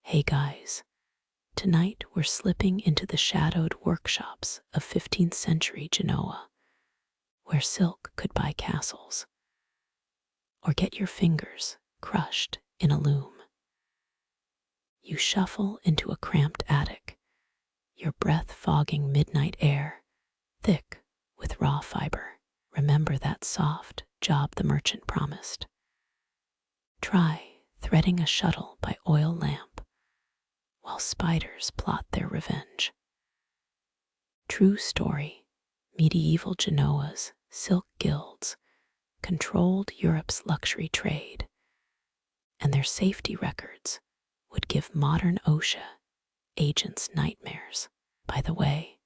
Hey guys, tonight we're slipping into the shadowed workshops of 15th century Genoa, where silk could buy castles, or get your fingers crushed in a loom. You shuffle into a cramped attic, your breath fogging midnight air, thick with raw fiber. Remember that soft job the merchant promised. Try threading a shuttle by oil lamp while spiders plot their revenge. True story, medieval Genoa's silk guilds controlled Europe's luxury trade, and their safety records would give modern OSHA agents nightmares. By the way,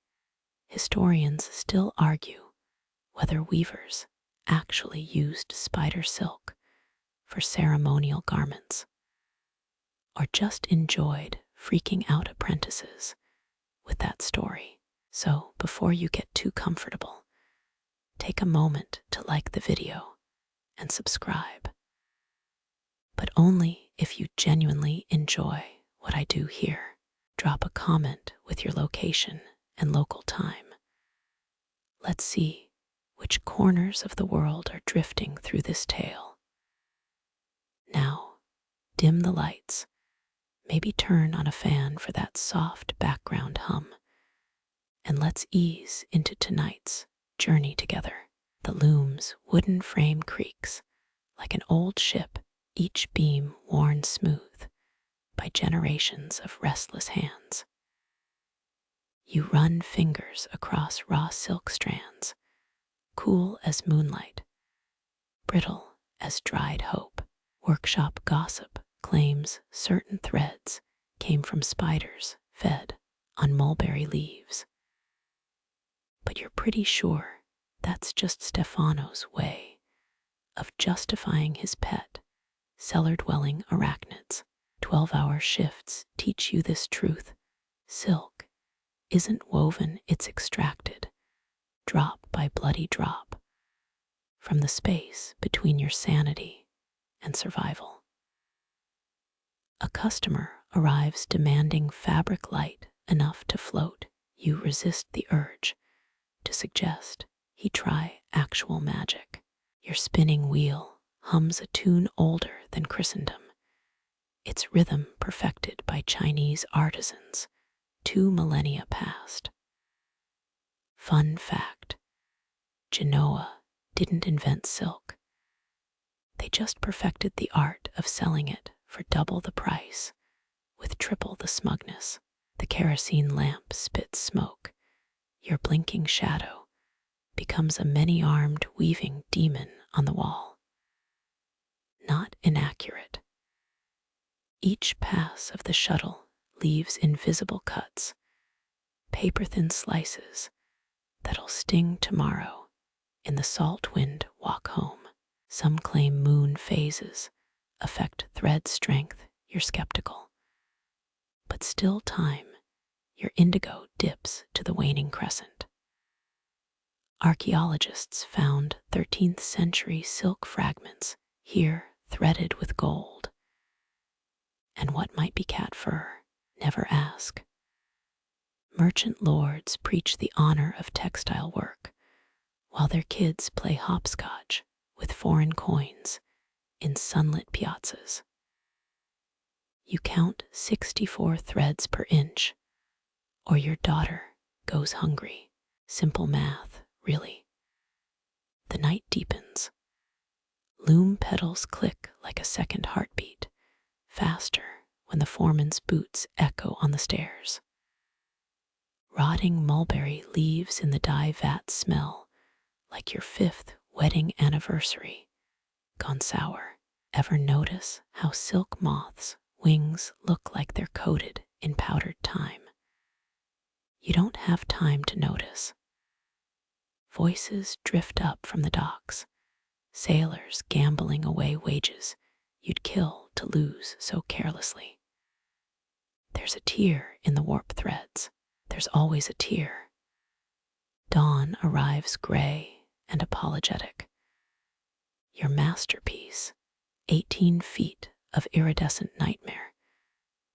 historians still argue whether weavers actually used spider silk for ceremonial garments, or just enjoyed freaking out apprentices with that story. So before you get too comfortable, take a moment to like the video and subscribe. But only if you genuinely enjoy what I do here. Drop a comment with your location and local time. Let's see which corners of the world are drifting through this tale. Now, dim the lights. Maybe turn on a fan for that soft background hum. And let's ease into tonight's journey together. The Loom's wooden frame creaks like an old ship, each beam worn smooth by generations of restless hands. You run fingers across raw silk strands, cool as moonlight, brittle as dried hope. Workshop gossip claims certain threads came from spiders fed on mulberry leaves. But you're pretty sure that's just Stefano's way of justifying his pet, cellar-dwelling arachnids. 12-hour shifts teach you this truth. Silk isn't woven, it's extracted, drop by bloody drop, from the space between your sanity and survival. A customer arrives demanding fabric light enough to float. You resist the urge to suggest he try actual magic. Your spinning wheel hums a tune older than Christendom, its rhythm perfected by Chinese artisans 2 millennia past. Fun fact, Genoa didn't invent silk. They just perfected the art of selling it for double the price, with triple the smugness. The kerosene lamp spits smoke. Your blinking shadow becomes a many-armed weaving demon on the wall. Not inaccurate. Each pass of the shuttle leaves invisible cuts, paper-thin slices that'll sting tomorrow in the salt wind walk home. Some claim moon phases affect thread strength. You're skeptical. But still time, your indigo dips to the waning crescent. Archaeologists found 13th century silk fragments here threaded with gold. And what might be cat fur? Never ask. Merchant lords preach the honor of textile work, while their kids play hopscotch with foreign coins in sunlit piazzas. You count 64 threads per inch, or your daughter goes hungry. Simple math, really. The night deepens. Loom pedals click like a second heartbeat, faster when the foreman's boots echo on the stairs. Rotting mulberry leaves in the dye vat smell like your 5th wedding anniversary gone sour. Ever notice how silk moths' wings look like they're coated in powdered thyme? You don't have time to notice. Voices drift up from the docks, sailors gambling away wages you'd kill to lose so carelessly. There's a tear in the warp threads. There's always a tear. Dawn arrives gray and apologetic. Your masterpiece, 18 feet of iridescent nightmare,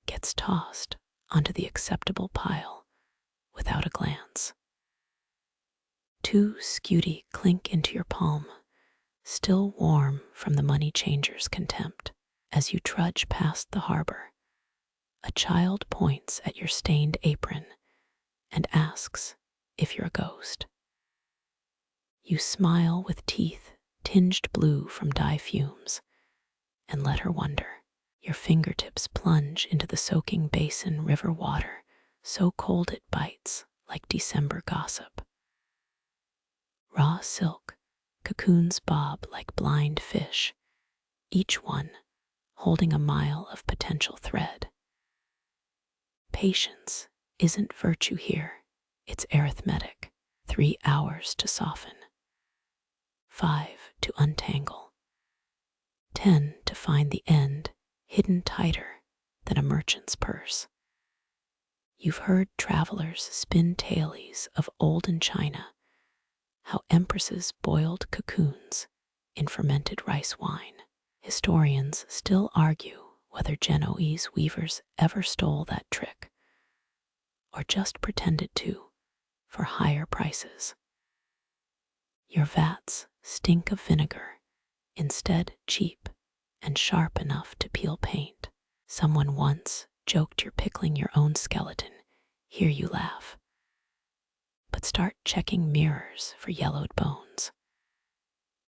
gets tossed onto the acceptable pile without a glance. 2 scudi clink into your palm, still warm from the money changer's contempt. As you trudge past the harbor, a child points at your stained apron and asks if you're a ghost. You smile with teeth tinged blue from dye fumes and let her wonder. Your fingertips plunge into the soaking basin river water, so cold it bites like December gossip. Raw silk, cocoons bob like blind fish, each one holding a mile of potential thread. Patience isn't virtue here, it's arithmetic. 3 hours to soften, 5 to untangle, 10 to find the end hidden tighter than a merchant's purse. You've heard travelers spin tales of olden China, how empresses boiled cocoons in fermented rice wine. Historians still argue whether Genoese weavers ever stole that trick or just pretended to for higher prices. Your vats stink of vinegar, instead cheap and sharp enough to peel paint. Someone once joked you're pickling your own skeleton. Hear you laugh. But start checking mirrors for yellowed bones.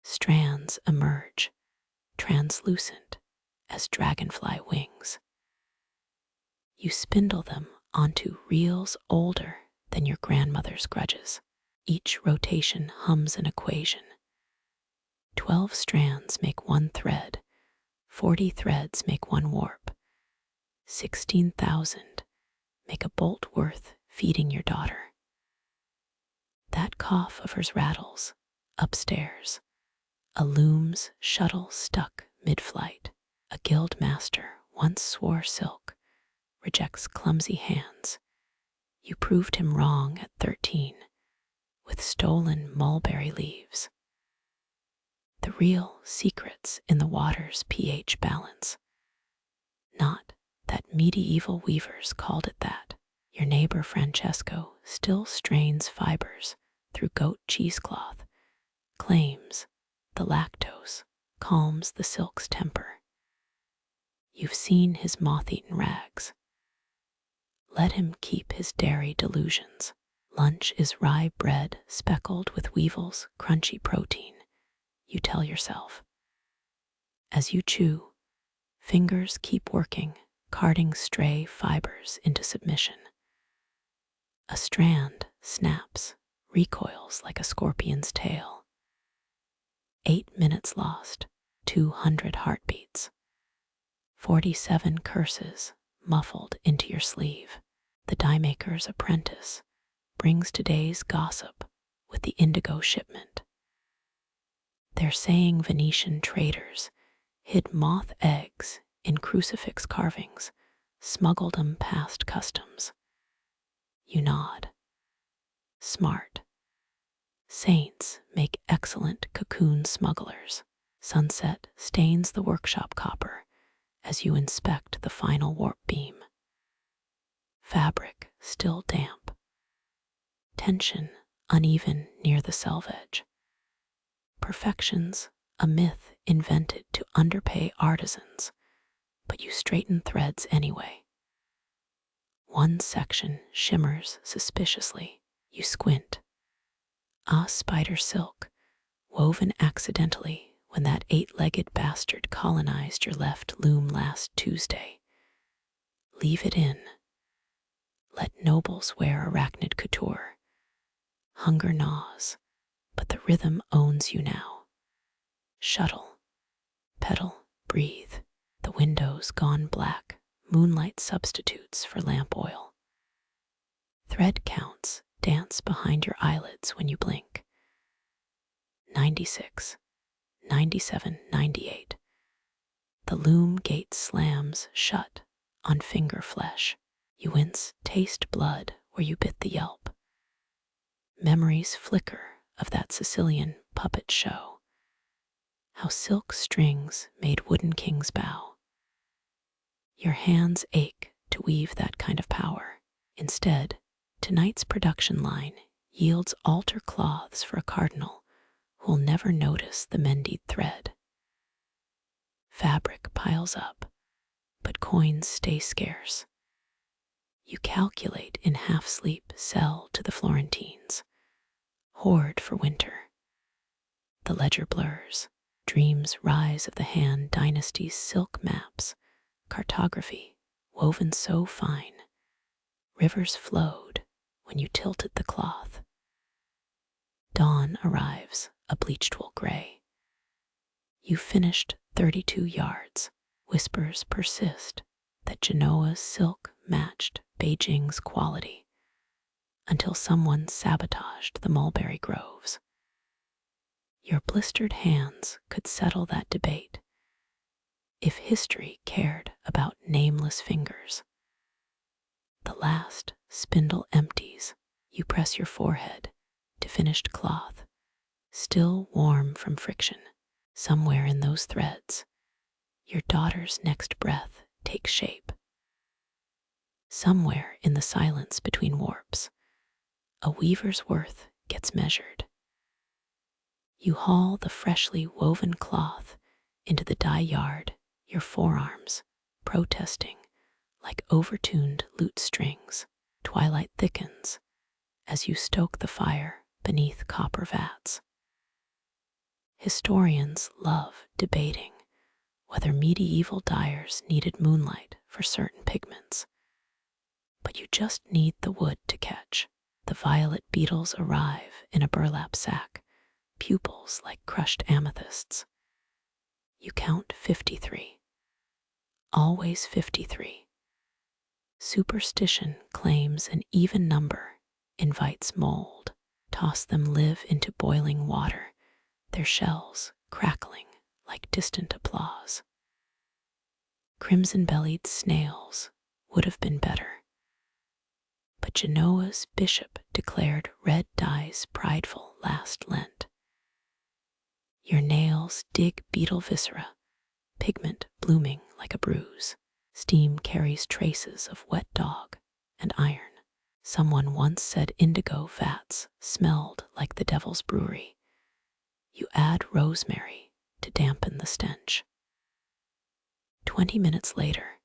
Strands emerge, translucent as dragonfly wings. You spindle them onto reels older than your grandmother's grudges. Each rotation hums an equation. 12 strands make 1 thread, 40 threads make 1 warp, 16,000 make a bolt worth feeding your daughter. That cough of hers rattles upstairs. A Loom's shuttle stuck mid-flight. A guild master once swore silk rejects clumsy hands. You proved him wrong at 13 with stolen mulberry leaves. The real secret's in the water's pH balance. Not that medieval weavers called it that. Your neighbor Francesco still strains fibers through goat cheesecloth, claims the lactose calms the silk's temper. You've seen his moth-eaten rags. Let him keep his dairy delusions. Lunch is rye bread speckled with Weevil's crunchy protein, you tell yourself. As you chew, fingers keep working, carding stray fibers into submission. A strand snaps, recoils like a scorpion's tail. 8 minutes lost, 200 heartbeats, 47 curses muffled into your sleeve. The dye-maker's apprentice brings today's gossip with the indigo shipment. They're saying Venetian traders hid moth eggs in crucifix carvings, smuggled them past customs. You nod. Smart. Saints make excellent cocoon smugglers. Sunset stains the workshop copper as you inspect the final warp beam. Fabric still damp. Tension uneven near the selvage. Perfection's a myth invented to underpay artisans, but you straighten threads anyway. One section shimmers suspiciously. You squint. Spider silk, woven accidentally when that 8-legged bastard colonized your left loom last Tuesday. Leave it in. Let nobles wear arachnid couture. Hunger gnaws, but the rhythm owns you now. Shuttle, pedal, breathe. The windows gone black, moonlight substitutes for lamp oil. Thread counts dance behind your eyelids when you blink. 96, 97, 98. The loom gate slams shut on finger flesh. You wince, taste blood where you bit the yelp. Memories flicker of that Sicilian puppet show. How silk strings made wooden kings bow. Your hands ache to weave that kind of power. Instead, tonight's production line yields altar cloths for a cardinal who'll never notice the mended thread. Fabric piles up, but coins stay scarce. You calculate in half-sleep, sell to the Florentines, hoard for winter. The ledger blurs, dreams rise of the Han dynasty's silk maps, cartography woven so fine, rivers flowed when you tilted the cloth. Dawn arrives, a bleached wool gray. You finished 32 yards. Whispers persist that Genoa's silk matched Beijing's quality until someone sabotaged the mulberry groves. Your blistered hands could settle that debate if history cared about nameless fingers. The last spindle empties. You press your forehead to finished cloth, still warm from friction. Somewhere in those threads, your daughter's next breath takes shape. Somewhere in the silence between warps, a weaver's worth gets measured. You haul the freshly woven cloth into the dye yard, your forearms protesting like overtuned lute strings. Twilight thickens as you stoke the fire beneath copper vats. Historians love debating whether medieval dyers needed moonlight for certain pigments, but you just need the wood to catch. The violet beetles arrive in a burlap sack, pupils like crushed amethysts. You count 53. Always 53. Superstition claims an even number invites mold. Toss them live into boiling water, their shells crackling like distant applause. Crimson-bellied snails would have been better, but Genoa's bishop declared red dyes prideful last Lent. Your nails dig beetle viscera, pigment blooming like a bruise. Steam carries traces of wet dog and iron. Someone once said indigo vats smelled like the devil's brewery. You add rosemary to dampen the stench. 20 minutes later,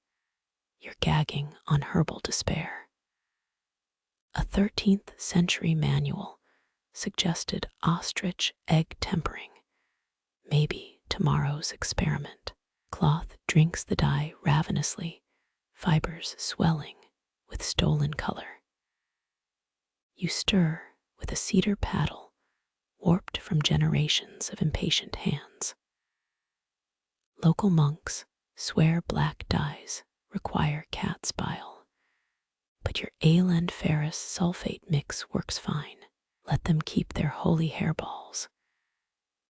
you're gagging on herbal despair. A 13th century manual suggested ostrich egg tempering, maybe tomorrow's experiment. Cloth drinks the dye ravenously, fibers swelling with stolen color. You stir with a cedar paddle warped from generations of impatient hands. Local monks swear black dyes require cat's bile, but your Aland ferrous sulfate mix works fine. Let them keep their holy hairballs.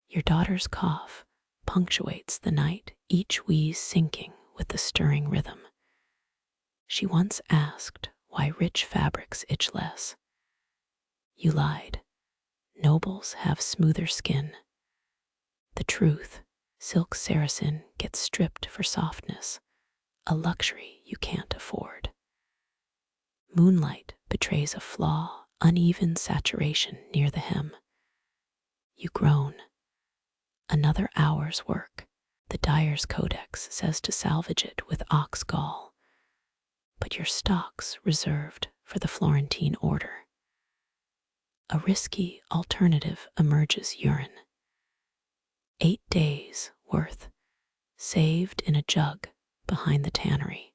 Your daughter's cough punctuates the night, each wheeze sinking with the stirring rhythm. She once asked why rich fabrics itch less. You lied. Nobles have smoother skin. The truth, silk saracen gets stripped for softness, a luxury you can't afford. Moonlight betrays a flaw, uneven saturation near the hem. You groan. Another hour's work. The dyer's codex says to salvage it with ox gall, but your stock's reserved for the Florentine order. A risky alternative emerges: urine. 8 days' worth, saved in a jug behind the tannery.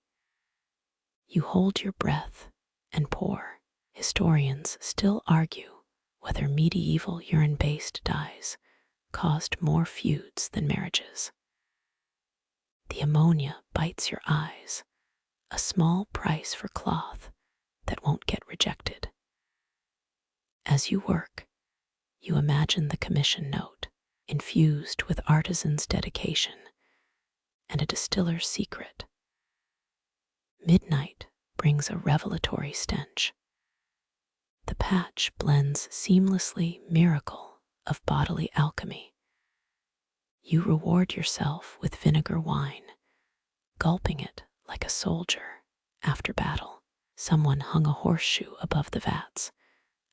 You hold your breath and pour. Historians still argue whether medieval urine-based dyes caused more feuds than marriages. The ammonia bites your eyes, a small price for cloth that won't get rejected. As you work, you imagine the commission note, infused with artisan's dedication and a distiller's secret. Midnight brings a revelatory stench. The patch blends seamlessly miracle of bodily alchemy. You reward yourself with vinegar wine, gulping it like a soldier After battle, someone hung a horseshoe above the vats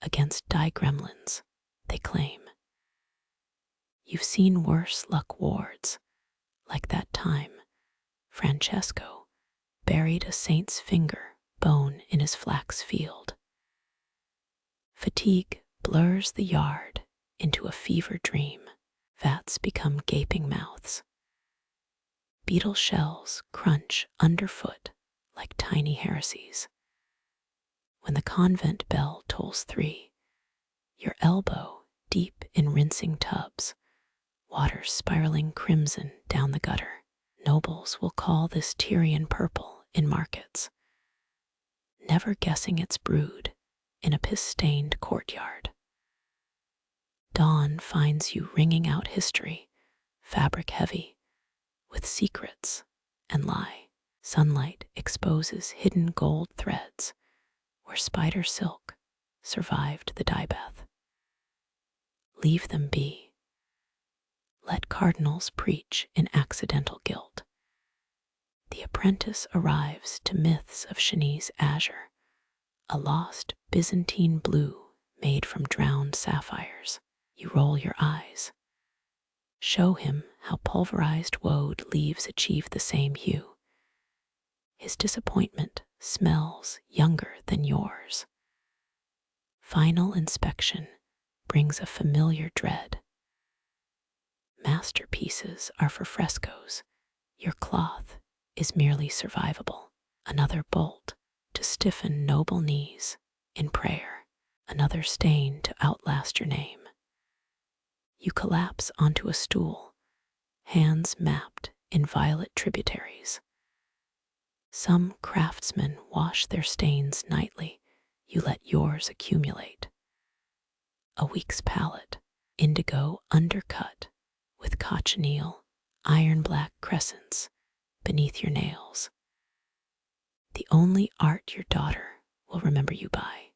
against dye gremlins, they claim. You've seen worse luck wards, like that time Francesco buried a saint's finger bone in his flax field. Fatigue blurs the yard into a fever dream. Vats become gaping mouths. Beetle shells crunch underfoot like tiny heresies. When the convent bell tolls 3, your elbow deep in rinsing tubs, water spiraling crimson down the gutter. Nobles will call this Tyrian purple in markets, never guessing its brood in a piss-stained courtyard. Dawn finds you wringing out history, fabric heavy, with secrets and lie. Sunlight exposes hidden gold threads where spider silk survived the dye-bath. Leave them be. Let cardinals preach in accidental guilt. The apprentice arrives to myths of Genoese azure, a lost Byzantine blue made from drowned sapphires. You roll your eyes. Show him how pulverized woad leaves achieve the same hue. His disappointment smells younger than yours. Final inspection brings a familiar dread. Masterpieces are for frescoes. Your cloth is merely survivable. Another bolt to stiffen noble knees in prayer. Another stain to outlast your name. You collapse onto a stool, hands mapped in violet tributaries. Some craftsmen wash their stains nightly. You let yours accumulate. A week's palette, indigo undercut with cochineal, iron-black crescents beneath your nails. The only art your daughter will remember you by.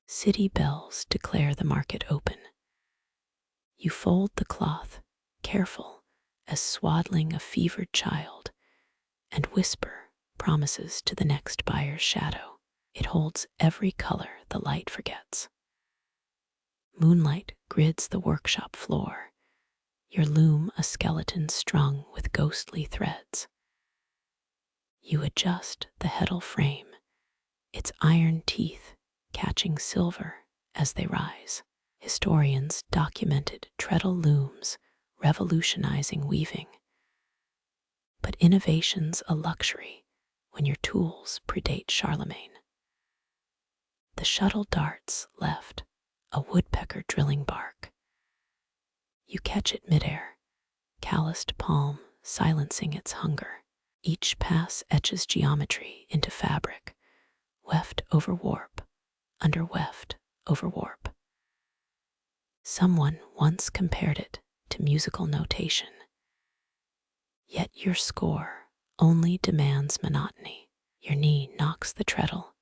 City bells declare the market open. You fold the cloth, careful as swaddling a fevered child, and whisper promises to the next buyer's shadow. It holds every color the light forgets. Moonlight grids the workshop floor, your loom a skeleton strung with ghostly threads. You adjust the heddle frame, its iron teeth catching silver as they rise. Historians documented treadle looms revolutionizing weaving. But innovation's a luxury when your tools predate Charlemagne. The shuttle darts left, a woodpecker drilling bark. You catch it midair, calloused palm silencing its hunger. Each pass etches geometry into fabric, weft over warp, under weft over warp. Someone once compared it to musical notation. Yet your score only demands monotony. Your knee knocks the treadle,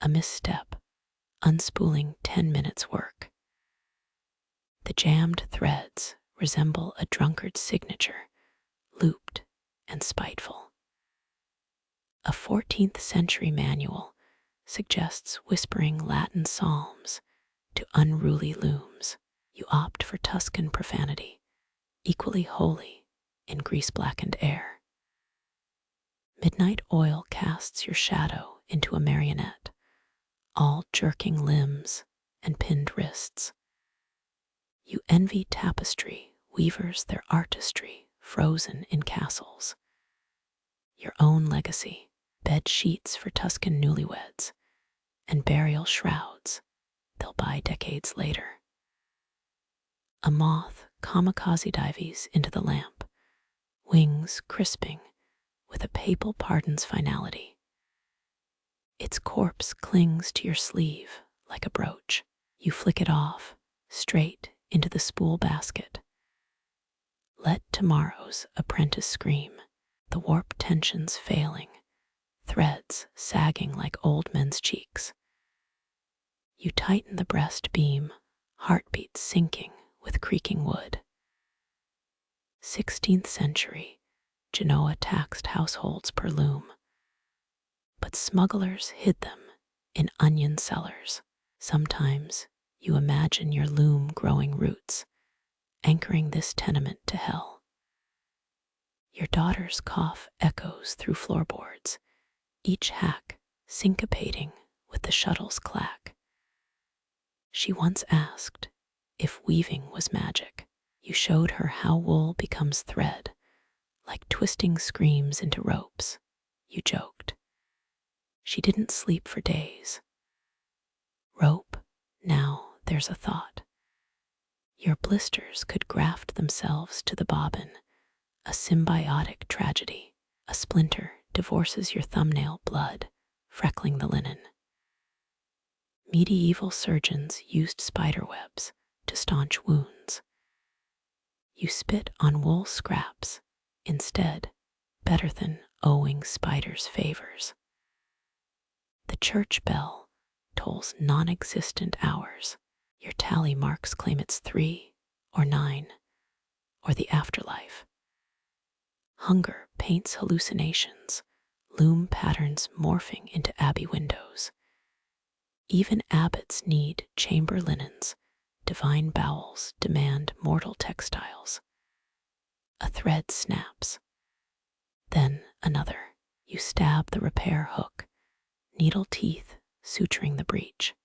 a misstep, unspooling 10 minutes' work. The jammed threads resemble a drunkard's signature, looped and spiteful. A 14th century manual suggests whispering Latin psalms to unruly looms. You opt for Tuscan profanity, equally holy in grease-blackened air. Midnight oil casts your shadow into a marionette, all jerking limbs and pinned wrists. You envy tapestry weavers their artistry frozen in castles. Your own legacy, bed sheets for Tuscan newlyweds, and burial shrouds they'll buy decades later. A moth kamikaze dives into the lamp, wings crisping with a papal pardon's finality. Its corpse clings to your sleeve like a brooch. You flick it off, straight into the spool basket. Let tomorrow's apprentice scream, the warp tensions failing, threads sagging like old men's cheeks. You tighten the breast beam, heartbeats sinking with creaking wood. 16th century, Genoa taxed households per loom. but smugglers hid them in onion cellars. Sometimes you imagine your loom growing roots, anchoring this tenement to hell. Your daughter's cough echoes through floorboards, each hack syncopating with the shuttle's clack. She once asked if weaving was magic. You showed her how wool becomes thread, like twisting screams into ropes. You joked. She didn't sleep for days. Rope, now there's a thought. Your blisters could graft themselves to the bobbin, a symbiotic tragedy. A splinter divorces your thumbnail blood, freckling the linen. Medieval surgeons used spiderwebs to staunch wounds. You spit on wool scraps instead, better than owing spiders favors. The church bell tolls non-existent hours. Your tally marks claim it's 3 or 9 or the afterlife. Hunger paints hallucinations, loom patterns morphing into abbey windows. Even abbots need chamber linens, divine bowels demand mortal textiles. A thread snaps, then another. You stab the repair hook, needle teeth suturing the breach.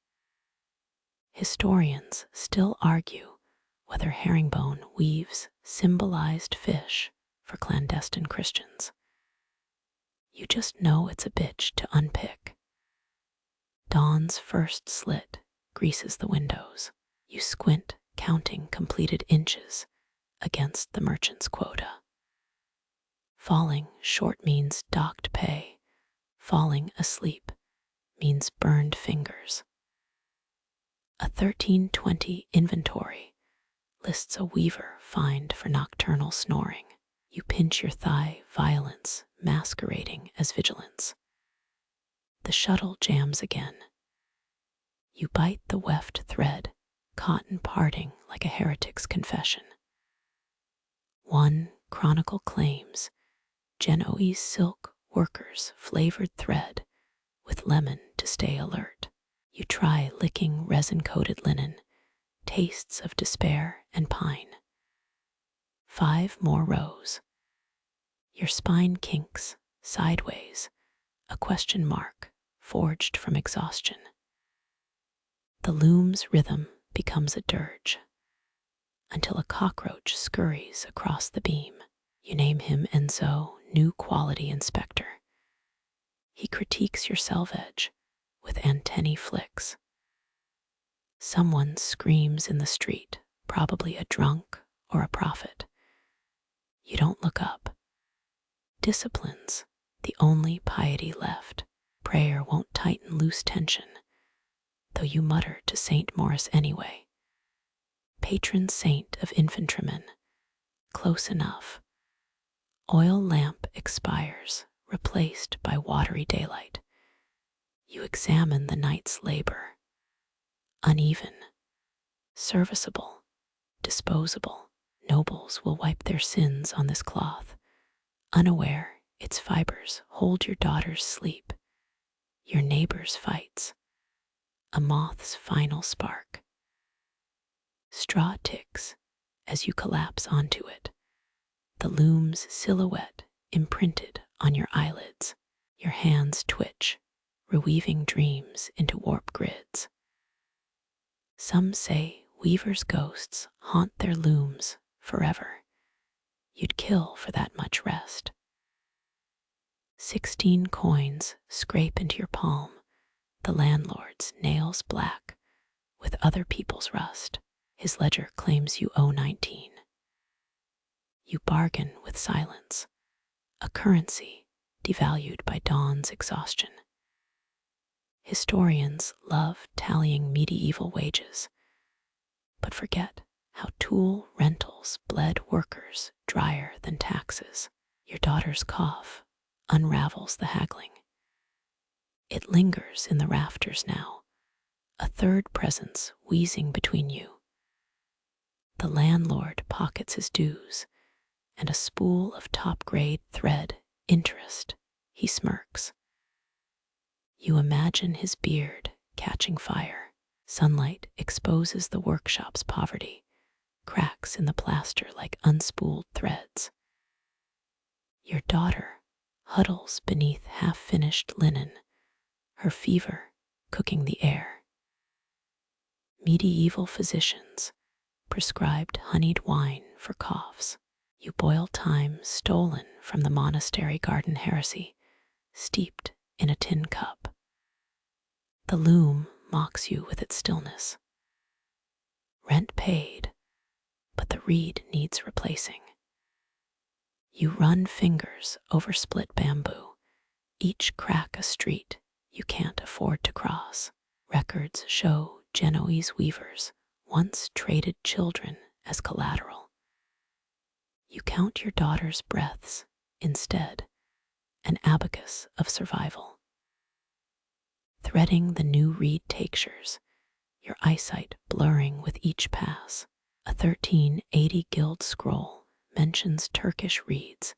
Historians still argue whether herringbone weaves symbolized fish for clandestine Christians. You just know it's a bitch to unpick. Dawn's first slit greases the windows. You squint, counting completed inches against the merchant's quota. Falling short means docked pay. Falling asleep means burned fingers. A 1320 inventory lists a weaver fined for nocturnal snoring. You pinch your thigh, violence masquerading as vigilance. The shuttle jams again. You bite the weft thread, cotton parting like a heretic's confession. One chronicle claims Genoese silk workers flavored thread with lemon to stay alert. You try licking resin-coated linen, tastes of despair and pine. 5 more rows. Your spine kinks sideways, a question mark forged from exhaustion. The loom's rhythm becomes a dirge, until a cockroach scurries across the beam. You name him Enzo, new quality inspector. He critiques your selvage with antennae flicks. Someone screams in the street, probably a drunk or a prophet. You don't look up. Discipline's the only piety left. Prayer won't tighten loose tension, though you mutter to Saint Maurice anyway. Patron saint of infantrymen, close enough. Oil lamp expires, replaced by watery daylight. You examine the night's labor. Uneven, serviceable, disposable. Nobles will wipe their sins on this cloth, unaware its fibers hold your daughter's sleep, your neighbor's fights, a moth's final spark. Straw ticks as you collapse onto it, the loom's silhouette imprinted on your eyelids. Your hands twitch, reweaving dreams into warp grids. Some say weavers' ghosts haunt their looms forever. You'd kill for that much rest. 16 coins scrape into your palm, the landlord's nails black with other people's rust. His ledger claims you owe 19. You bargain with silence, a currency devalued by dawn's exhaustion. Historians love tallying medieval wages, but forget how tool rentals bled workers drier than taxes. Your daughter's cough unravels the haggling. It lingers in the rafters now, a third presence wheezing between you. The landlord pockets his dues, and a spool of top-grade thread interest. He smirks. You imagine his beard catching fire. Sunlight exposes the workshop's poverty, cracks in the plaster like unspooled threads. Your daughter huddles beneath half-finished linen, her fever cooking the air. Medieval physicians prescribed honeyed wine for coughs. You boil thyme stolen from the monastery garden heresy, steeped in a tin cup. The loom mocks you with its stillness. Rent paid, but the reed needs replacing. You run fingers over split bamboo, each crack a street you can't afford to cross. Records show Genoese weavers once traded children as collateral. You count your daughter's breaths instead, an abacus of survival. Threading the new reed textures, your eyesight blurring with each pass. A 1380 gild scroll mentions Turkish reeds,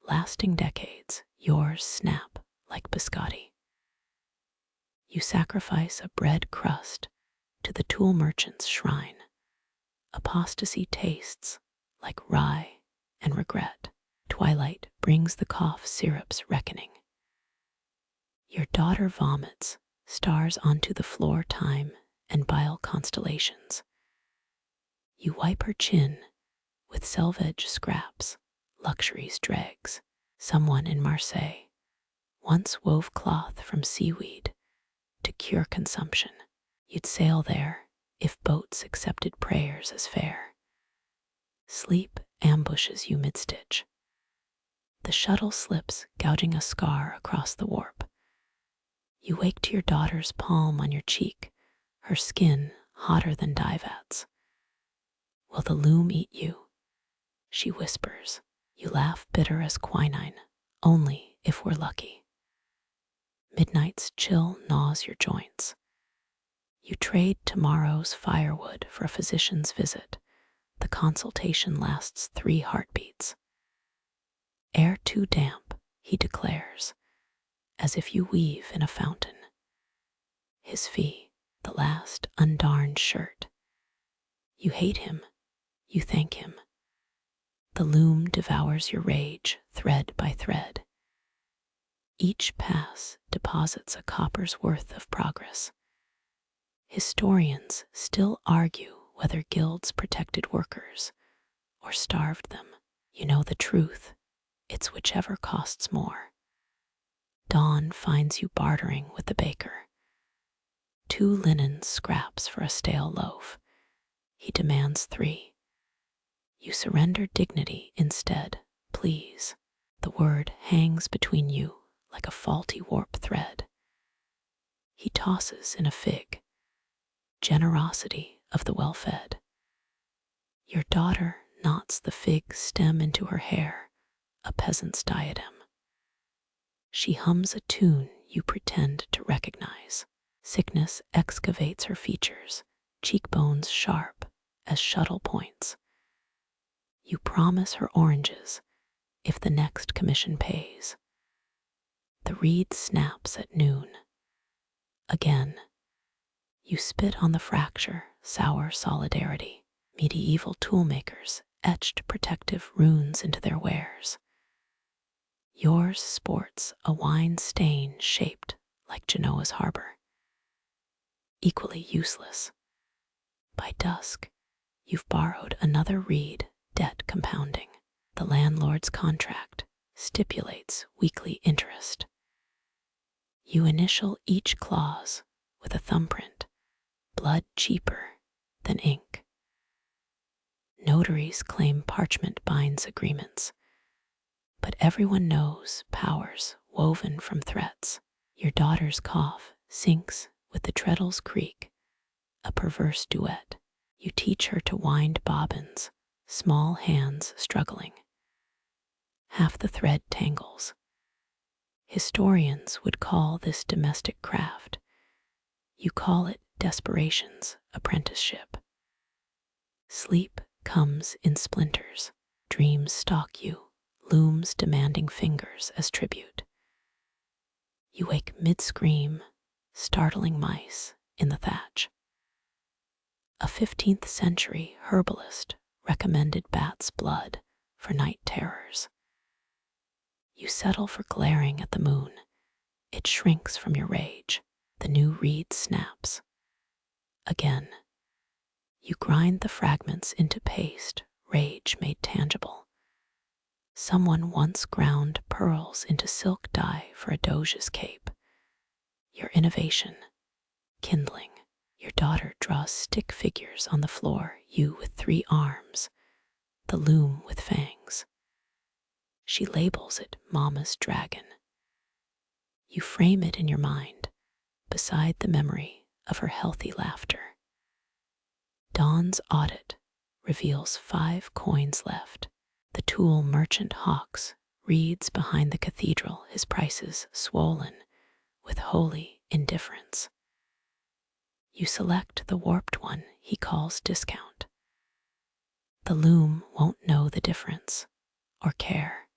lasting decades. Yours snap like biscotti. You sacrifice a bread crust to the tool merchant's shrine. Apostasy tastes like rye and regret. Twilight brings the cough syrup's reckoning. Your daughter vomits stars onto the floor, time and bile constellations. You wipe her chin with selvage scraps, luxury's dregs. Someone in Marseille once wove cloth from seaweed to cure consumption. You'd sail there if boats accepted prayers as fare. Sleep ambushes you mid-stitch. The shuttle slips, gouging a scar across the warp. You wake to your daughter's palm on your cheek, her skin hotter than dye vats. Will the loom eat you? She whispers. You laugh bitter as quinine, only if we're lucky. Midnight's chill gnaws your joints. You trade tomorrow's firewood for a physician's visit. The consultation lasts 3 heartbeats. Air too damp, he declares, as if you weave in a fountain. His fee, the last undarned shirt. You hate him, you thank him. The loom devours your rage, thread by thread. Each pass deposits a copper's worth of progress. Historians still argue whether guilds protected workers or starved them. You know the truth. It's whichever costs more. Dawn finds you bartering with the baker. 2 linen scraps for a stale loaf. He demands 3. You surrender dignity instead, please. The word hangs between you like a faulty warp thread. He tosses in a fig. Generosity of the well-fed. Your daughter knots the fig stem into her hair, a peasant's diadem. She hums a tune you pretend to recognize. Sickness excavates her features, cheekbones sharp as shuttle points. You promise her oranges if the next commission pays. The reed snaps at noon. Again, you spit on the fracture, sour solidarity. Medieval toolmakers etched protective runes into their wares. Yours sports a wine stain shaped like Genoa's harbor. Equally useless. By dusk, you've borrowed another reed, debt compounding. The landlord's contract stipulates weekly interest. You initial each clause with a thumbprint, blood cheaper than ink. Notaries claim parchment binds agreements, but everyone knows powers woven from threats. Your daughter's cough sinks with the treadle's creak, a perverse duet. You teach her to wind bobbins, small hands struggling. Half the thread tangles. Historians would call this domestic craft. You call it desperation's apprenticeship. Sleep comes in splinters. Dreams stalk you, looms demanding fingers as tribute. You wake mid-scream, startling mice in the thatch. A 15th century herbalist recommended bat's blood for night terrors. You settle for glaring at the moon. It shrinks from your rage. The new reed snaps. Again, you grind the fragments into paste, rage made tangible. Someone once ground pearls into silk dye for a doge's cape. Your innovation, kindling. Your daughter draws stick figures on the floor, you with 3 arms, the loom with fangs. She labels it Mama's dragon. You frame it in your mind, beside the memory of her healthy laughter. Dawn's audit reveals 5 coins left. The tool merchant hawks reads behind the cathedral, his prices swollen with holy indifference. You select the warped one he calls discount. The loom won't know the difference or care.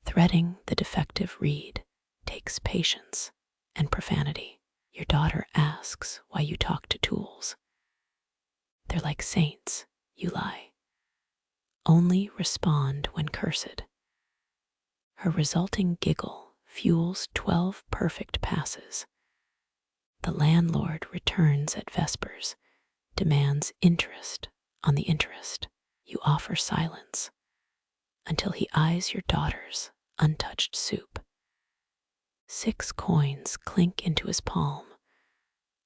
Threading the defective reed takes patience and profanity. Your daughter asks why you talk to tools. They're like saints, you lie. Only respond when cursed. Her resulting giggle fuels 12 perfect passes. The landlord returns at vespers, demands interest on the interest. You offer silence until he eyes your daughter's untouched soup. 6 coins clink into his palm,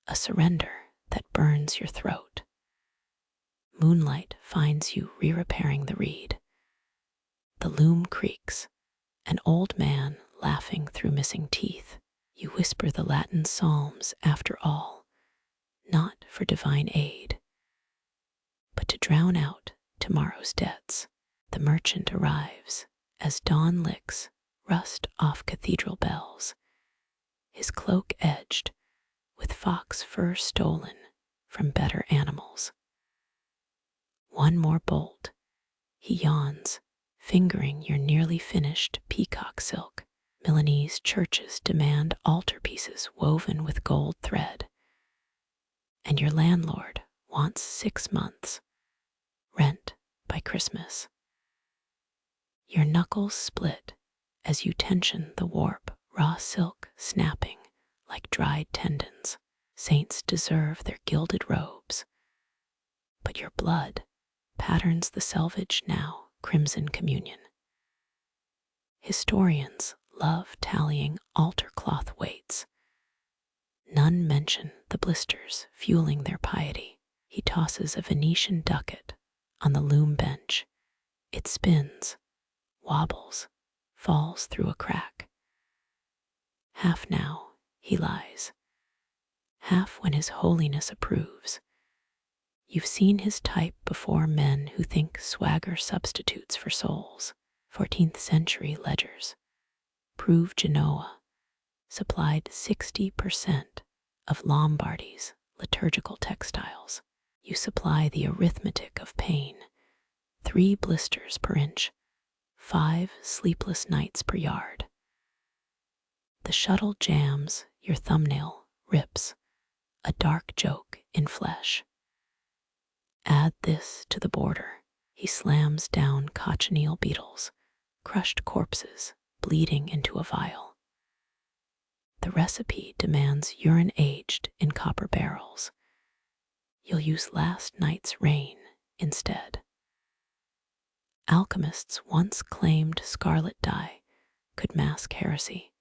a surrender that burns your throat. Moonlight finds you re-repairing the reed. The loom creaks, an old man laughing through missing teeth. You whisper the Latin psalms after all, not for divine aid, but to drown out tomorrow's debts. The merchant arrives as dawn licks rust off cathedral bells, his cloak edged with fox fur stolen from better animals. One more bolt, he yawns, fingering your nearly finished peacock silk. Milanese churches demand altarpieces woven with gold thread, and your landlord wants 6 months, rent by Christmas. Your knuckles split as you tension the warp, raw silk snapping like dried tendons. Saints deserve their gilded robes, but your blood patterns the selvage now crimson communion. Historians love tallying altar cloth weights. None mention the blisters fueling their piety. He tosses a Venetian ducat on the loom bench. It spins, wobbles, falls through a crack. Half now he lies, half when his holiness approves. You've seen his type before men who think swagger substitutes for souls. 14th century ledgers prove Genoa supplied 60% of Lombardy's liturgical textiles. You supply the arithmetic of pain, 3 blisters per inch, 5 sleepless nights per yard. The shuttle jams, your thumbnail rips, a dark joke in flesh. Add this to the border. He slams down cochineal beetles, crushed corpses bleeding into a vial. The recipe demands urine aged in copper barrels. You'll use last night's rain instead. Alchemists once claimed scarlet dye could mask heresy.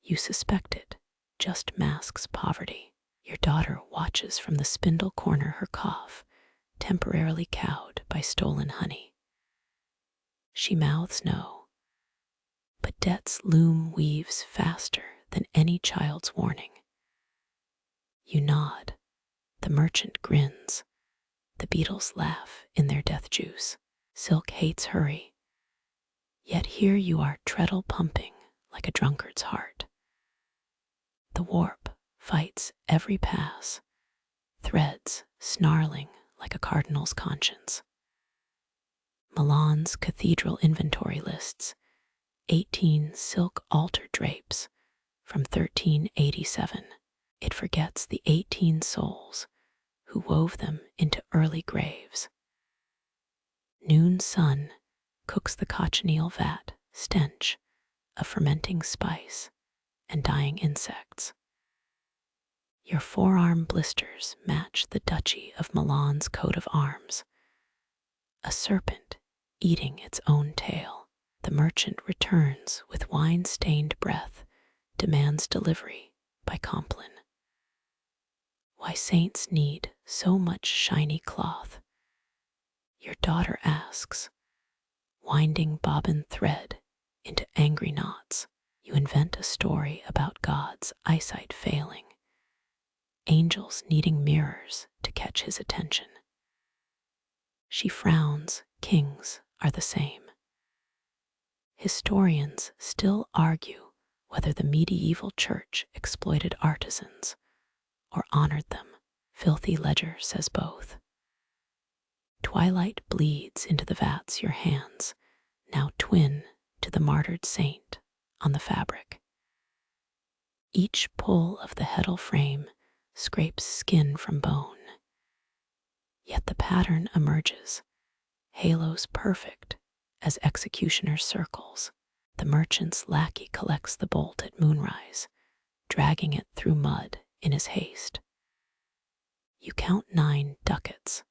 You suspect it just masks poverty. Your daughter watches from the spindle corner, her cough temporarily cowed by stolen honey. She mouths no, but debt's loom weaves faster than any child's warning. You nod, the merchant grins, the beetles laugh in their death juice. Silk hates hurry, yet here you are treadle pumping like a drunkard's heart. The warp fights every pass, threads snarling like a cardinal's conscience. Milan's cathedral inventory lists 18 silk altar drapes from 1387. It forgets the 18 souls who wove them into early graves. Noon sun cooks the cochineal vat, stench of fermenting spice and dying insects. Your forearm blisters match the Duchy of Milan's coat of arms, a serpent eating its own tail. The merchant returns with wine-stained breath, demands delivery by Compline. Why saints need so much shiny cloth? Your daughter asks, winding bobbin thread into angry knots. You invent a story about God's eyesight failing, angels needing mirrors to catch his attention. She frowns, kings are the same. Historians still argue whether the medieval church exploited artisans or honored them. Filthy ledger says both. Twilight bleeds into the vats your hands now twin to the martyred saint on the fabric. Each pull of the heddle frame scrapes skin from bone. Yet the pattern emerges, halos perfect as executioner's circles. The merchant's lackey collects the bolt at moonrise, dragging it through mud in his haste. You count 9 ducats,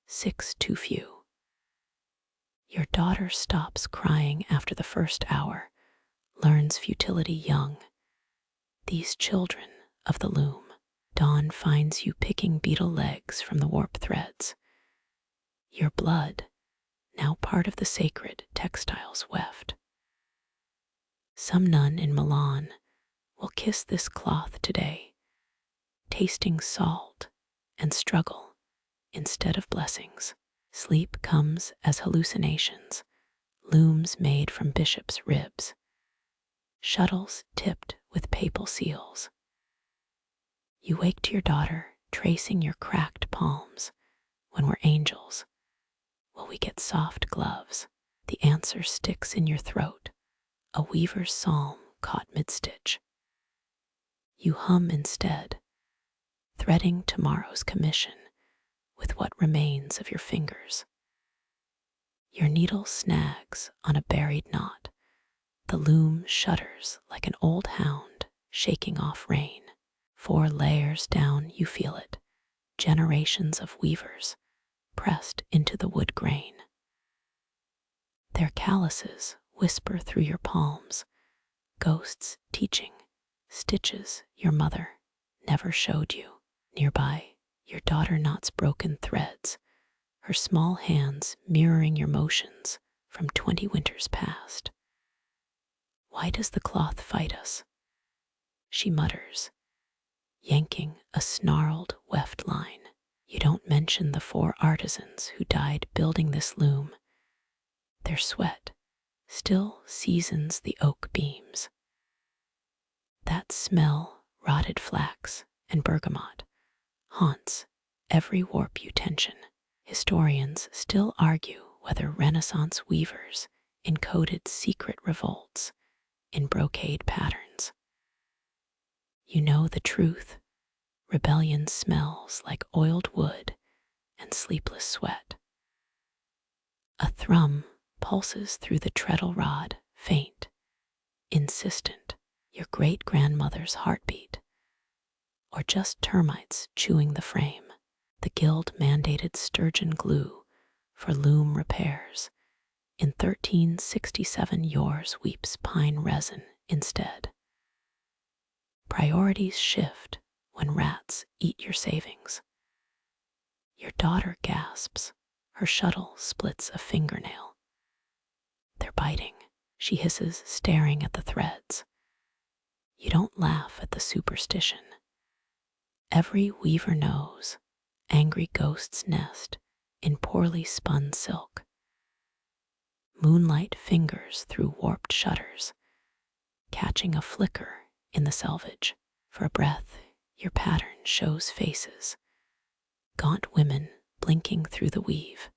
6 too few. Your daughter stops crying after the first hour, learns futility young. These children of the loom. Dawn finds you picking beetle legs from the warp threads. Your blood, now part of the sacred textiles weft. Some nun in Milan will kiss this cloth today, tasting salt and struggle instead of blessings. Sleep comes as hallucinations, looms made from bishops' ribs, shuttles tipped with papal seals. You wake to your daughter tracing your cracked palms. When we're angels, will we get soft gloves? The answer sticks in your throat, a weaver's psalm caught mid-stitch. You hum instead, threading tomorrow's commission with what remains of your fingers. Your needle snags on a buried knot. The loom shudders like an old hound shaking off rain. 4 layers down you feel it, generations of weavers pressed into the wood grain. Their calluses whisper through your palms, ghosts teaching stitches your mother never showed you. Nearby, your daughter knots broken threads, her small hands mirroring your motions from 20 winters past. Why does the cloth fight us? She mutters, yanking a snarled weft line. You don't mention the 4 artisans who died building this loom. Their sweat still seasons the oak beams. That smell, rotted flax and bergamot, haunts every warp you tension. Historians still argue whether Renaissance weavers encoded secret revolts in brocade patterns. You know the truth. Rebellion smells like oiled wood and sleepless sweat. A thrum pulses through the treadle rod, faint, insistent, your great-grandmother's heartbeat, or just termites chewing the frame. The guild-mandated sturgeon glue for loom repairs. In 1367 yours weeps pine resin instead. Priorities shift when rats eat your savings. Your daughter gasps, her shuttle splits a fingernail. They're biting, she hisses, staring at the threads. You don't laugh at the superstition. Every weaver knows angry ghosts nest in poorly spun silk. Moonlight fingers through warped shutters, catching a flicker in the selvage. For a breath, your pattern shows faces, gaunt women blinking through the weave.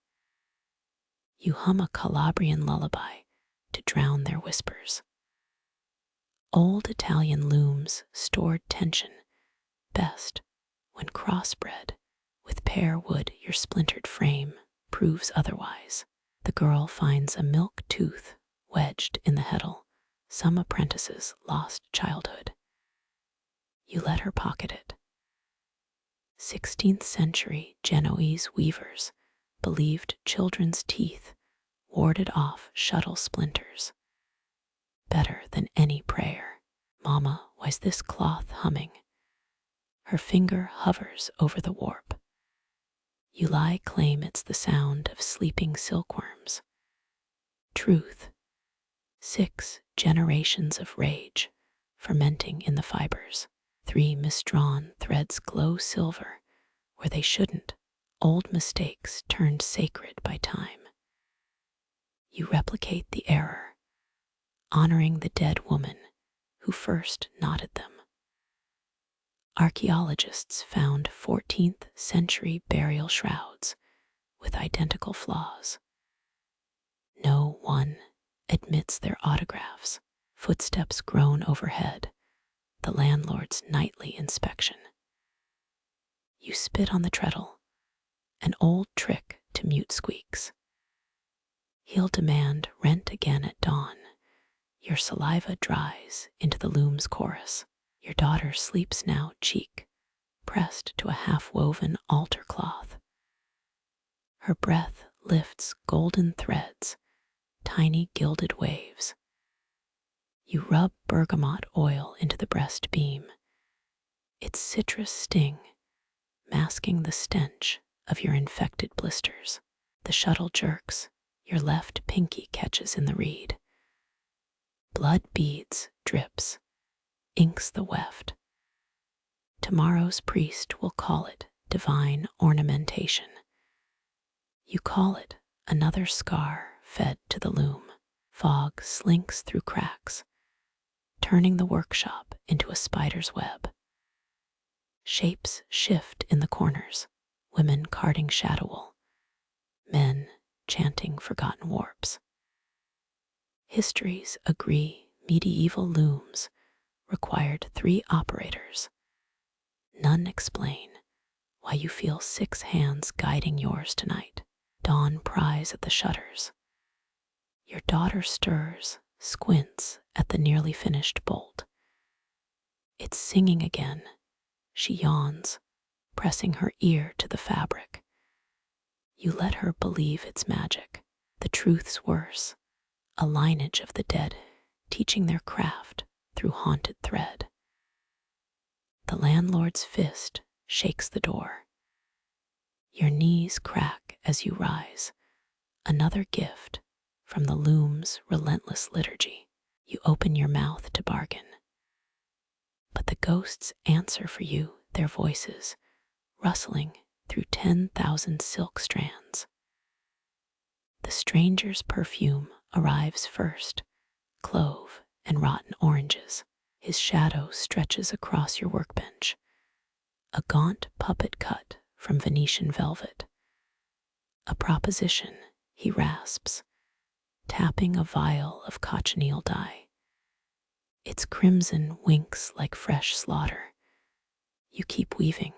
You hum a Calabrian lullaby, to drown their whispers. Old Italian looms stored tension best when crossbred with pear wood. Your splintered frame proves otherwise. The girl finds a milk tooth wedged in the heddle, some apprentice's lost childhood. You let her pocket it. 16th century Genoese weavers believed children's teeth warded off shuttle splinters better than any prayer. Mama, why's this cloth humming? Her finger hovers over the warp. You lie claim it's the sound of sleeping silkworms. Truth. 6 generations of rage fermenting in the fibers. 3 misdrawn threads glow silver where they shouldn't. Old mistakes turned sacred by time. You replicate the error, honoring the dead woman who first knotted them. Archaeologists found 14th century burial shrouds with identical flaws. No one admits their autographs. Footsteps groan overhead, the landlord's nightly inspection. You spit on the treadle, an old trick to mute squeaks. He'll demand rent again at dawn. Your saliva dries into the Loom's chorus. Your daughter sleeps now, cheek pressed to a half-woven altar cloth. Her breath lifts golden threads, tiny gilded waves. You rub bergamot oil into the breast beam, its citrus sting masking the stench of your infected blisters. The shuttle jerks, your left pinky catches in the reed. Blood beads, drips, inks the weft. Tomorrow's priest will call it divine ornamentation. You call it another scar fed to the loom. Fog slinks through cracks, turning the workshop into a spider's web. Shapes shift in the corners, women carding shadow wool, men chanting forgotten warps. Histories agree medieval looms required 3 operators. None explain why you feel 6 hands guiding yours tonight. Dawn pries at the shutters. Your daughter stirs, squints at the nearly finished bolt. It's singing again. She yawns, pressing her ear to the fabric. You let her believe it's magic. The truth's worse, a lineage of the dead, teaching their craft through haunted thread. The landlord's fist shakes the door. Your knees crack as you rise. Another gift from the Loom's relentless liturgy. You open your mouth to bargain. But the ghosts answer for you, their voices rustling through 10,000 silk strands. The stranger's perfume arrives first, clove and rotten oranges. His shadow stretches across your workbench, a gaunt puppet cut from Venetian velvet. A proposition, he rasps, tapping a vial of cochineal dye. Its crimson winks like fresh slaughter. You keep weaving.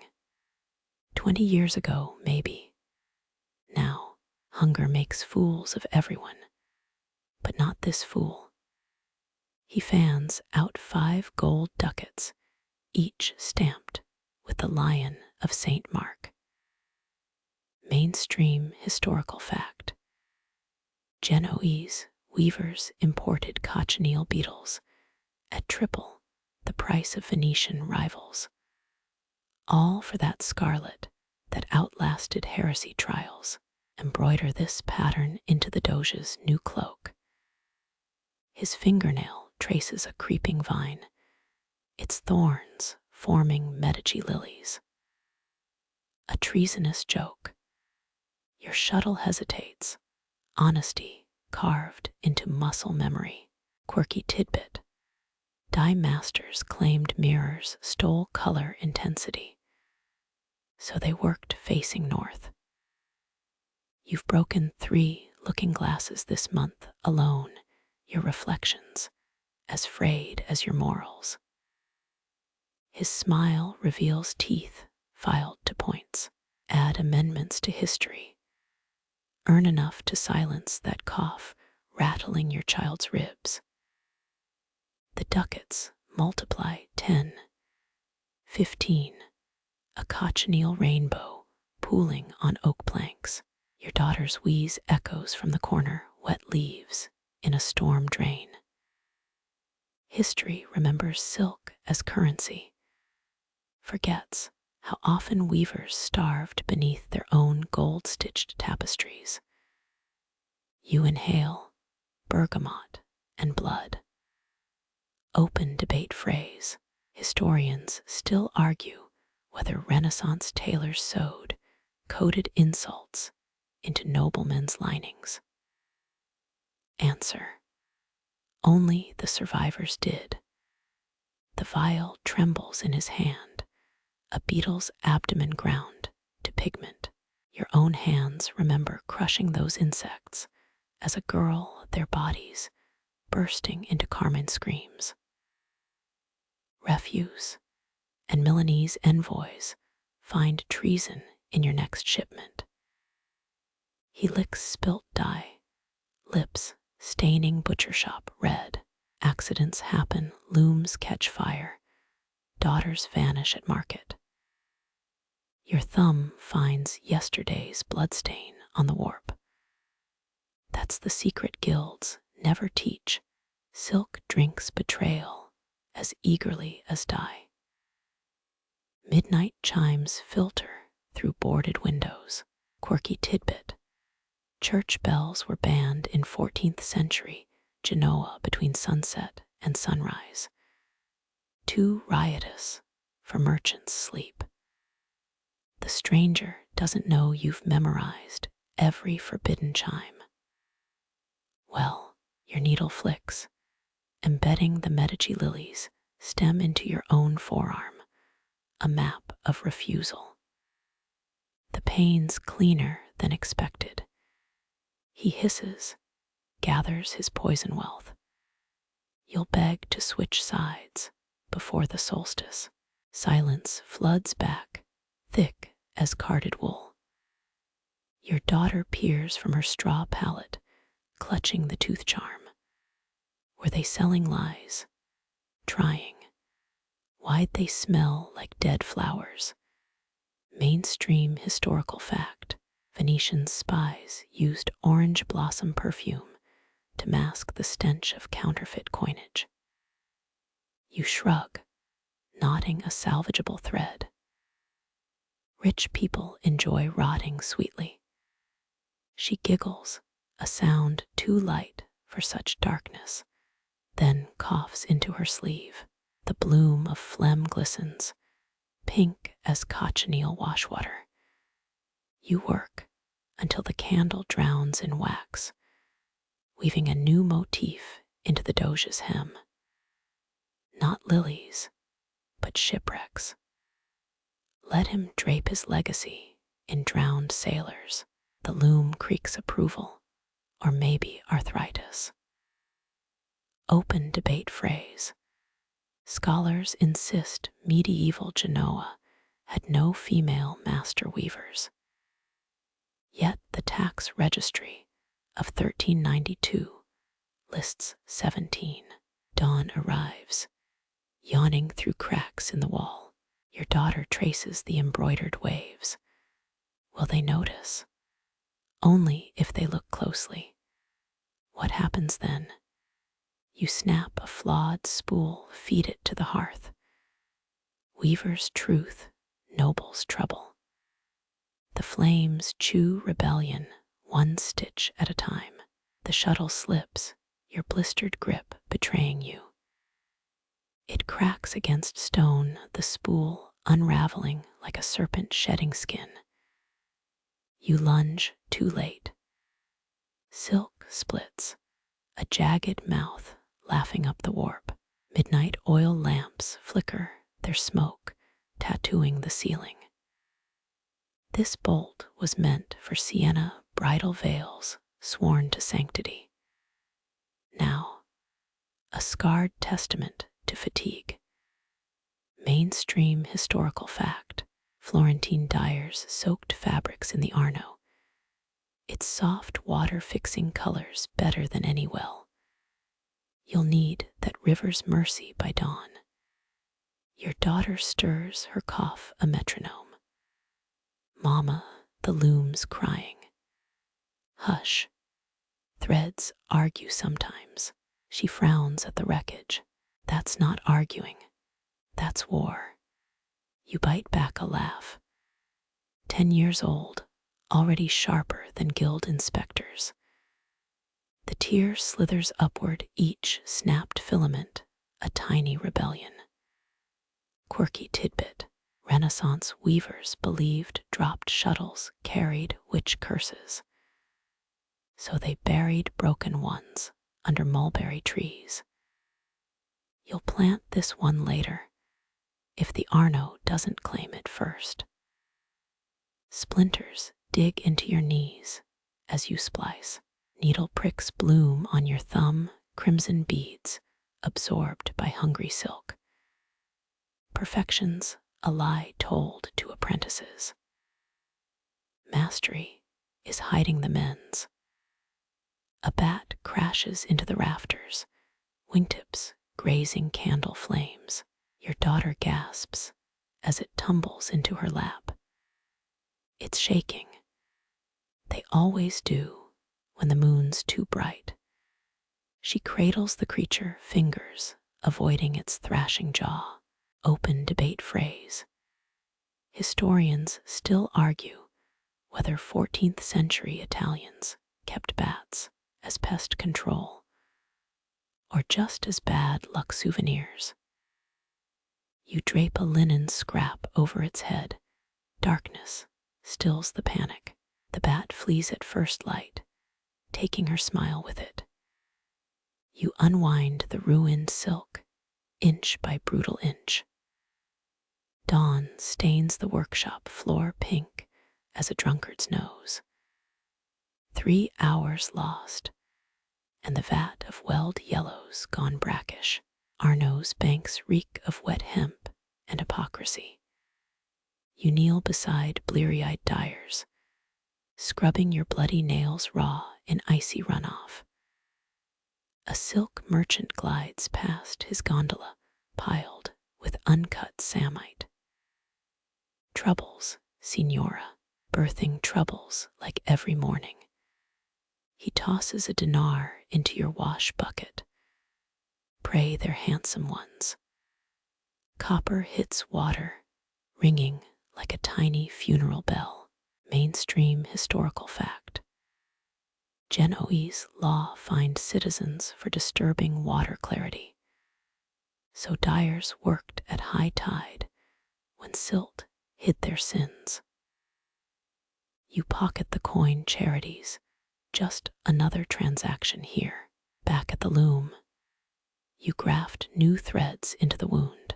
20 years ago, maybe. Now, hunger makes fools of everyone, but not this fool. He fans out 5 gold ducats, each stamped with the lion of St. Mark. Mainstream historical fact. Genoese weavers imported cochineal beetles at triple the price of Venetian rivals. All for that scarlet that outlasted heresy trials. Embroider this pattern into the Doge's new cloak. His fingernail traces a creeping vine, its thorns forming Medici lilies. A treasonous joke. Your shuttle hesitates, honesty carved into muscle memory. Quirky tidbit. Dye masters claimed mirrors stole color intensity, so they worked facing north. You've broken 3 looking glasses this month alone your reflections as frayed as your morals. His smile reveals teeth filed to points. Add amendments to history. Earn enough to silence that cough rattling your child's ribs. The ducats multiply 10, 15, a cochineal rainbow pooling on oak planks. Your daughter's wheeze echoes from the corner, wet leaves in a storm drain. History remembers silk as currency, forgets how often weavers starved beneath their own gold-stitched tapestries. You inhale bergamot and blood. Open debate phrase. Historians still argue whether Renaissance tailors sewed coded insults into noblemen's linings. Answer: only the survivors did. The vial trembles in his hand, a beetle's abdomen ground to pigment. Your own hands remember crushing those insects as a girl, their bodies bursting into carmine screams. Refuse and Milanese envoys find treason in your next shipment. He licks spilt dye, lips staining butcher shop red. Accidents happen, looms catch fire, daughters vanish at market. Your thumb finds yesterday's bloodstain on the warp. That's the secret guilds never teach. Silk drinks betrayal as eagerly as dye. Midnight chimes filter through boarded windows. Quirky tidbit: church bells were banned in 14th century Genoa between sunset and sunrise. Too riotous for merchants' sleep. The stranger doesn't know you've memorized every forbidden chime. Well, your needle flicks, embedding the Medici lilies stem into your own forearm, a map of refusal. The pain's cleaner than expected. He hisses, gathers his poison wealth. You'll beg to switch sides before the solstice. Silence floods back, thick as carded wool. Your daughter peers from her straw pallet, clutching the tooth charm. Were they selling lies? Trying. Why'd they smell like dead flowers? Mainstream historical fact: Venetian spies used orange blossom perfume to mask the stench of counterfeit coinage. You shrug, knotting a salvageable thread. Rich people enjoy rotting sweetly. She giggles, a sound too light for such darkness, then coughs into her sleeve. The bloom of phlegm glistens, pink as cochineal washwater. You work until the candle drowns in wax, weaving a new motif into the Doge's hem. Not lilies, but shipwrecks. Let him drape his legacy in drowned sailors. The loom creaks approval, or maybe arthritis. Open debate phrase. Scholars insist medieval Genoa had no female master weavers. Yet the tax registry of 1392 lists 17. Dawn arrives, yawning through cracks in the wall. Your daughter traces the embroidered waves. Will they notice? Only if they look closely. What happens then? You snap a flawed spool, feed it to the hearth. Weaver's truth, noble's trouble. The flames chew rebellion, one stitch at a time. The shuttle slips, your blistered grip betraying you. It cracks against stone, the spool unraveling like a serpent shedding skin. You lunge too late. Silk splits, a jagged mouth laughing up the warp. Midnight oil lamps flicker, their smoke tattooing the ceiling. This bolt was meant for Sienna bridal veils sworn to sanctity. Now, a scarred testament to fatigue. Mainstream historical fact: Florentine dyers soaked fabrics in the Arno. Its soft water-fixing colors better than any well. You'll need that river's mercy by dawn. Your daughter stirs her cough a metronome. Mama, the looms crying. Hush. Threads argue sometimes. She frowns at the wreckage. That's not arguing. That's war. You bite back a laugh. 10 years old, already sharper than guild inspectors. The tear slithers upward, each snapped filament, a tiny rebellion. Quirky tidbit: Renaissance weavers believed dropped shuttles carried witch curses. So they buried broken ones under mulberry trees. You'll plant this one later, if the Arno doesn't claim it first. Splinters dig into your knees as you splice. Needle pricks bloom on your thumb, crimson beads absorbed by hungry silk. Perfection's a lie told to apprentices. Mastery is hiding the men's. A bat crashes into the rafters, wingtips grazing candle flames. Your daughter gasps as it tumbles into her lap. It's shaking. They always do when the moon's too bright. She cradles the creature, fingers avoiding its thrashing jaw. Open debate phrase. Historians still argue whether 14th century Italians kept bats as pest control or just as bad luck souvenirs. You drape a linen scrap over its head. Darkness stills the panic. The bat flees at first light, taking her smile with it. You unwind the ruined silk, inch by brutal inch. Dawn stains the workshop floor pink as a drunkard's nose. 3 hours lost, and the vat of welled yellows gone brackish. Arno's banks reek of wet hemp and hypocrisy. You kneel beside bleary-eyed dyers, scrubbing your bloody nails raw in icy runoff. A silk merchant glides past his gondola, piled with uncut samite. Troubles, Signora, birthing troubles like every morning. He tosses a dinar into your wash bucket. Pray they're handsome ones. Copper hits water, ringing like a tiny funeral bell. Mainstream historical fact: Genoese law fined citizens for disturbing water clarity. So dyers worked at high tide when silt hid their sins. You pocket the coin charities, just another transaction here. Back at the loom, you graft new threads into the wound.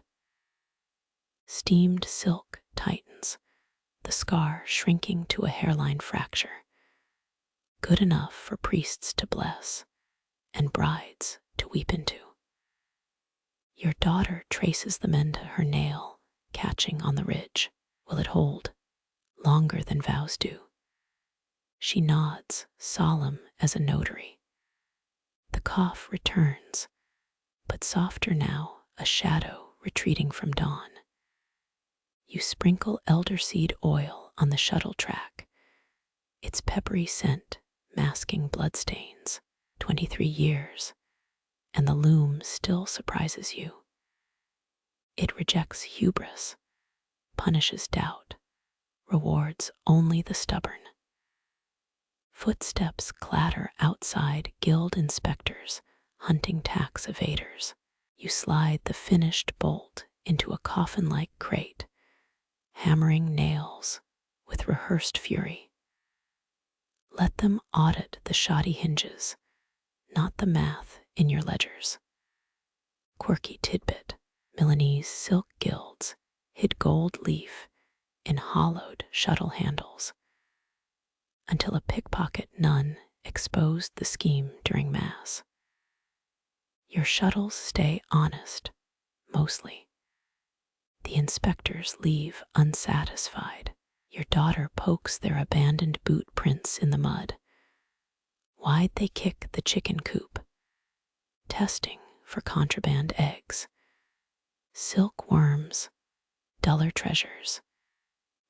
Steamed silk tightens, the scar shrinking to a hairline fracture. Good enough for priests to bless and brides to weep into. Your daughter traces them into her nail, catching on the ridge. Will it hold? Longer than vows do. She nods, solemn as a notary. The cough returns, but softer now, a shadow retreating from dawn. You sprinkle elderseed oil on the shuttle track, its peppery scent masking bloodstains. 23 years, and the loom still surprises you. It rejects hubris, punishes doubt, rewards only the stubborn. Footsteps clatter outside guild inspectors, hunting tax evaders. You slide the finished bolt into a coffin-like crate, hammering nails with rehearsed fury. Let them audit the shoddy hinges, not the math in your ledgers. Quirky tidbit: Milanese silk guilds hid gold leaf in hollowed shuttle handles, until a pickpocket nun exposed the scheme during mass. Your shuttles stay honest, mostly. The inspectors leave unsatisfied. Your daughter pokes their abandoned boot prints in the mud. Why'd they kick the chicken coop? Testing for contraband eggs. Silkworms, duller treasures.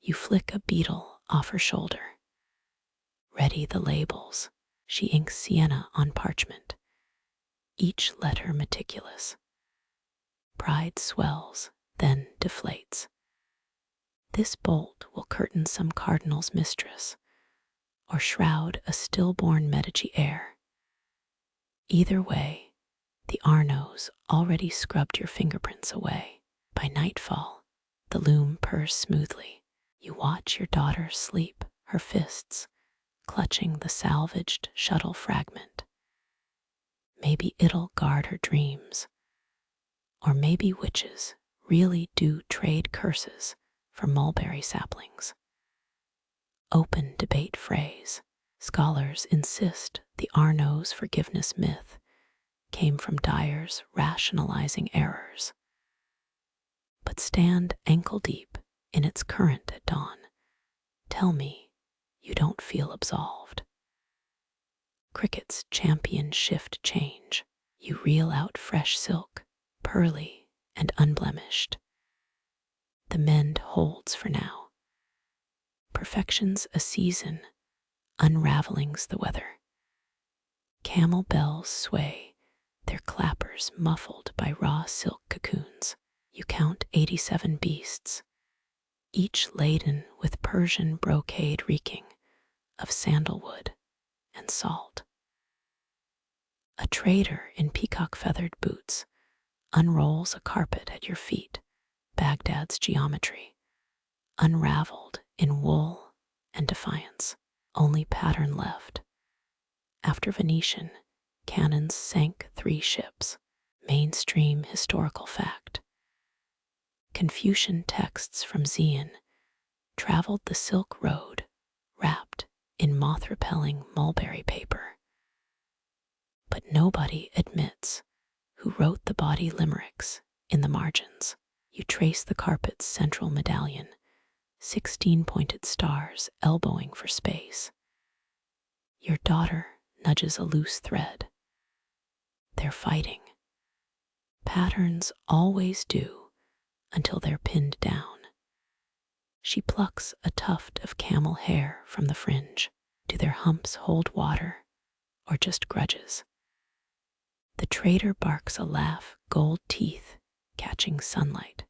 You flick a beetle off her shoulder. Ready the labels. She inks sienna on parchment, each letter meticulous. Pride swells, then deflates. This bolt will curtain some cardinal's mistress, or shroud a stillborn Medici heir. Either way, the Arnos already scrubbed your fingerprints away. By nightfall, the loom purrs smoothly. You watch your daughter sleep, her fists clutching the salvaged shuttle fragment. Maybe it'll guard her dreams. Or maybe witches really do trade curses for mulberry saplings. Open debate phrase. Scholars insist the Arno's forgiveness myth came from Dyer's rationalizing errors. But stand ankle deep in its current at dawn. Tell me you don't feel absolved. Crickets champion shift change. You reel out fresh silk, pearly and unblemished. The mend holds for now. Perfection's a season, unraveling's the weather. Camel bells sway, their clappers muffled by raw silk cocoons. You count 87 beasts, each laden with Persian brocade reeking of sandalwood and salt. A trader in peacock-feathered boots unrolls a carpet at your feet, Baghdad's geometry, unraveled in wool and defiance, only pattern left. After Venetian, cannons sank 3 ships, mainstream historical fact. Confucian texts from Xi'an traveled the Silk Road, wrapped in moth-repelling mulberry paper. But nobody admits who wrote the body limericks in the margins. You trace the carpet's central medallion, 16 pointed stars elbowing for space. Your daughter nudges a loose thread. They're fighting. Patterns always do until they're pinned down. She plucks a tuft of camel hair from the fringe. Do their humps hold water, or just grudges? The trader barks a laugh, gold teeth catching sunlight.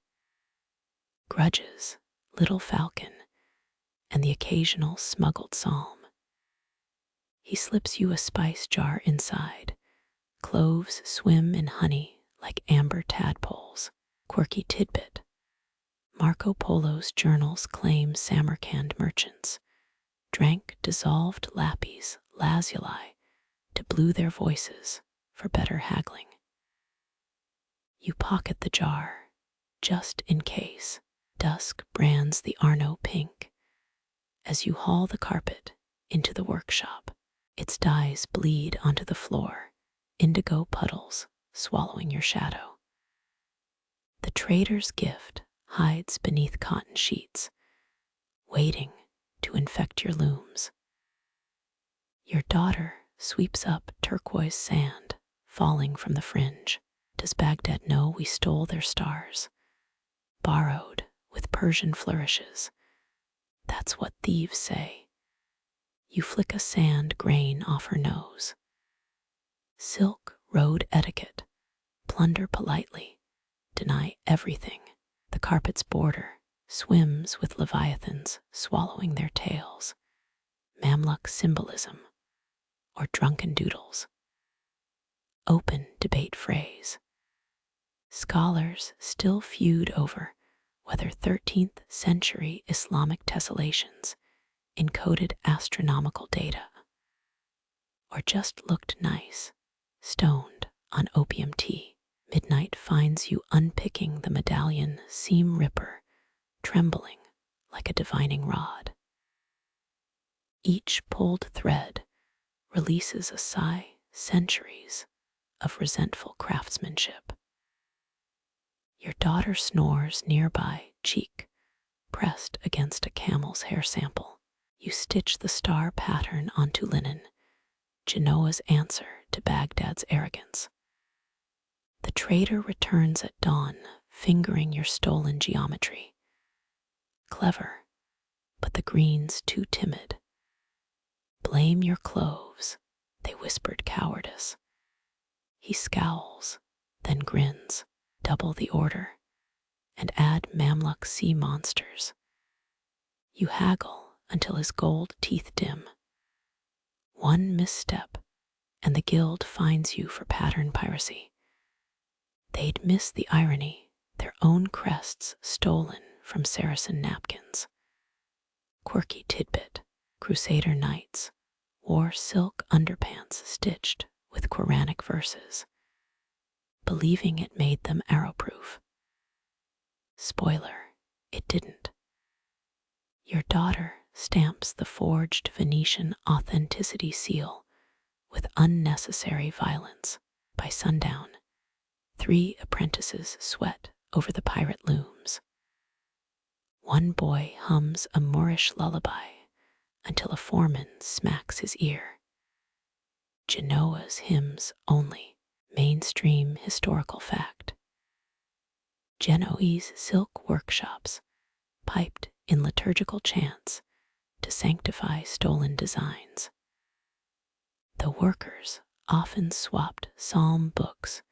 Grudges, little falcon, and the occasional smuggled psalm. He slips you a spice jar inside. Cloves swim in honey like amber tadpoles. Quirky tidbit. Marco Polo's journals claim Samarkand merchants drank dissolved lapis lazuli to blue their voices for better haggling. You pocket the jar, just in case. Dusk brands the Arno pink as you haul the carpet into the workshop. Its dyes bleed onto the floor, indigo puddles swallowing your shadow. The trader's gift hides beneath cotton sheets, waiting to infect your looms. Your daughter sweeps up turquoise sand falling from the fringe. Does Baghdad know we stole their stars? Borrowed with Persian flourishes. That's what thieves say. You flick a sand grain off her nose. Silk road etiquette. Plunder politely. Deny everything. The carpet's border swims with leviathans swallowing their tails. Mamluk symbolism or drunken doodles. Open debate phrase. Scholars still feud over whether 13th century Islamic tessellations encoded astronomical data or just looked nice, stoned on opium tea. Midnight finds you unpicking the medallion seam ripper, trembling like a divining rod. Each pulled thread releases a sigh centuries of resentful craftsmanship. Your daughter snores nearby, cheek pressed against a camel's hair sample. You stitch the star pattern onto linen, Genoa's answer to Baghdad's arrogance. The trader returns at dawn, fingering your stolen geometry. Clever, but the green's too timid. Blame your cloves, they whispered cowardice. He scowls, then grins, double the order, and add Mamluk sea monsters. You haggle until his gold teeth dim. One misstep, and the guild fines you for pattern piracy. They'd miss the irony, their own crests stolen from Saracen napkins. Quirky tidbit, Crusader knights wore silk underpants stitched with Quranic verses, believing it made them arrow-proof. Spoiler, it didn't. Your daughter stamps the forged Venetian authenticity seal with unnecessary violence. By sundown, 3 apprentices sweat over the pirate looms. One boy hums a Moorish lullaby until a foreman smacks his ear. Genoa's hymns only, mainstream historical fact. Genoese silk workshops piped in liturgical chants to sanctify stolen designs. The workers often swapped psalm books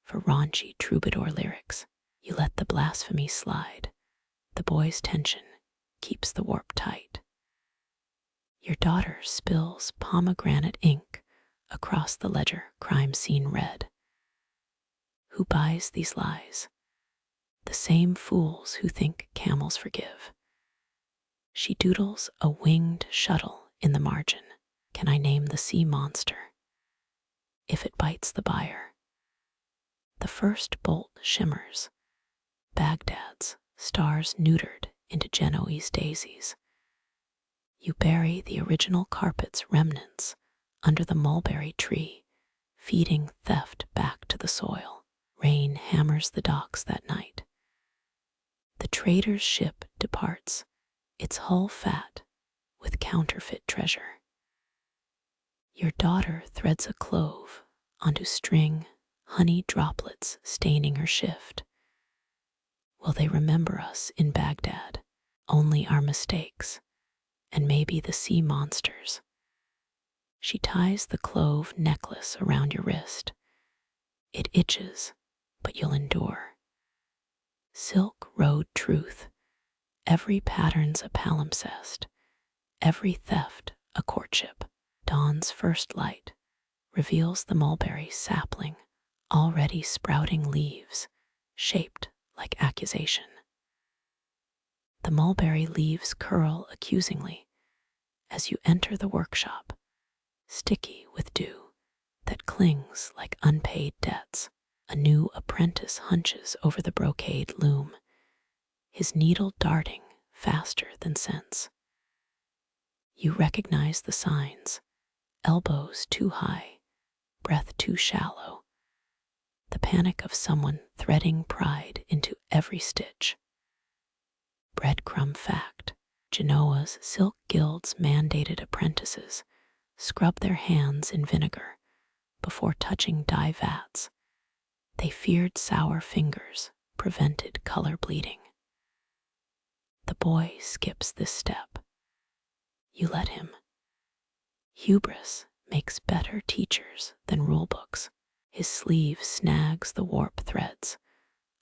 for raunchy troubadour lyrics. You let the blasphemy slide. The boy's tension keeps the warp tight. Your daughter spills pomegranate ink across the ledger, crime scene red. Who buys these lies? The same fools who think camels forgive. She doodles a winged shuttle in the margin. Can I name the sea monster? If it bites the buyer. The first bolt shimmers. Baghdad's stars neutered into Genoese daisies. You bury the original carpet's remnants under the mulberry tree, feeding theft back to the soil. Rain hammers the docks that night. The trader's ship departs, its hull fat with counterfeit treasure. Your daughter threads a clove onto string, honey droplets staining her shift. Will they remember us in Baghdad? Only our mistakes, and maybe the sea monsters. She ties the clove necklace around your wrist. It itches, but you'll endure. Silk road truth. Every pattern's a palimpsest. Every theft a courtship. Dawn's first light reveals the mulberry sapling, already sprouting leaves, shaped like accusation. The mulberry leaves curl accusingly as you enter the workshop, sticky with dew that clings like unpaid debts. A new apprentice hunches over the brocade loom, his needle darting faster than sense. You recognize the signs: elbows too high, breath too shallow, the panic of someone threading pride into every stitch. Breadcrumb fact: Genoa's silk guild's mandated apprentices scrub their hands in vinegar before touching dye vats. They feared sour fingers prevented color bleeding. The boy skips this step. You let him. Hubris makes better teachers than rulebooks. His sleeve snags the warp threads,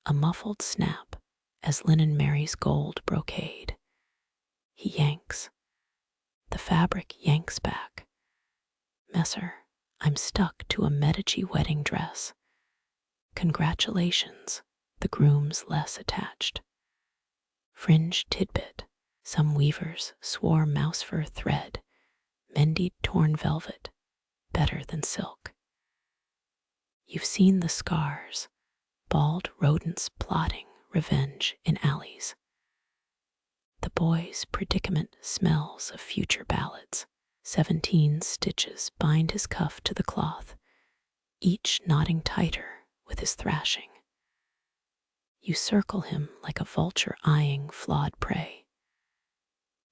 a muffled snap as linen marries gold brocade. He yanks. The fabric yanks back. Messer, I'm stuck to a Medici wedding dress. Congratulations, the groom's less attached. Fringe tidbit: some weavers swore mouse fur thread, mendied torn velvet, better than silk. You've seen the scars, bald rodents plotting revenge in alleys. The boy's predicament smells of future ballads. 17 stitches bind his cuff to the cloth. each knotting tighter with his thrashing. You circle him like a vulture eyeing flawed prey.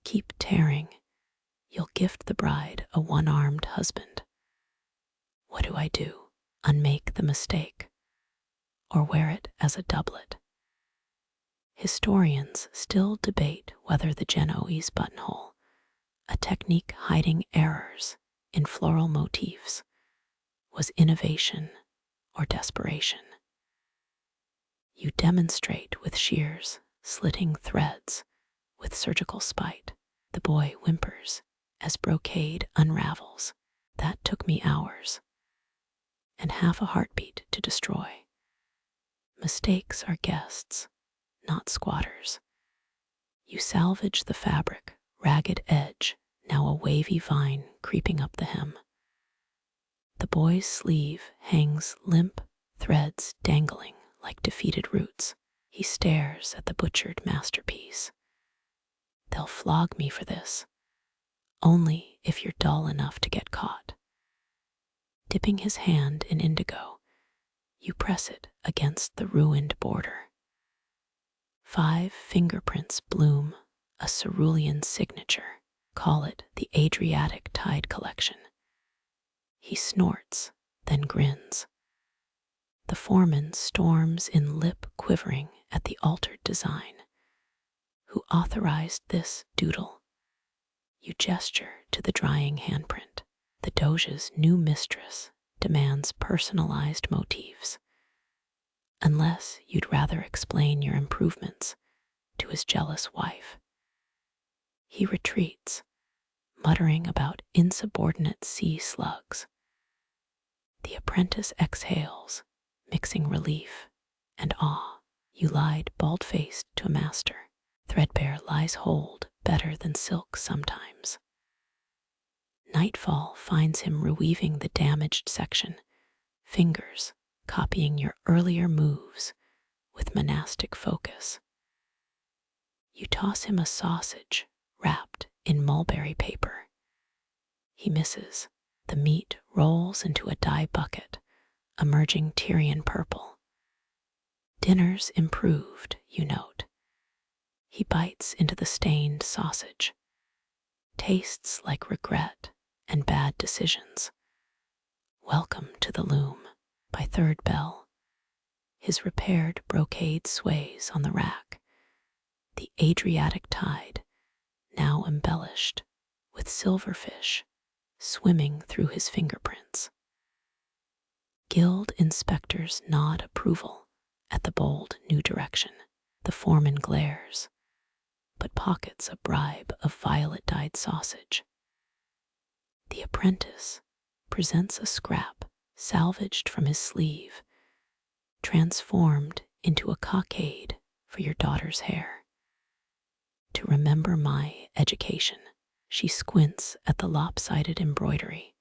Keep tearing, you'll gift the bride a one-armed husband. What do I do? Unmake the mistake, or wear it as a doublet? Historians still debate whether the Genoese buttonhole, a technique hiding errors in floral motifs, was innovation or desperation. You demonstrate with shears, slitting threads with surgical spite. The boy whimpers as brocade unravels. That took me hours and half a heartbeat to destroy. Mistakes are guests, not squatters. You salvage the fabric, ragged edge, now a wavy vine creeping up the hem. The boy's sleeve hangs limp, threads dangling like defeated roots. He stares at the butchered masterpiece. They'll flog me for this, only if you're dull enough to get caught. Dipping his hand in indigo, you press it against the ruined border. 5 fingerprints bloom, a cerulean signature. Call it the Adriatic Tide Collection. He snorts, then grins. The foreman storms in lip quivering at the altered design. Who authorized this doodle? You gesture to the drying handprint. The Doge's new mistress demands personalized motifs. Unless you'd rather explain your improvements to his jealous wife. He retreats, muttering about insubordinate sea slugs. The apprentice exhales, mixing relief and awe. You lied bald-faced to a master. Threadbare lies hold better than silk sometimes. Nightfall finds him reweaving the damaged section, fingers copying your earlier moves with monastic focus. You toss him a sausage wrapped in mulberry paper. He misses. The meat rolls into a dye bucket, emerging Tyrian purple. Dinner's improved, you note. He bites into the stained sausage. Tastes like regret and bad decisions. Welcome to the Loom. By third bell, his repaired brocade sways on the rack. The Adriatic tide, now embellished with silverfish, swimming through his fingerprints. Guild inspectors nod approval at the bold new direction. The foreman glares, but pockets a bribe of violet-dyed sausage. The apprentice presents a scrap salvaged from his sleeve, transformed into a cockade for your daughter's hair. To remember my education, she squints at the lopsided embroidery.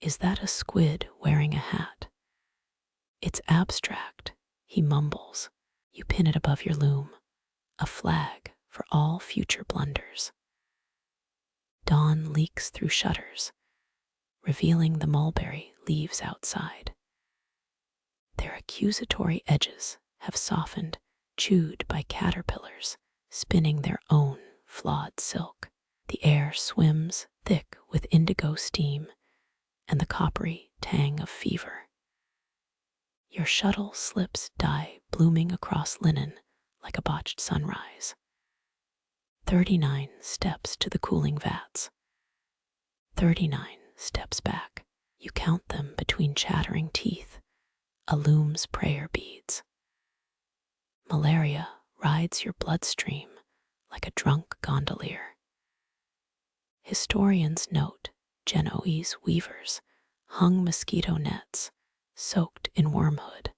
Is that a squid wearing a hat? It's abstract, he mumbles. You pin it above your loom, a flag for all future blunders. Dawn leaks through shutters, revealing the mulberry leaves outside. Their accusatory edges have softened, chewed by caterpillars, spinning their own flawed silk. The air swims thick with indigo steam and the coppery tang of fever. Your shuttle slips dye blooming across linen like a botched sunrise. 39 steps to the cooling vats. 39 steps back. You count them between chattering teeth, a loom's prayer beads. Malaria rides your bloodstream like a drunk gondolier. Historians note Genoese weavers hung mosquito nets soaked in wormhood,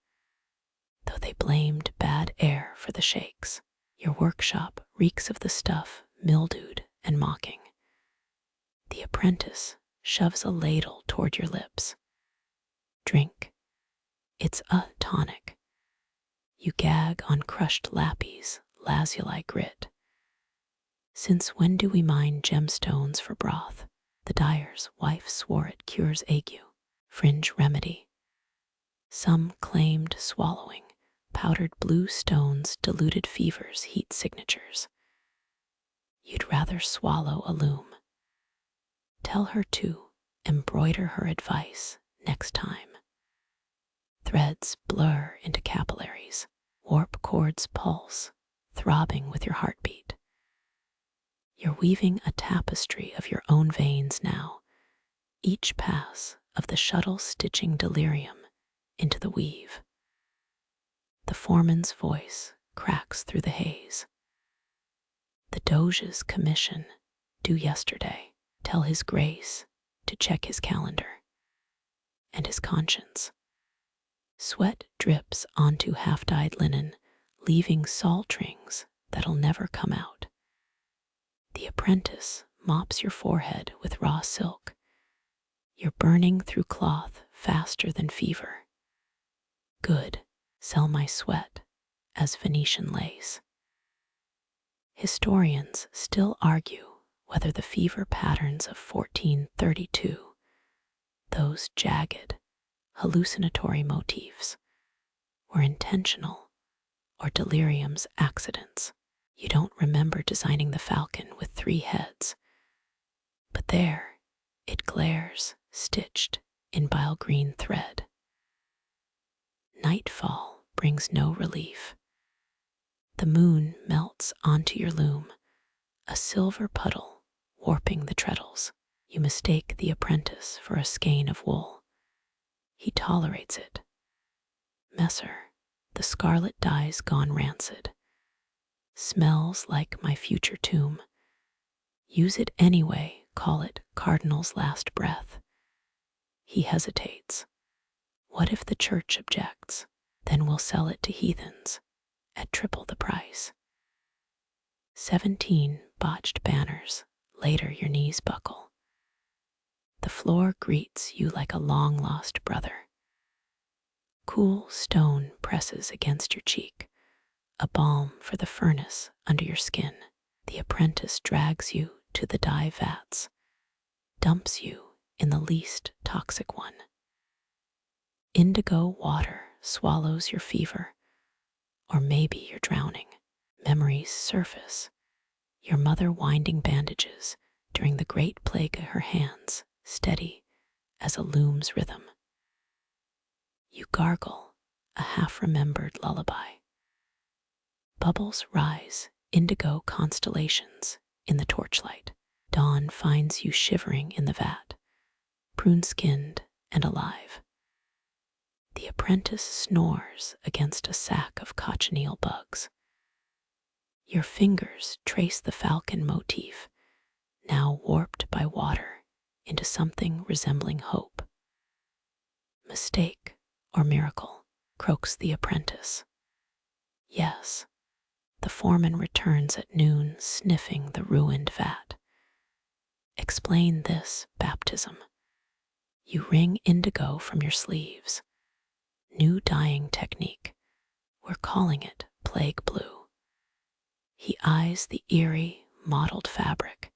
though they blamed bad air for the shakes. Your workshop reeks of the stuff mildewed and mocking. The apprentice shoves a ladle toward your lips. Drink. It's a tonic. You gag on crushed lapis, lazuli grit. Since when do we mine gemstones for broth? The dyer's wife swore it cures ague. Fringe remedy. Some claimed swallowing powdered blue stones diluted fever's heat signatures. You'd rather swallow a loom. Tell her to embroider her advice next time. Threads blur into capillaries, warp cords pulse, throbbing with your heartbeat. You're weaving a tapestry of your own veins now, each pass of the shuttle stitching delirium into the weave. The foreman's voice cracks through the haze. The Doge's commission, due yesterday, tell his grace to check his calendar. And his conscience. Sweat drips onto half-dyed linen, leaving salt rings that'll never come out. The apprentice mops your forehead with raw silk. You're burning through cloth faster than fever. Good, sell my sweat as Venetian lace. Historians still argue whether the fever patterns of 1432, those jagged, hallucinatory motifs, were intentional or delirium's accidents. You don't remember designing the falcon with 3 heads, but there it glares, stitched in bile green thread. Nightfall brings no relief. The moon melts onto your loom, a silver puddle warping the treadles. You mistake the apprentice for a skein of wool. He tolerates it. Messer, the scarlet dye's gone rancid. Smells like my future tomb. Use it anyway, call it Cardinal's last breath. He hesitates. What if the church objects? Then we'll sell it to heathens at triple the price. 17 botched banners, later your knees buckle. The floor greets you like a long-lost brother. Cool stone presses against your cheek, a balm for the furnace under your skin. The apprentice drags you to the dye vats, dumps you in the least toxic one. Indigo water swallows your fever, or maybe you're drowning. Memories surface, your mother winding bandages during the great plague of her hands, steady as a loom's rhythm. You gargle a half-remembered lullaby. Bubbles rise, indigo constellations in the torchlight. Dawn finds you shivering in the vat, prune-skinned and alive. The apprentice snores against a sack of cochineal bugs. Your fingers trace the falcon motif, now warped by water into something resembling hope. Mistake or miracle, croaks the apprentice. Yes, the foreman returns at noon, sniffing the ruined vat. Explain this baptism. You wring indigo from your sleeves. New dyeing technique. We're calling it plague blue. He eyes the eerie, mottled fabric.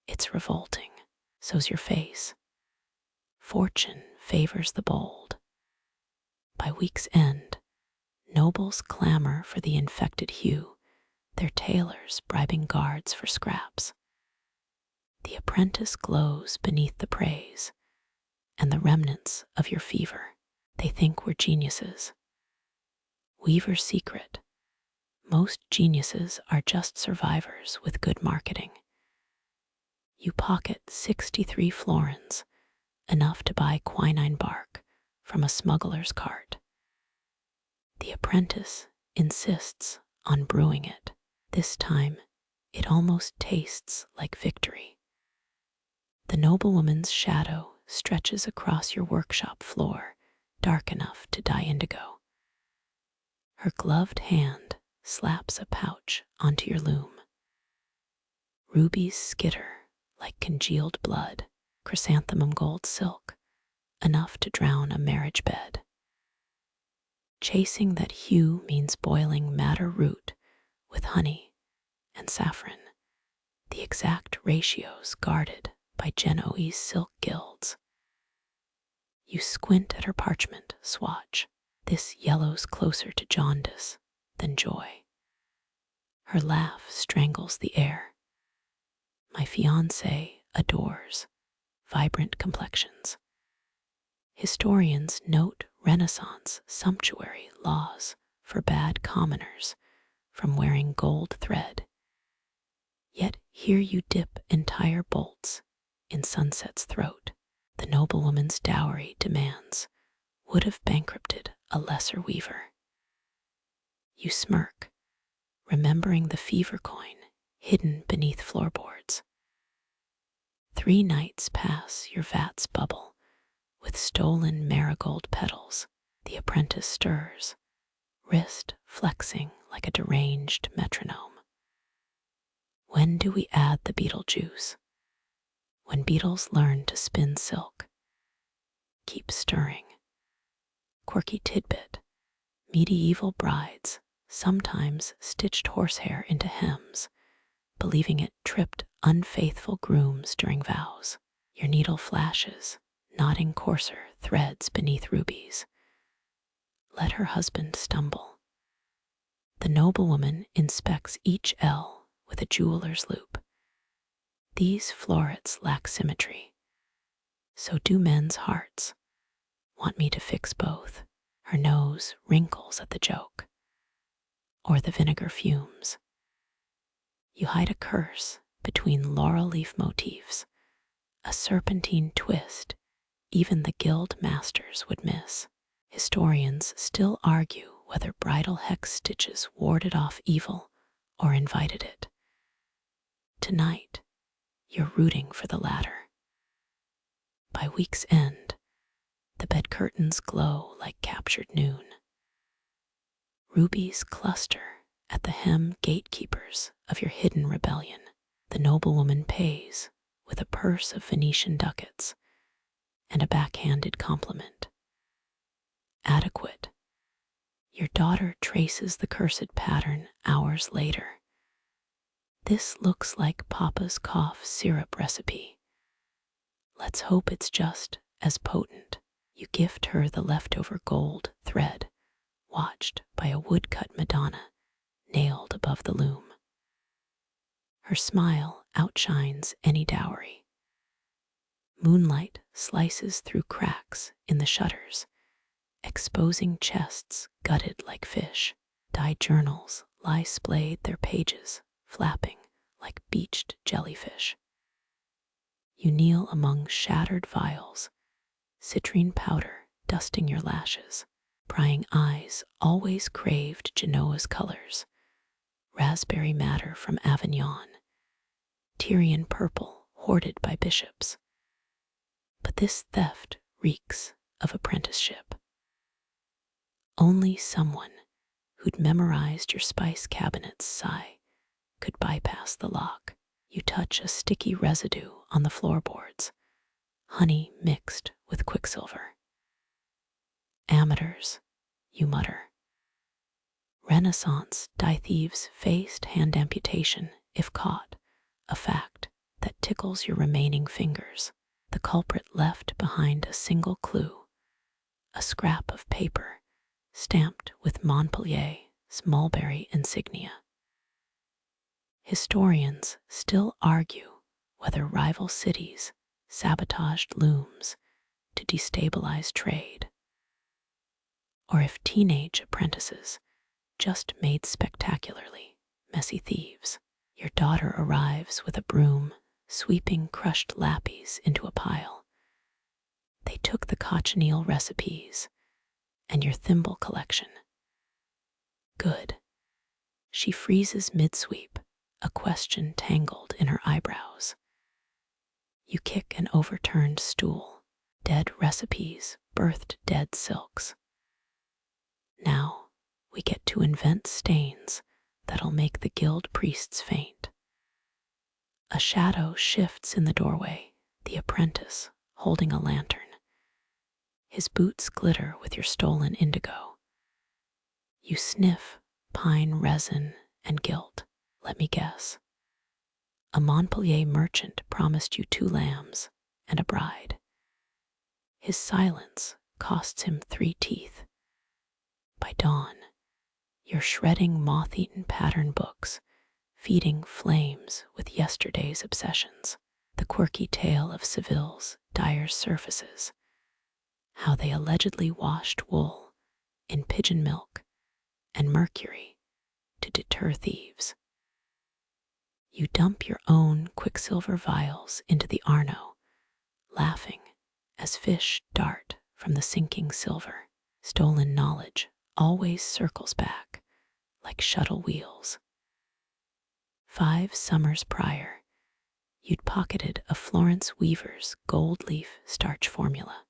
It's revolting. So's your face. Fortune favors the bold. By week's end, nobles clamor for the infected hue, their tailors bribing guards for scraps. The apprentice glows beneath the praise, and the remnants of your fever, they think we're geniuses. Weaver's secret. Most geniuses are just survivors with good marketing. You pocket 63 florins, enough to buy quinine bark from a smuggler's cart. The apprentice insists on brewing it. This time, it almost tastes like victory. The noblewoman's shadow stretches across your workshop floor, dark enough to dye indigo. Her gloved hand slaps a pouch onto your loom. Rubies skitter like congealed blood, chrysanthemum gold silk, enough to drown a marriage bed. Chasing that hue means boiling madder root with honey and saffron, the exact ratios guarded by Genoese silk guilds. You squint at her parchment swatch. This yellow's closer to jaundice than joy. Her laugh strangles the air. My fiancé adores vibrant complexions. Historians note Renaissance sumptuary laws forbade commoners from wearing gold thread. Yet here you dip entire bolts in sunset's throat. The noblewoman's dowry demands would have bankrupted a lesser weaver. You smirk, remembering the fever coin hidden beneath floorboards. 3 nights pass your vats bubble with stolen marigold petals. The apprentice stirs, wrist flexing like a deranged metronome. When do we add the beetle juice? When beetles learn to spin silk. Keep stirring. Quirky tidbit. Medieval brides sometimes stitched horsehair into hems, believing it tripped unfaithful grooms during vows. Your needle flashes, knotting coarser threads beneath rubies. Let her husband stumble. The noblewoman inspects each L with a jeweler's loop. These florets lack symmetry. So do men's hearts. Want me to fix both? Her nose wrinkles at the joke. Or the vinegar fumes. You hide a curse between laurel leaf motifs, a serpentine twist even the guild masters would miss. Historians still argue whether bridal hex stitches warded off evil or invited it. Tonight, you're rooting for the latter. By week's end, the bed curtains glow like captured noon. Rubies cluster at the hem gatekeepers of your hidden rebellion. The noblewoman pays with a purse of Venetian ducats and a backhanded compliment. Adequate. Your daughter traces the cursed pattern hours later. This looks like Papa's cough syrup recipe. Let's hope it's just as potent. You gift her the leftover gold thread, watched by a woodcut Madonna nailed above the loom. Her smile outshines any dowry. Moonlight slices through cracks in the shutters, exposing chests gutted like fish. Dyed journals lie splayed, their pages flapping like beached jellyfish. You kneel among shattered vials, citrine powder dusting your lashes. Prying eyes always craved Genoa's colors, raspberry madder from Avignon, Tyrian purple hoarded by bishops. But this theft reeks of apprenticeship. Only someone who'd memorized your spice cabinet's sigh could bypass the lock. You touch a sticky residue on the floorboards, honey mixed with quicksilver. Amateurs, you mutter. Renaissance dye thieves faced hand amputation if caught, a fact that tickles your remaining fingers. The culprit left behind a single clue, a scrap of paper stamped with Montpellier's mulberry insignia. Historians still argue whether rival cities sabotaged looms to destabilize trade, or if teenage apprentices just made spectacularly messy thieves. Your daughter arrives with a broom, sweeping crushed lappies into a pile. They took the cochineal recipes and your thimble collection. Good. She freezes mid-sweep, a question tangled in her eyebrows. You kick an overturned stool. Dead recipes birthed dead silks. Now we get to invent stains that'll make the guild priests faint. A shadow shifts in the doorway, the apprentice holding a lantern. His boots glitter with your stolen indigo. You sniff pine resin and guilt. Let me guess. A Montpellier merchant promised you 2 lambs and a bride. His silence costs him 3 teeth. By dawn, you're shredding moth-eaten pattern books, feeding flames with yesterday's obsessions. The quirky tale of Seville's dyers' surfaces, how they allegedly washed wool in pigeon milk and mercury to deter thieves. You dump your own quicksilver vials into the Arno, laughing as fish dart from the sinking silver. Stolen knowledge always circles back like shuttle wheels. 5 summers prior, you'd pocketed a Florence weaver's gold leaf starch formula.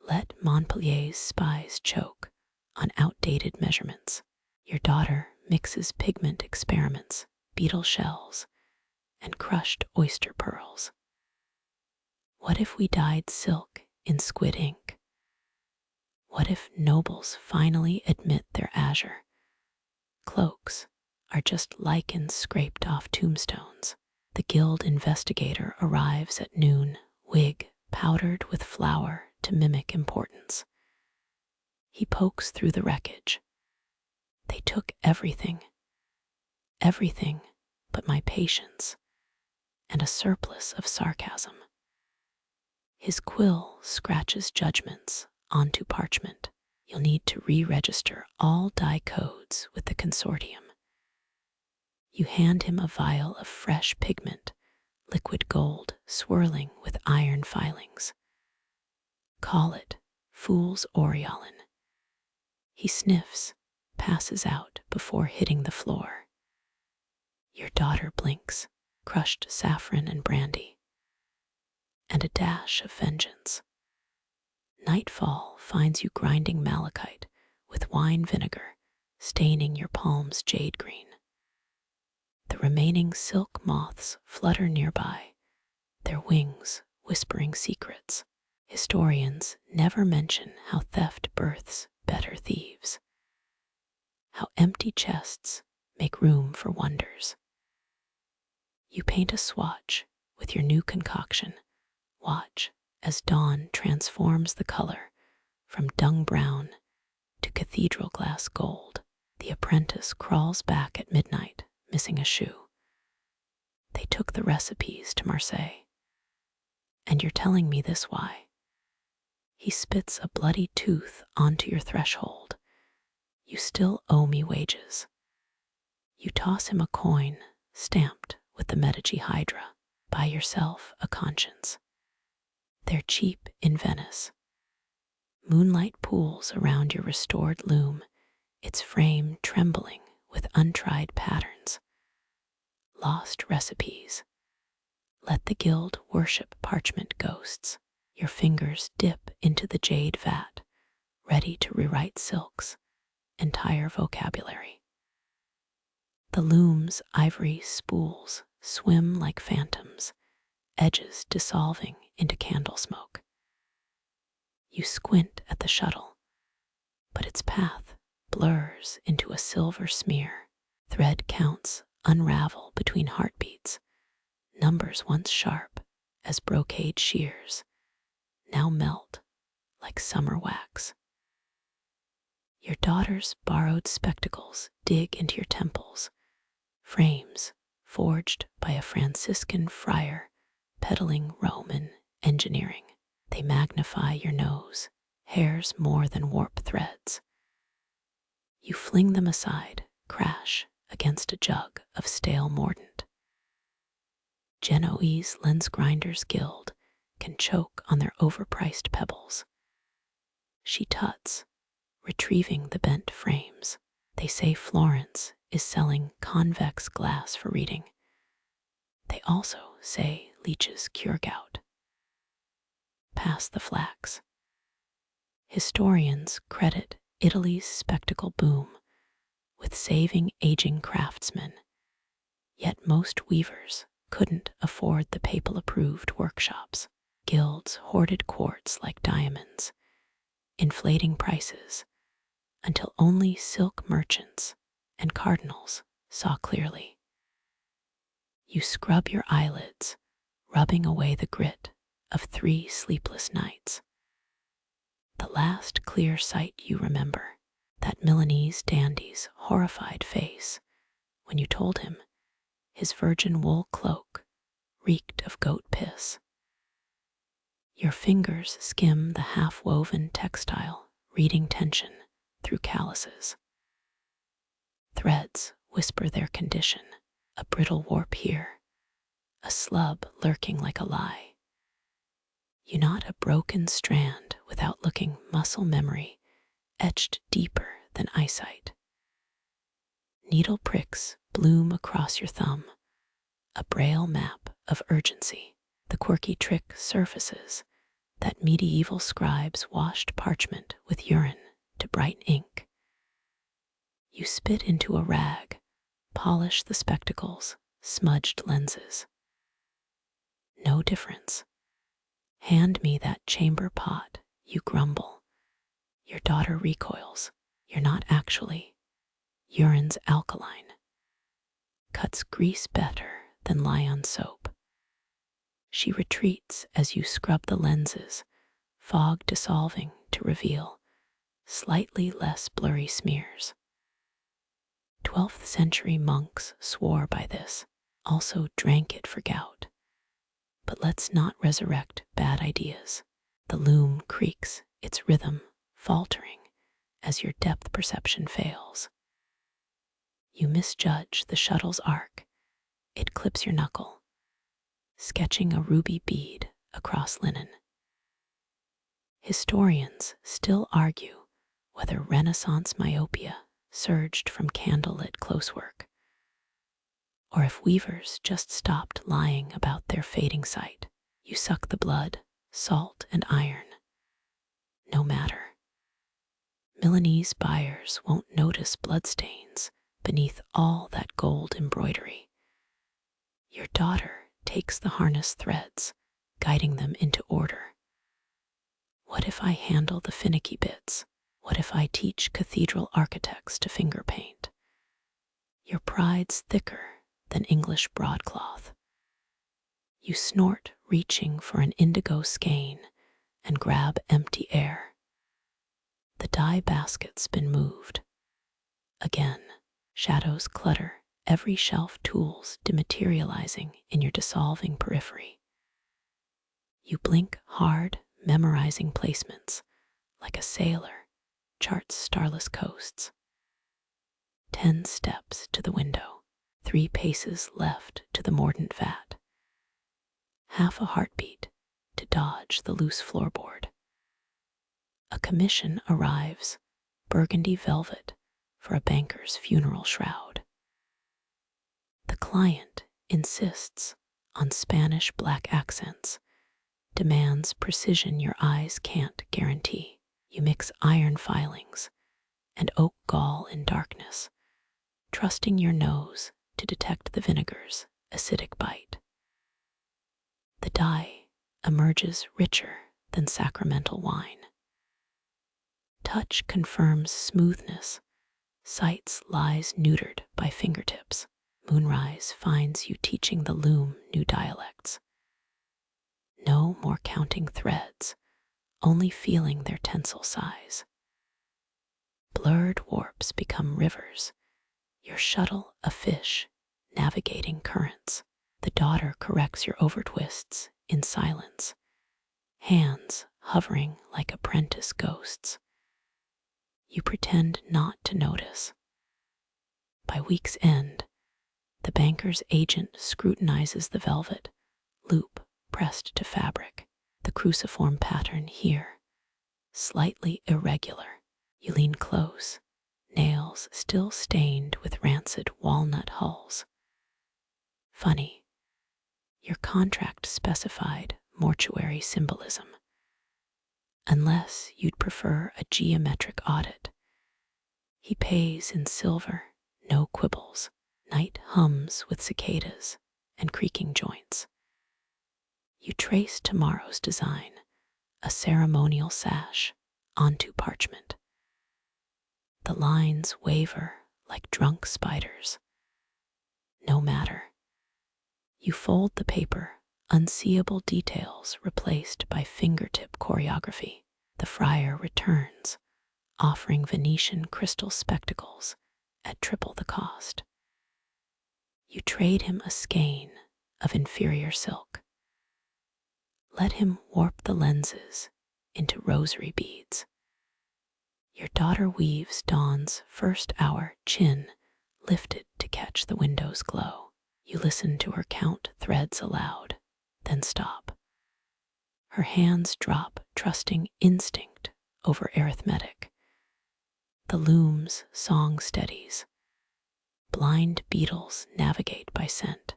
Let Montpellier's spies choke on outdated measurements. Your daughter mixes pigment experiments, beetle shells, and crushed oyster pearls. What if we dyed silk in squid ink? What if nobles finally admit their azure? Cloaks are just lichens scraped off tombstones. The guild investigator arrives at noon, wig powdered with flour to mimic importance. He pokes through the wreckage. They took everything but my patience and a surplus of sarcasm. His quill scratches judgments onto parchment. You'll need to re-register all dye codes with the consortium. You hand him a vial of fresh pigment, liquid gold swirling with iron filings. Call it fool's aureolin. He sniffs, passes out before hitting the floor. Your daughter blinks, crushed saffron and brandy, and a dash of vengeance. Nightfall finds you grinding malachite with wine vinegar, staining your palms jade green. The remaining silk moths flutter nearby, their wings whispering secrets. Historians never mention how theft births better thieves, how empty chests make room for wonders. You paint a swatch with your new concoction. Watch as dawn transforms the color from dung brown to cathedral glass gold. The apprentice crawls back at midnight, missing a shoe. They took the recipes to Marseille. And you're telling me this why? He spits a bloody tooth onto your threshold. You still owe me wages. You toss him a coin stamped with the Medici Hydra. Buy yourself a conscience. They're cheap in Venice. Moonlight pools around your restored loom, its frame trembling with untried patterns. Lost recipes. Let the guild worship parchment ghosts. Your fingers dip into the jade vat, ready to rewrite silk's entire vocabulary. The loom's ivory spools swim like phantoms, edges dissolving into candle smoke. You squint at the shuttle, but its path blurs into a silver smear. Thread counts unravel between heartbeats. Numbers once sharp as brocade shears now melt like summer wax. Your daughter's borrowed spectacles dig into your temples, frames forged by a Franciscan friar peddling Roman engineering. They magnify your nose, hairs more than warp threads. You fling them aside, crash against a jug of stale mordant. Genoese lens grinders guild can choke on their overpriced pebbles. She tuts, retrieving the bent frames. They say Florence is selling convex glass for reading. They also say leeches cure gout. Pass the flax. Historians credit Italy's spectacle boom with saving aging craftsmen, yet most weavers couldn't afford the papal-approved workshops. Guilds hoarded quartz like diamonds, inflating prices until only silk merchants and cardinals saw clearly. You scrub your eyelids, rubbing away the grit of 3 sleepless nights. The last clear sight you remember, that Milanese dandy's horrified face when you told him his virgin wool cloak reeked of goat piss. Your fingers skim the half-woven textile, reading tension through calluses. Threads whisper their condition, a brittle warp here, a slub lurking like a lie. You knot a broken strand without looking, muscle memory etched deeper than eyesight. Needle pricks bloom across your thumb, a braille map of urgency. The quirky trick surfaces that medieval scribes washed parchment with urine to brighten ink. You spit into a rag, polish the spectacles, smudged lenses. No difference. Hand me that chamber pot, you grumble. Your daughter recoils. You're not actually. Urine's alkaline. Cuts grease better than Lion soap. She retreats as you scrub the lenses, fog dissolving to reveal slightly less blurry smears. 12th century monks swore by this, also drank it for gout. But let's not resurrect bad ideas. The loom creaks, its rhythm faltering as your depth perception fails. You misjudge the shuttle's arc. It clips your knuckle, sketching a ruby bead across linen. Historians still argue whether Renaissance myopia surged from candlelit closework, or if weavers just stopped lying about their fading sight. You suck the blood, salt, and iron. No matter. Milanese buyers won't notice bloodstains beneath all that gold embroidery. Your daughter takes the harness threads, guiding them into order. What if I handle the finicky bits? What if I teach cathedral architects to finger paint? Your pride's thicker than English broadcloth. You snort, reaching for an indigo skein, and grab empty air. The dye basket's been moved. Again, shadows clutter every shelf, tools dematerializing in your dissolving periphery. You blink hard, memorizing placements, like a sailor charts starless coasts. 10 steps to the window, 3 paces left to the mordant vat. Half a heartbeat to dodge the loose floorboard. A commission arrives, burgundy velvet for a banker's funeral shroud. The client insists on Spanish black accents, demands precision your eyes can't guarantee. You mix iron filings and oak gall in darkness, trusting your nose to detect the vinegar's acidic bite. The dye emerges richer than sacramental wine. Touch confirms smoothness, sights lies neutered by fingertips. Moonrise finds you teaching the loom new dialects. No more counting threads, only feeling their tensile size. Blurred warps become rivers, your shuttle a fish navigating currents. The daughter corrects your overtwists in silence, hands hovering like apprentice ghosts. You pretend not to notice. By week's end, the banker's agent scrutinizes the velvet, loop pressed to fabric, the cruciform pattern here, slightly irregular. You lean close, nails still stained with rancid walnut hulls. Funny, your contract specified mortuary symbolism. Unless you'd prefer a geometric audit. He pays in silver, no quibbles. Night hums with cicadas and creaking joints. You trace tomorrow's design, a ceremonial sash, onto parchment. The lines waver like drunk spiders. No matter. You fold the paper unseeable details replaced by fingertip choreography. The friar returns, offering Venetian crystal spectacles at triple the cost. You trade him a skein of inferior silk. Let him warp the lenses into rosary beads. Your daughter weaves dawn's first hour, chin lifted to catch the window's glow. You listen to her count threads aloud, then stop. Her hands drop, trusting instinct over arithmetic. The Looms song steadies. Blind beetles navigate by scent.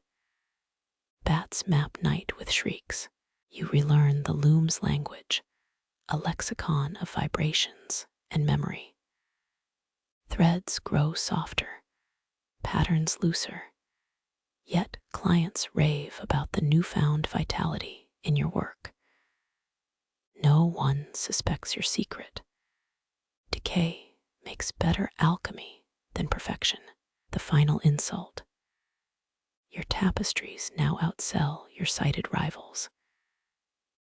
Bats map night with shrieks. You relearn the Loom's language, a lexicon of vibrations and memory. Threads grow softer, patterns looser, yet clients rave about the newfound vitality in your work. No one suspects your secret. Decay makes better alchemy than perfection. The final insult. Your tapestries now outsell your sighted rivals.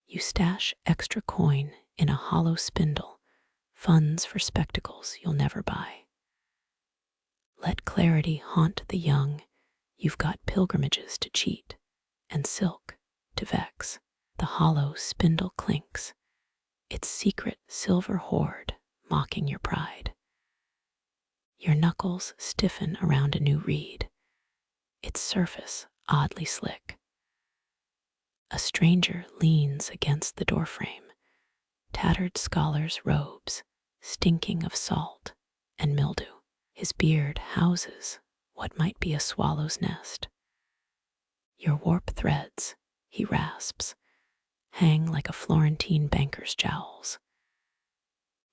You stash extra coin in a hollow spindle, funds for spectacles you'll never buy. Let clarity haunt the young. You've got pilgrimages to cheat and silk to vex. The hollow spindle clinks, its secret silver hoard mocking your pride. Your knuckles stiffen around a new reed, its surface oddly slick. A stranger leans against the doorframe, tattered scholar's robes, stinking of salt and mildew. His beard houses what might be a swallow's nest. Your warp threads, he rasps, hang like a Florentine banker's jowls.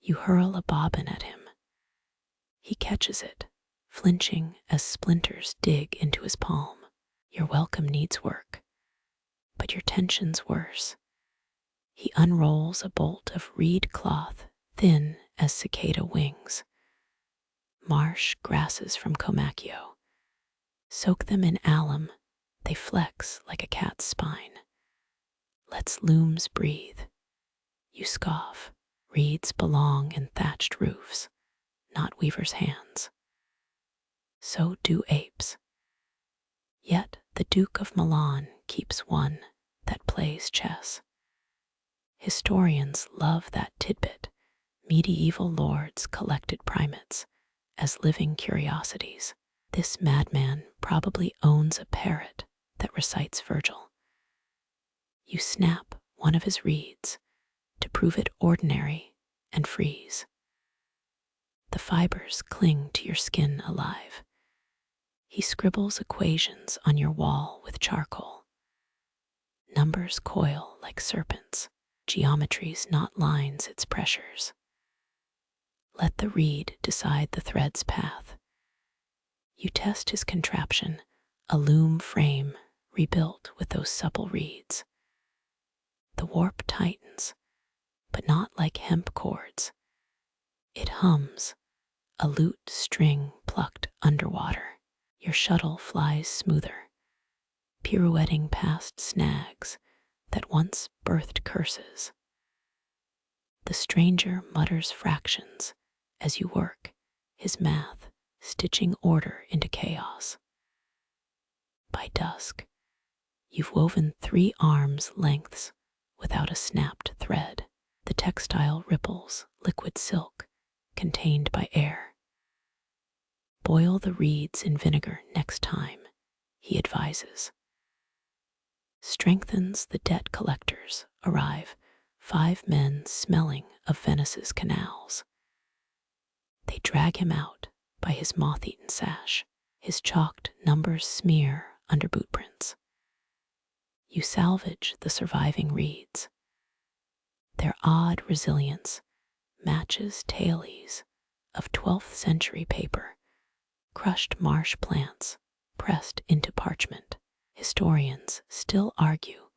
You hurl a bobbin at him. He catches it, flinching as splinters dig into his palm. Your welcome needs work, but your tension's worse. He unrolls a bolt of reed cloth thin as cicada wings. Marsh grasses from Comacchio. Soak them in alum, they flex like a cat's spine. Let's looms breathe. You scoff. Reeds belong in thatched roofs, not weavers' hands. So do apes. Yet the Duke of Milan keeps one that plays chess. Historians love that tidbit. Medieval lords collected primates as living curiosities. This madman probably owns a parrot that recites Virgil. You snap one of his reeds to prove it ordinary and freeze. The fibers cling to your skin alive. He scribbles equations on your wall with charcoal. Numbers coil like serpents, geometry's not lines, its pressures. Let the reed decide the thread's path. You test his contraption, a loom frame rebuilt with those supple reeds. The warp tightens, but not like hemp cords. It hums, a lute string plucked underwater. Your shuttle flies smoother, pirouetting past snags that once birthed curses. The stranger mutters fractions as you work, his math stitching order into chaos. By dusk, you've woven 3 arms' lengths without a snapped thread. The textile ripples liquid silk contained by air. Boil the reeds in vinegar next time, he advises. Strengthens the debt collectors arrive, 5 men smelling of Venice's canals. They drag him out by his moth-eaten sash. His chalked numbers smear under boot prints. You salvage the surviving reeds. Their odd resilience matches tailies of 12th century paper, crushed marsh plants pressed into parchment. Historians still argue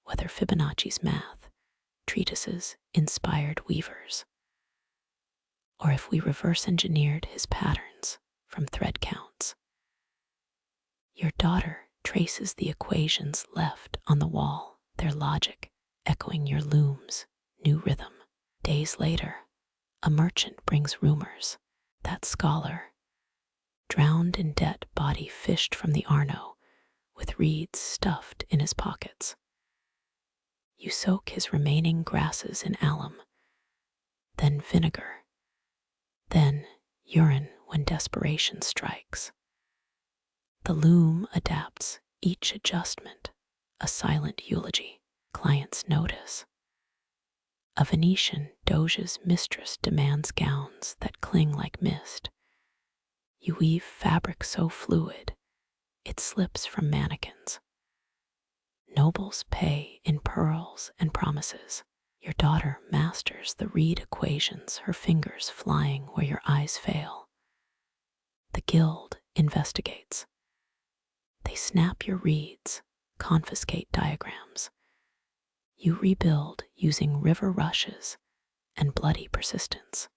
whether Fibonacci's math treatises inspired weavers, or if we reverse engineered his patterns from thread counts. Your daughter traces the equations left on the wall, their logic echoing your loom's new rhythm. Days later, a merchant brings rumors. That scholar, drowned in debt, body fished from the Arno, with reeds stuffed in his pockets. You soak his remaining grasses in alum, then vinegar, then urine when desperation strikes. The loom adapts each adjustment, a silent eulogy. Clients notice. A Venetian doge's mistress demands gowns that cling like mist. You weave fabric so fluid, it slips from mannequins. Nobles pay in pearls and promises. Your daughter masters the reed equations, her fingers flying where your eyes fail. The guild investigates. They snap your reeds, confiscate diagrams. You rebuild using river rushes and bloody persistence.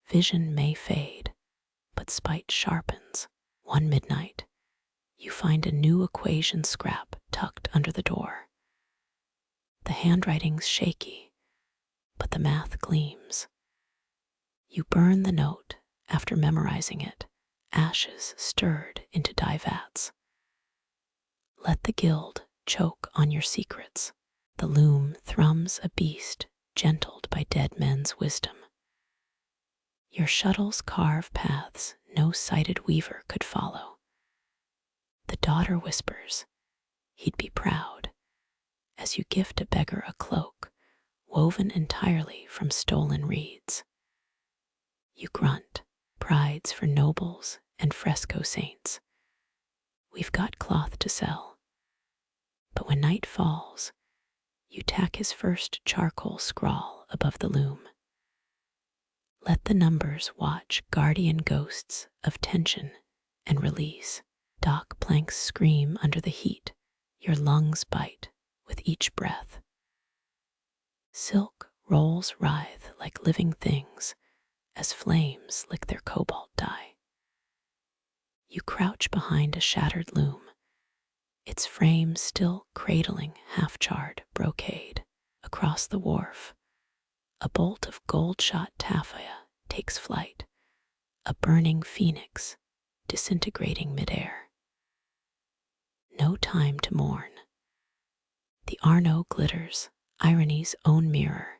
Vision may fade, but spite sharpens. One midnight, you find a new equation scrap tucked under the door. The handwriting's shaky, but the math gleams. You burn the note after memorizing it, ashes stirred into dye vats. Let the guild choke on your secrets. The loom thrums a beast gentled by dead men's wisdom. Your shuttles carve paths no sighted weaver could follow. The daughter whispers, he'd be proud, as you gift a beggar a cloak woven entirely from stolen reeds. You grunt, prides for nobles and fresco saints. We've got cloth to sell. But when night falls, you tack his first charcoal scrawl above the loom. Let the numbers watch, guardian ghosts of tension and release. Dock planks scream under the heat, your lungs bite with each breath. Silk rolls writhe like living things as flames lick their cobalt dye. You crouch behind a shattered loom, its frame still cradling half-charred brocade. Across the wharf, a bolt of gold-shot taffeta takes flight, a burning phoenix disintegrating midair. No time to mourn. The Arno glitters, irony's own mirror,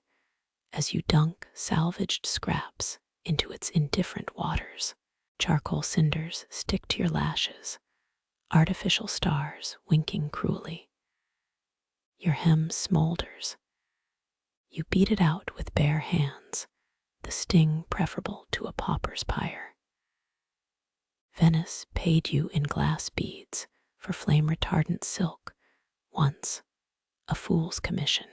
as you dunk salvaged scraps into its indifferent waters. Charcoal cinders stick to your lashes, artificial stars winking cruelly. Your hem smolders. You beat it out with bare hands, the sting preferable to a pauper's pyre. Venice paid you in glass beads for flame-retardant silk once. A fool's commission.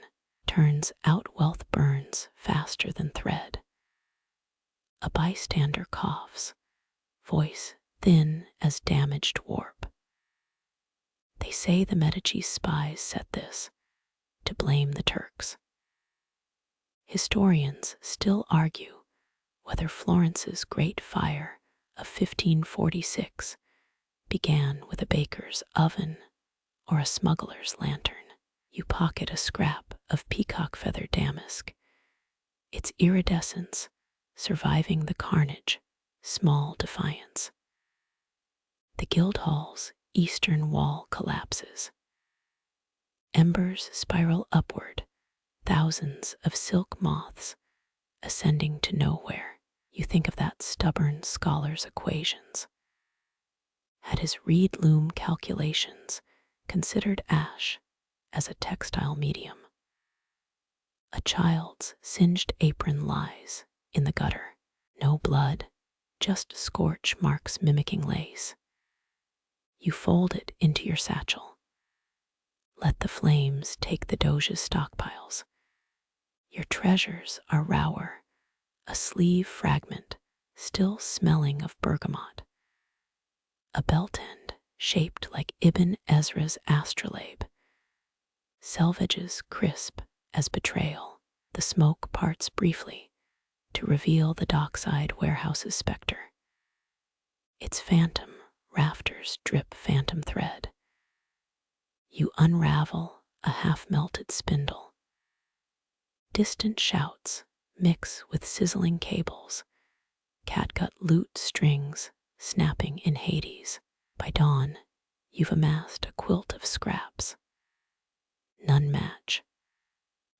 Turns out wealth burns faster than thread. A bystander coughs, voice thin as damaged warp. They say the Medici spies set this, to blame the Turks. Historians still argue whether Florence's Great Fire of 1546 began with a baker's oven or a smuggler's lantern. You pocket a scrap of peacock feather damask, its iridescence surviving the carnage, small defiance. The Guildhall's eastern wall collapses. Embers spiral upward, thousands of silk moths ascending to nowhere. You think of that stubborn scholar's equations. Had his reed loom calculations considered ash as a textile medium? A child's singed apron lies in the gutter. No blood, just scorch marks mimicking lace. You fold it into your satchel. Let the flames take the Doge's stockpiles. Your treasures are rower, a sleeve fragment still smelling of bergamot. A belt end shaped like Ibn Ezra's astrolabe. Selvages crisp as betrayal. The smoke parts briefly to reveal the dockside warehouse's specter. Its phantom rafters drip phantom thread. You unravel a half-melted spindle. Distant shouts mix with sizzling cables, catgut lute strings snapping in Hades. By dawn, you've amassed a quilt of scraps. None match.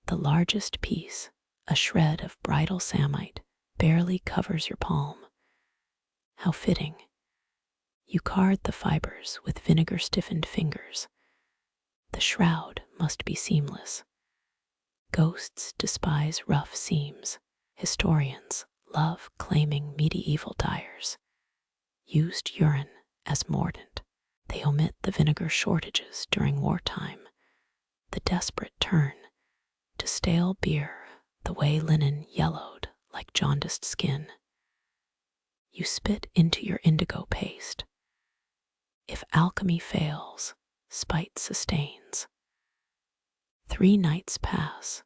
The largest piece, a shred of bridal samite, barely covers your palm. How fitting. You card the fibers with vinegar-stiffened fingers. The shroud must be seamless. Ghosts despise rough seams. Historians love claiming medieval dyers used urine as mordant. They omit the vinegar shortages during wartime. The desperate turn to stale beer, the way linen yellowed like jaundiced skin. You spit into your indigo paste. If alchemy fails, spite sustains. 3 nights pass,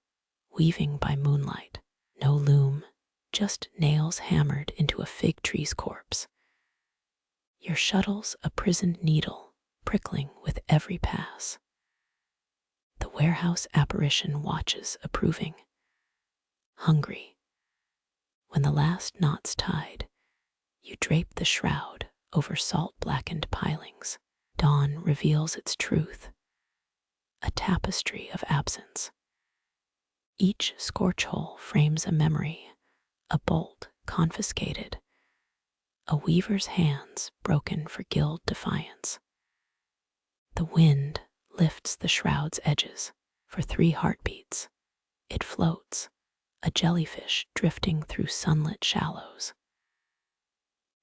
weaving by moonlight. No loom, just nails hammered into a fig tree's corpse. Your shuttles a prisoned needle, prickling with every pass. The warehouse apparition watches approving. Hungry. When the last knot's tied, you drape the shroud over salt-blackened pilings. Dawn reveals its truth. A tapestry of absence. Each scorch hole frames a memory, a bolt confiscated, a weaver's hands broken for guild defiance. The wind lifts the shroud's edges. For 3 heartbeats, it floats, a jellyfish drifting through sunlit shallows.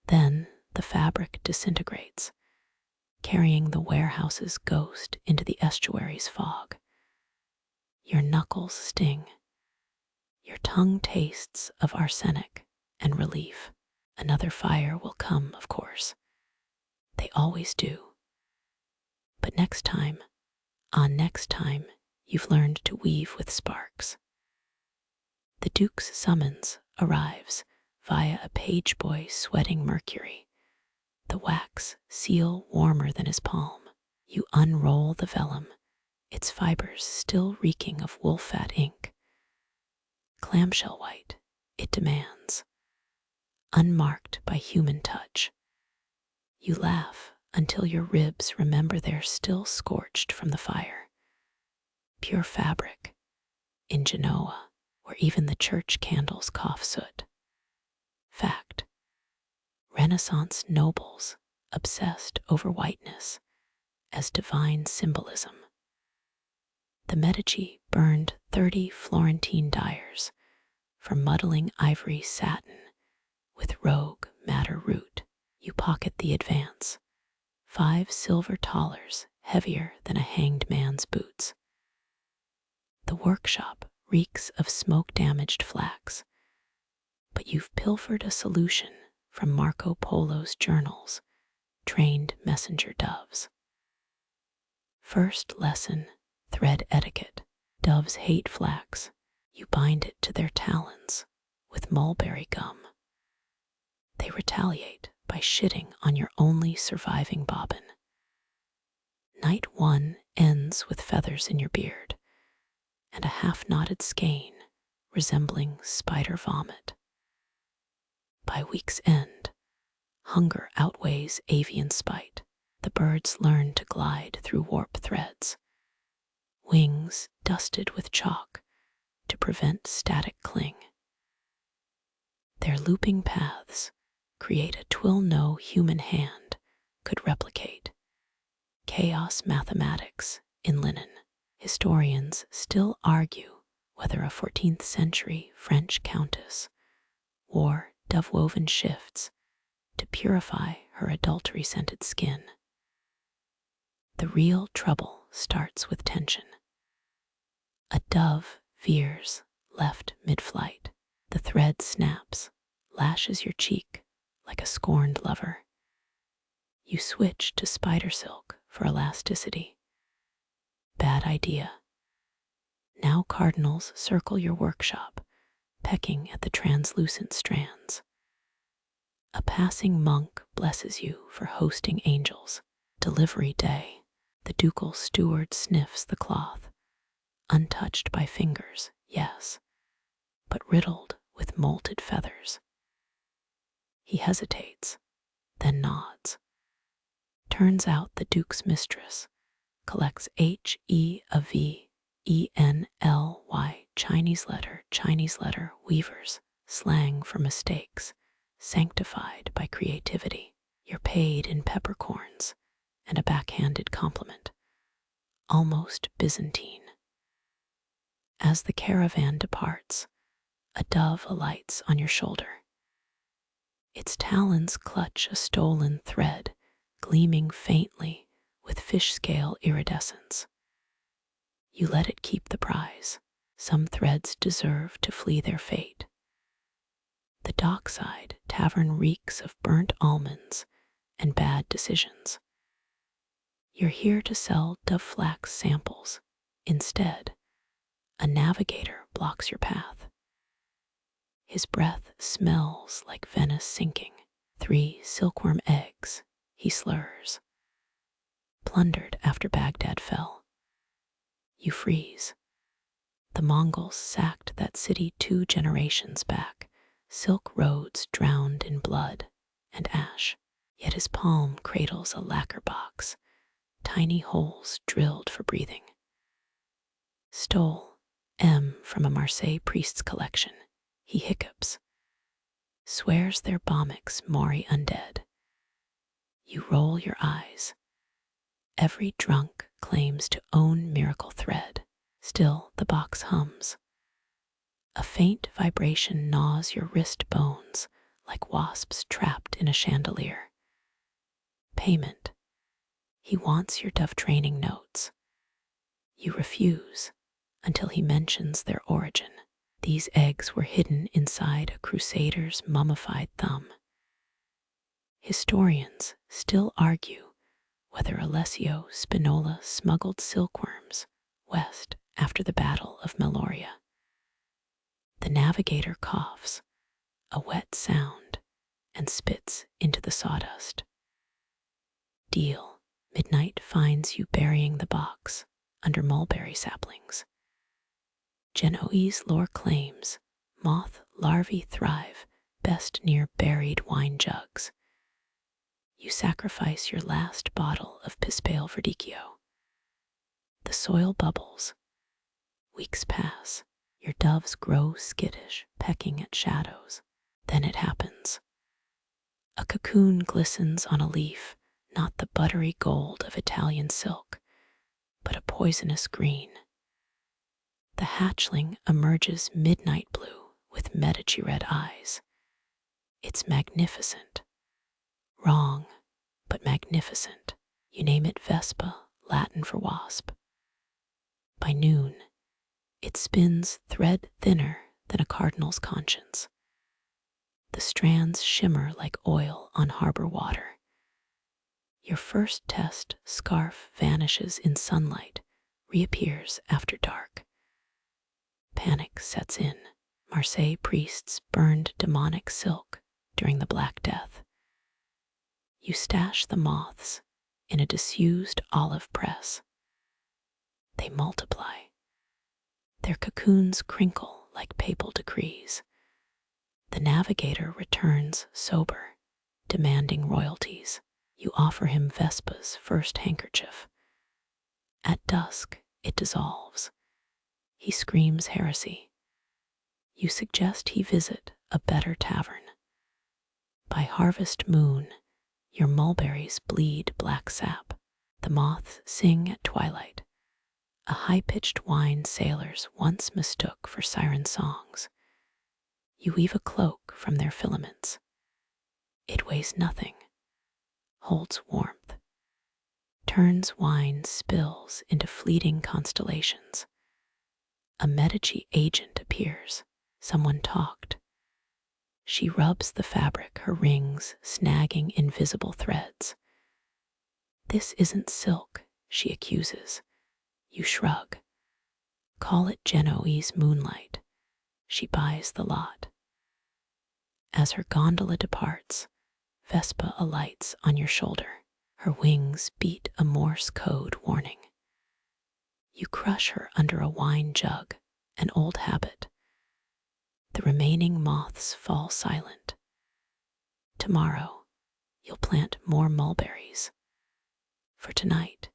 Then the fabric disintegrates, carrying the warehouse's ghost into the estuary's fog. Your knuckles sting. Your tongue tastes of arsenic and relief. Another fire will come, of course. They always do. But next time, you've learned to weave with sparks. The Duke's summons arrives via a page boy sweating mercury. The wax seal warmer than his palm. You unroll the vellum, its fibers still reeking of wolf-fat ink. Clamshell white, it demands, unmarked by human touch. You laugh until your ribs remember they're still scorched from the fire. Pure fabric, in Genoa, where even the church candles cough soot. Fact. Renaissance nobles obsessed over whiteness as divine symbolism. The Medici burned 30 Florentine dyers for muddling ivory satin with rogue madder root. You pocket the advance. 5 silver thalers heavier than a hanged man's boots. The workshop reeks of smoke-damaged flax, but you've pilfered a solution from Marco Polo's journals, trained messenger doves. First lesson, thread etiquette. Doves hate flax. You bind it to their talons with mulberry gum. They retaliate by shitting on your only surviving bobbin. Night 1 ends with feathers in your beard and a half-knotted skein resembling spider vomit. By week's end, hunger outweighs avian spite. The birds learn to glide through warp threads, wings dusted with chalk to prevent static cling. Their looping paths create a twill no human hand could replicate. Chaos mathematics in linen. Historians still argue whether a 14th century French countess wore dove-woven shifts to purify her adultery-scented skin. The real trouble starts with tension. A dove veers left mid-flight. The thread snaps, lashes your cheek like a scorned lover. You switch to spider silk for elasticity. Bad idea. Now cardinals circle your workshop, pecking at the translucent strands. A passing monk blesses you for hosting angels. Delivery day. The ducal steward sniffs the cloth, untouched by fingers, yes, but riddled with molted feathers. He hesitates, then nods. Turns out the Duke's mistress collects HEAVENLY, Chinese letter, weavers, slang for mistakes, sanctified by creativity. You're paid in peppercorns and a backhanded compliment, almost Byzantine. As the caravan departs, a dove alights on your shoulder. Its talons clutch a stolen thread, gleaming faintly with fish-scale iridescence. You let it keep the prize. Some threads deserve to flee their fate. The dockside tavern reeks of burnt almonds and bad decisions. You're here to sell dove flax samples. Instead, a navigator blocks your path. His breath smells like Venice sinking. 3 silkworm eggs, he slurs. Plundered after Baghdad fell. You freeze. The Mongols sacked that city 2 generations back. Silk roads drowned in blood and ash. Yet his palm cradles a lacquer box, tiny holes drilled for breathing. Stole M from a Marseille priest's collection. He hiccups. Swears they're Bomix Mori undead. You roll your eyes. Every drunk claims to own miracle thread. Still, the box hums. A faint vibration gnaws your wrist bones like wasps trapped in a chandelier. Payment. He wants your dove training notes. You refuse until he mentions their origin. These eggs were hidden inside a crusader's mummified thumb. Historians still argue whether Alessio Spinola smuggled silkworms west after the Battle of Meloria. The navigator coughs, a wet sound, and spits into the sawdust. Deal. Midnight finds you burying the box under mulberry saplings. Genoese lore claims moth larvae thrive best near buried wine jugs. You sacrifice your last bottle of Pispale Verdicchio. The soil bubbles. Weeks pass. Your doves grow skittish, pecking at shadows. Then it happens. A cocoon glistens on a leaf, not the buttery gold of Italian silk, but a poisonous green. The hatchling emerges midnight blue with Medici red eyes. It's magnificent. Wrong, but magnificent. You name it Vespa, Latin for wasp. By noon, it spins thread thinner than a cardinal's conscience. The strands shimmer like oil on harbor water. Your first test scarf vanishes in sunlight, reappears after dark. Panic sets in. Marseille priests burned demonic silk during the Black Death. You stash the moths in a disused olive press. They multiply. Their cocoons crinkle like papal decrees. The navigator returns sober, demanding royalties. You offer him Vespa's first handkerchief. At dusk, it dissolves. He screams heresy. You suggest he visit a better tavern. By harvest moon, your mulberries bleed black sap. The moths sing at twilight. A high-pitched whine sailors once mistook for siren songs. You weave a cloak from their filaments. It weighs nothing, holds warmth, turns wine spills into fleeting constellations. A Medici agent appears. Someone talked. She rubs the fabric, her rings snagging invisible threads. This isn't silk, she accuses. You shrug. Call it Genoese moonlight. She buys the lot. As her gondola departs, Vespa alights on your shoulder. Her wings beat a Morse code warning. You crush her under a wine jug, an old habit. The remaining moths fall silent. Tomorrow, you'll plant more mulberries. For tonight,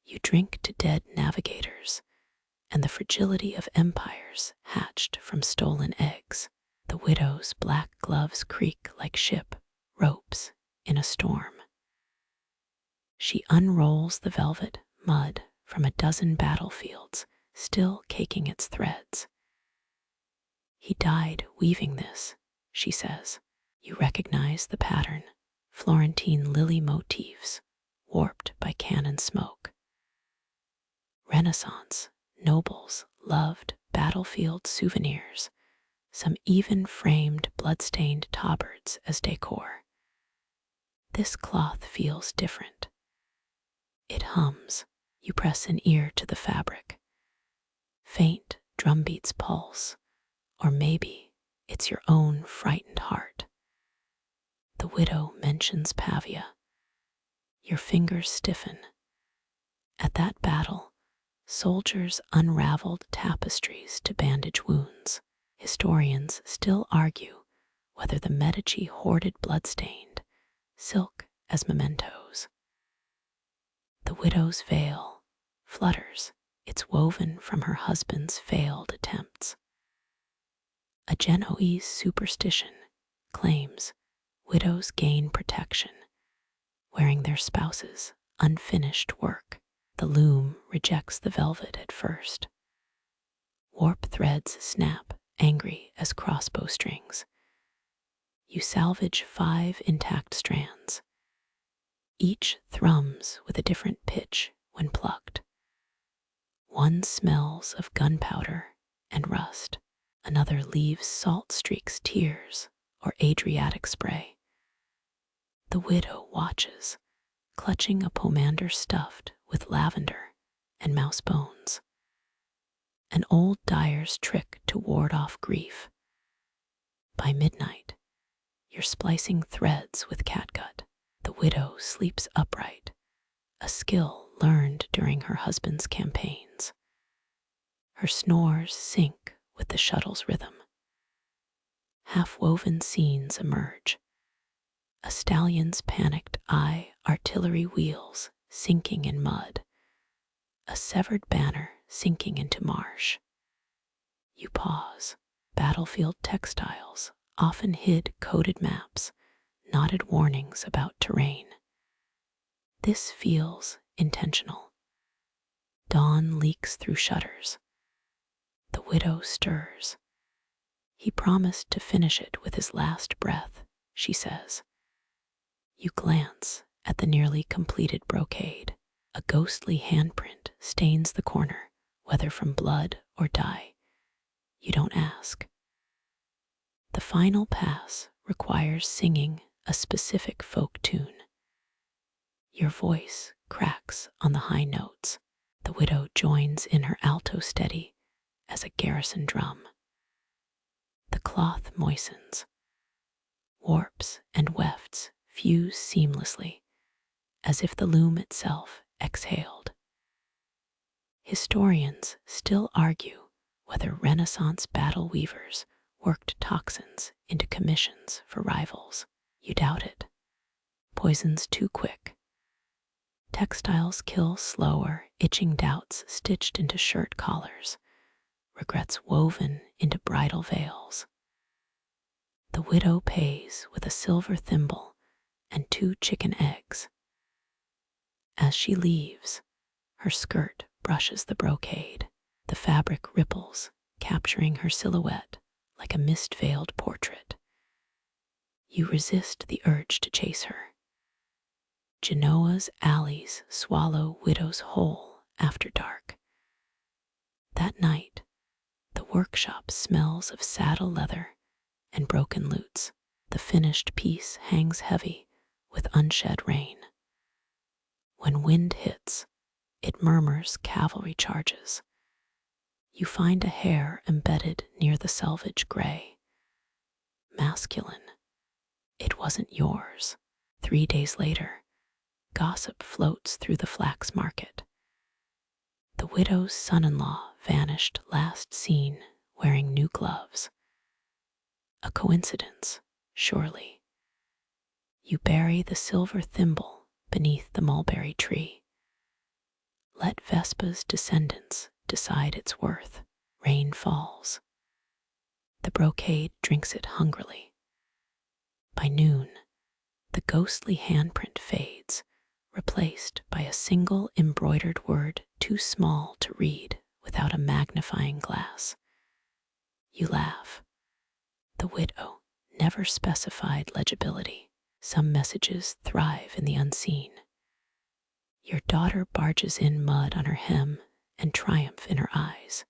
you drink to dead navigators and the fragility of empires hatched from stolen eggs. The widow's black gloves creak like ship ropes in a storm. She unrolls the velvet mud from a dozen battlefields, still caking its threads. He died weaving this, she says. You recognize the pattern, Florentine lily motifs, warped by cannon smoke. Renaissance nobles loved battlefield souvenirs, some even framed blood-stained tabards as decor. This cloth feels different. It hums. You press an ear to the fabric. Faint drumbeats pulse, or maybe it's your own frightened heart. The widow mentions Pavia. Your fingers stiffen. At that battle, soldiers unraveled tapestries to bandage wounds. Historians still argue whether the Medici hoarded bloodstained silk as mementos. The widow's veil flutters. It's woven from her husband's failed attempts. A Genoese superstition claims widows gain protection, wearing their spouse's unfinished work. The loom rejects the velvet at first. Warp threads snap, angry as crossbow strings. You salvage 5 intact strands. Each thrums with a different pitch when plucked. One smells of gunpowder and rust. Another leaves salt streaks, tears, or Adriatic spray. The widow watches, clutching a pomander stuffed with lavender and mouse bones. An old dyer's trick to ward off grief. By midnight, you're splicing threads with catgut. The widow sleeps upright, a skill learned during her husband's campaigns. Her snores sync with the shuttle's rhythm. Half-woven scenes emerge. A stallion's panicked eye, artillery wheels sinking in mud. A severed banner sinking into marsh. You pause. Battlefield textiles often hid coded maps, knotted warnings about terrain. This feels intentional. Dawn leaks through shutters. The widow stirs. He promised to finish it with his last breath, she says. You glance at the nearly completed brocade. A ghostly handprint stains the corner, whether from blood or dye. You don't ask. The final pass requires singing a specific folk tune. Your voice cracks on the high notes. The widow joins in her alto steady as a garrison drum. The cloth moistens. Warps and wefts fuse seamlessly, as if the loom itself exhaled. Historians still argue whether Renaissance battle weavers worked toxins into commissions for rivals. You doubt it. Poisons too quick. Textiles kill slower, itching doubts stitched into shirt collars, regrets woven into bridal veils. The widow pays with a silver thimble and 2 chicken eggs. As she leaves, her skirt brushes the brocade. The fabric ripples, capturing her silhouette like a mist-veiled portrait. You resist the urge to chase her. Genoa's alleys swallow widows whole after dark. That night, the workshop smells of saddle leather and broken lutes. The finished piece hangs heavy with unshed rain. When wind hits, it murmurs cavalry charges. You find a hair embedded near the selvage gray. Masculine. It wasn't yours. 3 days later, gossip floats through the flax market. The widow's son-in-law vanished last seen wearing new gloves. A coincidence, surely. You bury the silver thimble beneath the mulberry tree. Let Vespa's descendants decide its worth. Rain falls. The brocade drinks it hungrily. By noon, the ghostly handprint fades, replaced by a single embroidered word too small to read without a magnifying glass. You laugh. The widow never specified legibility. Some messages thrive in the unseen. Your daughter barges in, mud on her hem and triumph in her eyes.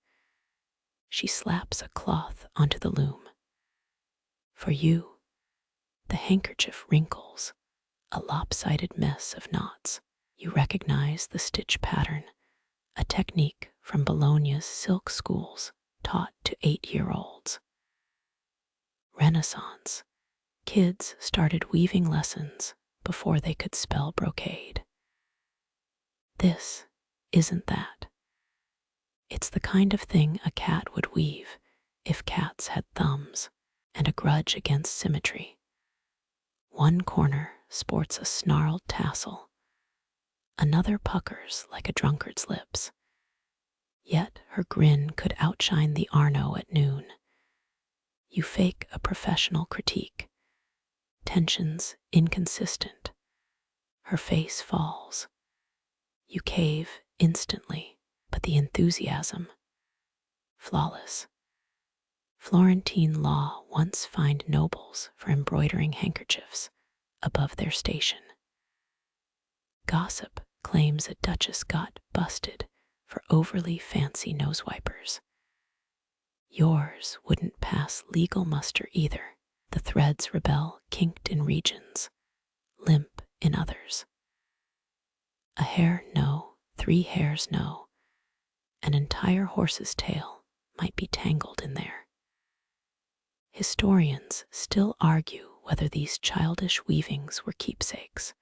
She slaps a cloth onto the loom. For you, the handkerchief wrinkles, a lopsided mess of knots. You recognize the stitch pattern, a technique from Bologna's silk schools taught to 8-year-olds. Renaissance. Kids started weaving lessons before they could spell brocade. This isn't that. It's the kind of thing a cat would weave if cats had thumbs, and a grudge against symmetry. One corner sports a snarled tassel, another puckers like a drunkard's lips. Yet her grin could outshine the Arno at noon. You fake a professional critique. Tensions inconsistent. Her face falls. You cave instantly, but the enthusiasm, flawless. Florentine law once fined nobles for embroidering handkerchiefs above their station. Gossip claims a duchess got busted for overly fancy nose wipers. Yours wouldn't pass legal muster either. The threads rebel, kinked in regions, limp in others. A hair, no. 3 hairs, no. An entire horse's tail might be tangled in there. Historians still argue whether these childish weavings were keepsakes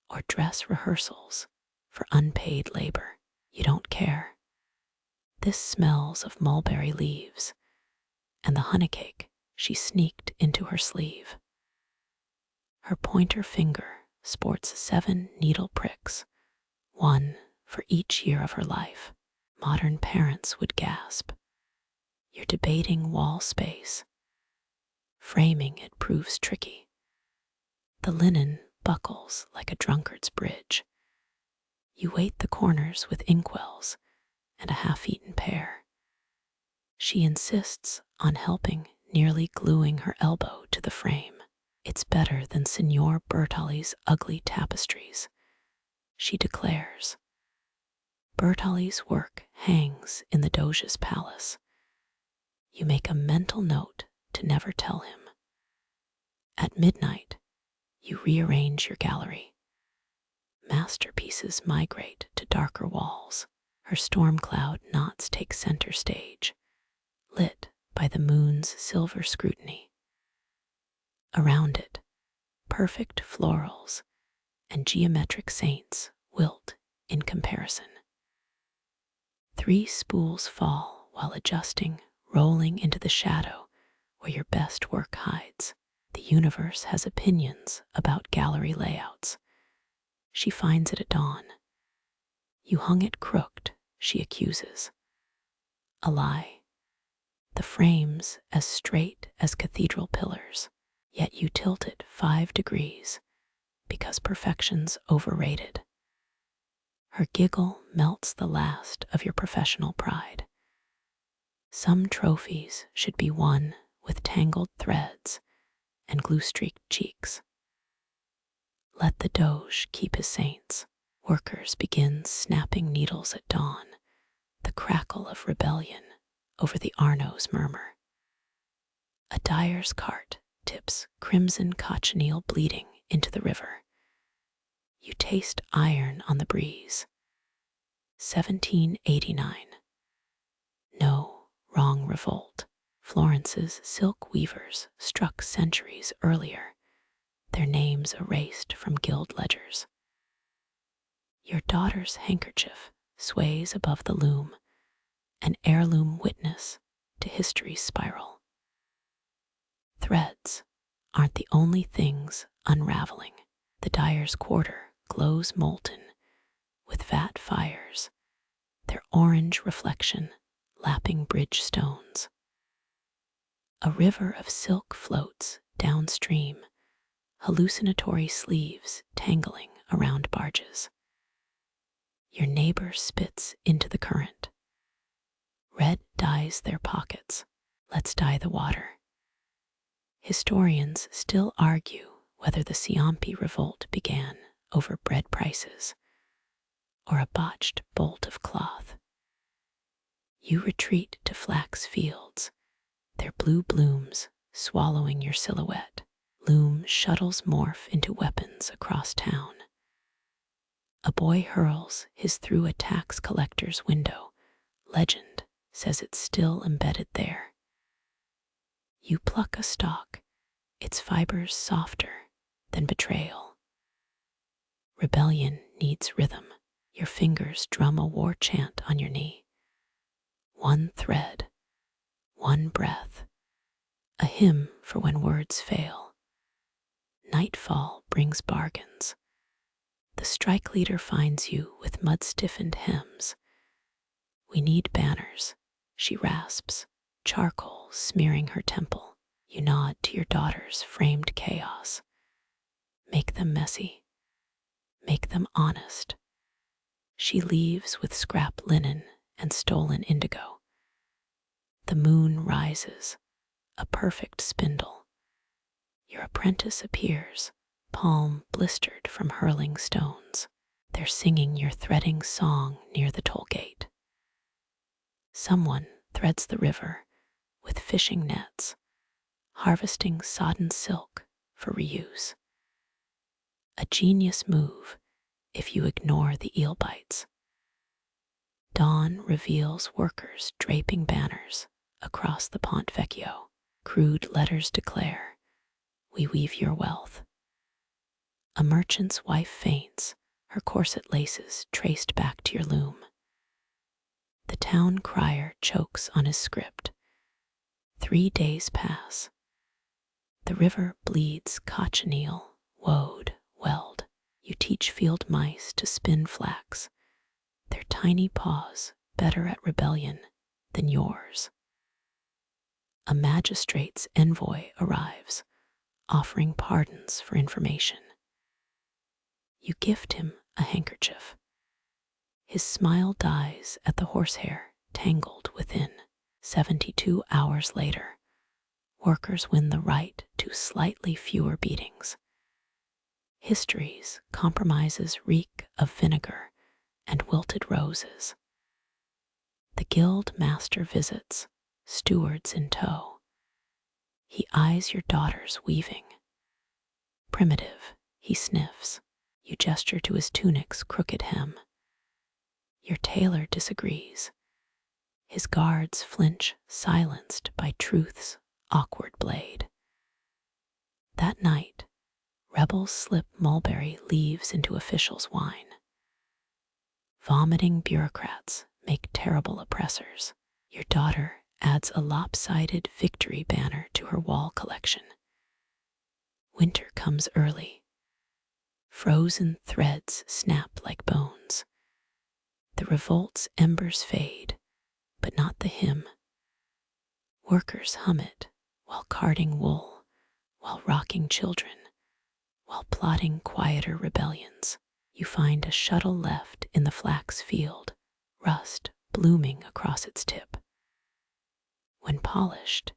or dress rehearsals for unpaid labor. You don't care. This smells of mulberry leaves and the honeycake she sneaked into her sleeve. Her pointer finger sports 7 needle pricks, 1 for each year of her life. Modern parents would gasp. You're debating wall space. Framing it proves tricky. The linen buckles like a drunkard's bridge. You weight the corners with inkwells and a half-eaten pear. She insists on helping, nearly gluing her elbow to the frame. It's better than Signor Bertoli's ugly tapestries, she declares. Bertoli's work hangs in the Doge's palace. You make a mental note to never tell him. At midnight, you rearrange your gallery. Masterpieces migrate to darker walls. Her storm cloud knots take center stage, lit by the moon's silver scrutiny. Around it, perfect florals and geometric saints wilt in comparison. 3 spools fall while adjusting, rolling into the shadow where your best work hides. The universe has opinions about gallery layouts. She finds it at dawn. You hung it crooked, she accuses. A lie. The frames as straight as cathedral pillars, yet you tilt it 5 degrees because perfection's overrated. Her giggle melts the last of your professional pride. Some trophies should be won with tangled threads and glue-streaked cheeks. Let the Doge keep his saints. Workers begin snapping needles at dawn, the crackle of rebellion over the Arno's murmur. A dyer's cart tips crimson cochineal bleeding into the river. You taste iron on the breeze. 1789. No, wrong revolt. Florence's silk weavers struck centuries earlier, their names erased from guild ledgers. Your daughter's handkerchief sways above the loom, an heirloom witness to history's spiral. Threads aren't the only things unraveling. The dyer's quarter glows molten with vat fires, their orange reflection lapping bridge stones. A river of silk floats downstream, hallucinatory sleeves tangling around barges. Your neighbor spits into the current. Red dyes their pockets. Let's dye the water. Historians still argue whether the Ciampi revolt began over bread prices or a botched bolt of cloth. You retreat to flax fields, their blue blooms swallowing your silhouette. Loom shuttles morph into weapons across town. A boy hurls his through a tax collector's window. Legend says it's still embedded there. You pluck a stalk, its fibers softer than betrayal. Rebellion needs rhythm. Your fingers drum a war chant on your knee. One thread, one breath, a hymn for when words fail. Nightfall brings bargains. The strike leader finds you with mud-stiffened hems. We need banners, she rasps, charcoal smearing her temple. You nod to your daughter's framed chaos. Make them messy. Make them honest. She leaves with scrap linen and stolen indigo. The moon rises, a perfect spindle. Your apprentice appears, palm blistered from hurling stones. They're singing your threading song near the toll gate. Someone threads the river with fishing nets, harvesting sodden silk for reuse. A genius move if you ignore the eel bites. Dawn reveals workers draping banners across the Ponte Vecchio. Crude letters declare, we weave your wealth. A merchant's wife faints, her corset laces traced back to your loom. The town crier chokes on his script. 3 days pass. The river bleeds cochineal, woad, weld. You teach field mice to spin flax, their tiny paws better at rebellion than yours. A magistrate's envoy arrives, offering pardons for information. You gift him a handkerchief. His smile dies at the horsehair tangled within. 72 hours later, workers win the right to slightly fewer beatings. History's compromises reek of vinegar and wilted roses. The guild master visits, stewards in tow. He eyes your daughter's weaving. Primitive, he sniffs. You gesture to his tunic's crooked hem. Your tailor disagrees. His guards flinch, silenced by truth's awkward blade. That night, rebels slip mulberry leaves into officials' wine. Vomiting bureaucrats make terrible oppressors. Your daughter adds a lopsided victory banner to her wall collection. Winter comes early. Frozen threads snap like bones. The revolt's embers fade, but not the hymn. Workers hum it while carding wool, while rocking children, while plotting quieter rebellions. You find a shuttle left in the flax field, rust blooming across its tip. When polished,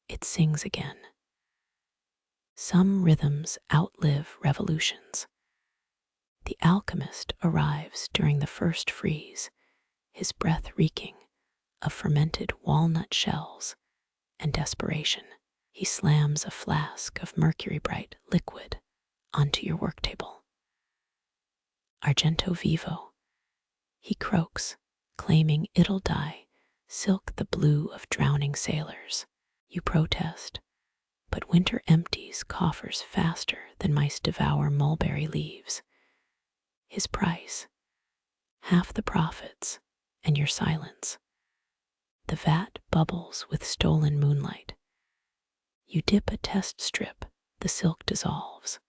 it sings again. Some rhythms outlive revolutions. The alchemist arrives during the first freeze, his breath reeking of fermented walnut shells and desperation. He slams a flask of mercury-bright liquid onto your work table. Argento vivo. He croaks, claiming it'll dye silk the blue of drowning sailors. You protest, but winter empties coffers faster than mice devour mulberry leaves. His price, half the profits, and your silence. The vat bubbles with stolen moonlight. You dip a test strip, the silk dissolves.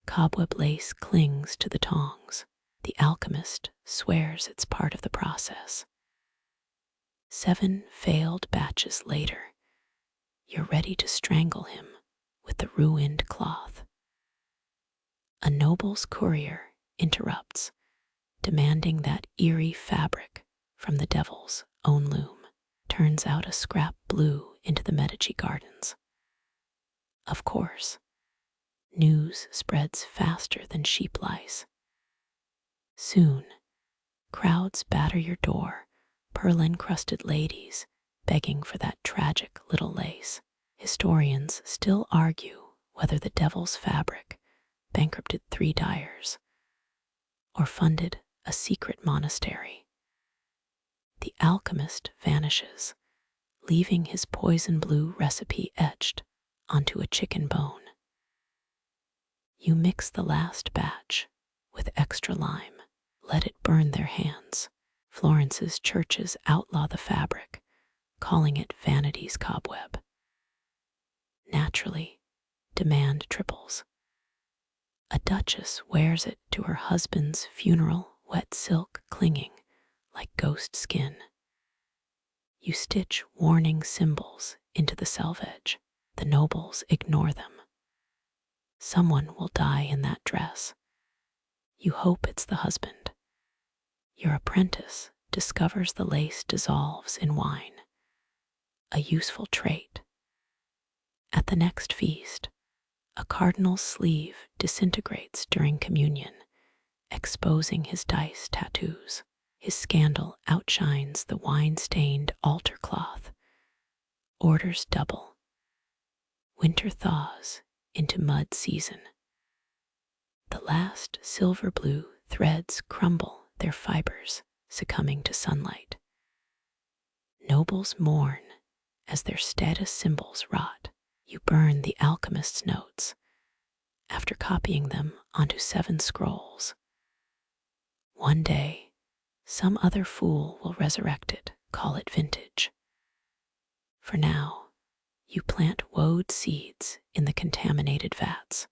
Cobweb lace clings to the tongs. The alchemist swears it's part of the process. 7 failed batches later, you're ready to strangle him with the ruined cloth. A noble's courier interrupts, demanding that eerie fabric from the devil's own loom. Turns out a scrap blew into the Medici gardens. Of course, news spreads faster than sheep lice. Soon, crowds batter your door, pearl-encrusted ladies begging for that tragic little lace. Historians still argue whether the devil's fabric bankrupted 3 dyers or funded a secret monastery. The alchemist vanishes, leaving his poison blue recipe etched onto a chicken bone. You mix the last batch with extra lime. Let it burn their hands. Florence's churches outlaw the fabric, calling it vanity's cobweb. Naturally, demand triples. A duchess wears it to her husband's funeral, wet silk clinging like ghost skin. You stitch warning symbols into the selvage. The nobles ignore them. Someone will die in that dress. You hope it's the husband. Your apprentice discovers the lace dissolves in wine, a useful trait. At the next feast, a cardinal's sleeve disintegrates during communion, exposing his dice tattoos. His scandal outshines the wine-stained altar cloth. Orders double. Winter thaws into mud season. The last silver blue threads crumble, their fibers succumbing to sunlight. Nobles mourn as their status symbols rot. You burn the alchemist's notes after copying them onto 7 scrolls. One day, some other fool will resurrect it, call it vintage. For now, you plant woad seeds in the contaminated vats.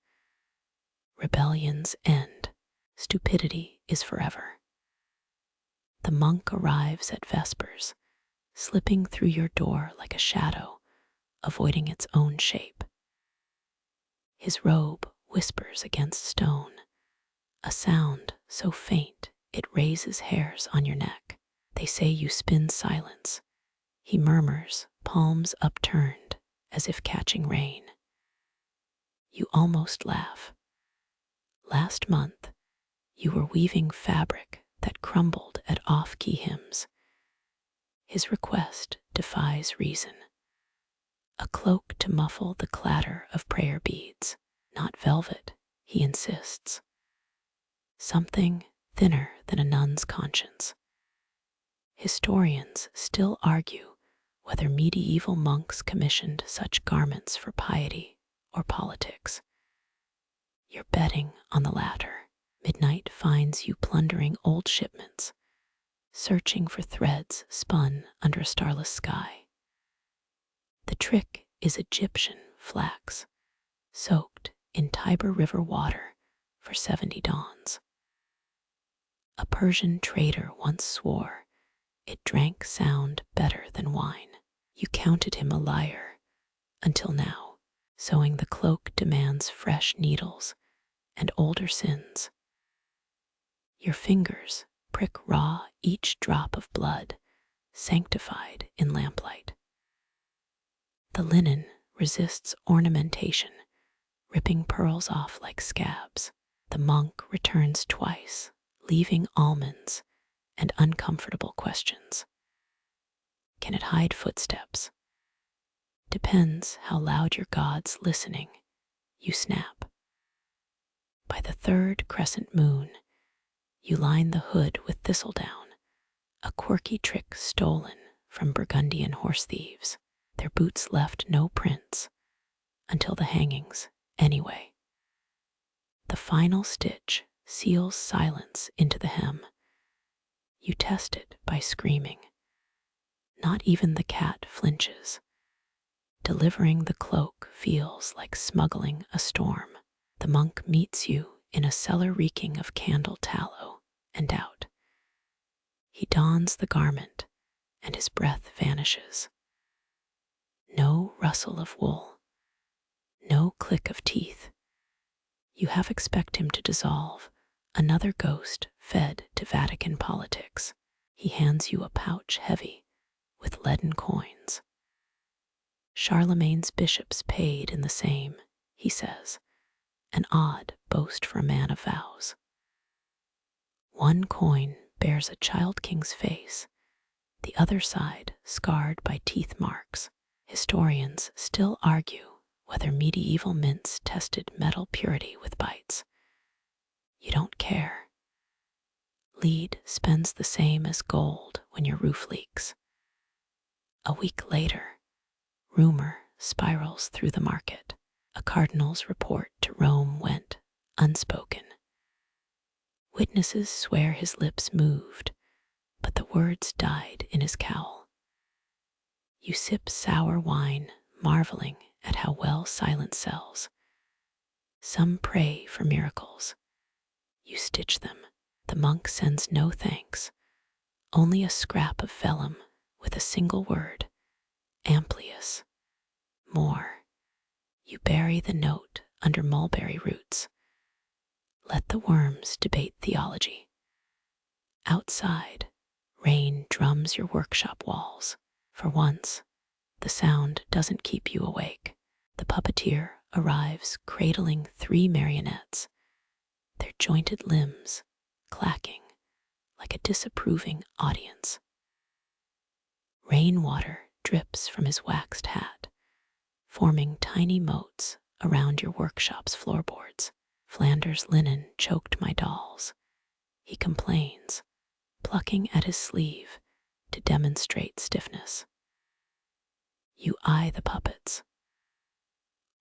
Rebellions end. Stupidity is forever. The monk arrives at vespers, slipping through your door like a shadow, avoiding its own shape. His robe whispers against stone, a sound so faint it raises hairs on your neck. They say you spin silence. He murmurs, palms upturned, as if catching rain. You almost laugh. Last month, you were weaving fabric that crumbled at off-key hymns. His request defies reason. A cloak to muffle the clatter of prayer beads, not velvet, he insists. Something thinner than a nun's conscience. Historians still argue whether medieval monks commissioned such garments for piety or politics. You're betting on the latter. Midnight finds you plundering old shipments, searching for threads spun under a starless sky. The trick is Egyptian flax, soaked in Tiber River water for 70 dawns. A Persian trader once swore it drank sound better than wine. You counted him a liar, until now, sewing the cloak demands fresh needles and older sins. Your fingers prick raw each drop of blood, sanctified in lamplight. The linen resists ornamentation, ripping pearls off like scabs. The monk returns twice, leaving almonds and uncomfortable questions. Can it hide footsteps? Depends how loud your god's listening. You snap. By the 3rd crescent moon, you line the hood with thistledown, a quirky trick stolen from Burgundian horse thieves. Their boots left no prints until the hangings, anyway. The final stitch seals silence into the hem. You test it by screaming. Not even the cat flinches. Delivering the cloak feels like smuggling a storm. The monk meets you in a cellar reeking of candle tallow and doubt. He dons the garment, and his breath vanishes. No rustle of wool, no click of teeth. You half expect him to dissolve, another ghost fed to Vatican politics. He hands you a pouch heavy with leaden coins. Charlemagne's bishops paid in the same, he says, an odd boast for a man of vows. One coin bears a child king's face, the other side scarred by teeth marks. Historians still argue whether medieval mints tested metal purity with bites. You don't care. Lead spends the same as gold when your roof leaks. A week later, rumor spirals through the market. A cardinal's report to Rome went unspoken. Witnesses swear his lips moved, but the words died in his cowl. You sip sour wine, marveling at how well silence sells. Some pray for miracles. You stitch them. The monk sends no thanks, only a scrap of vellum with a single word, Amplius. More. You bury the note under mulberry roots. Let the worms debate theology. Outside, rain drums your workshop walls. For once, the sound doesn't keep you awake. The puppeteer arrives cradling 3 marionettes, their jointed limbs clacking like a disapproving audience. Rainwater drips from his waxed hat, forming tiny moats around your workshop's floorboards. Flanders linen choked my dolls, he complains, plucking at his sleeve to demonstrate stiffness. You eye the puppets.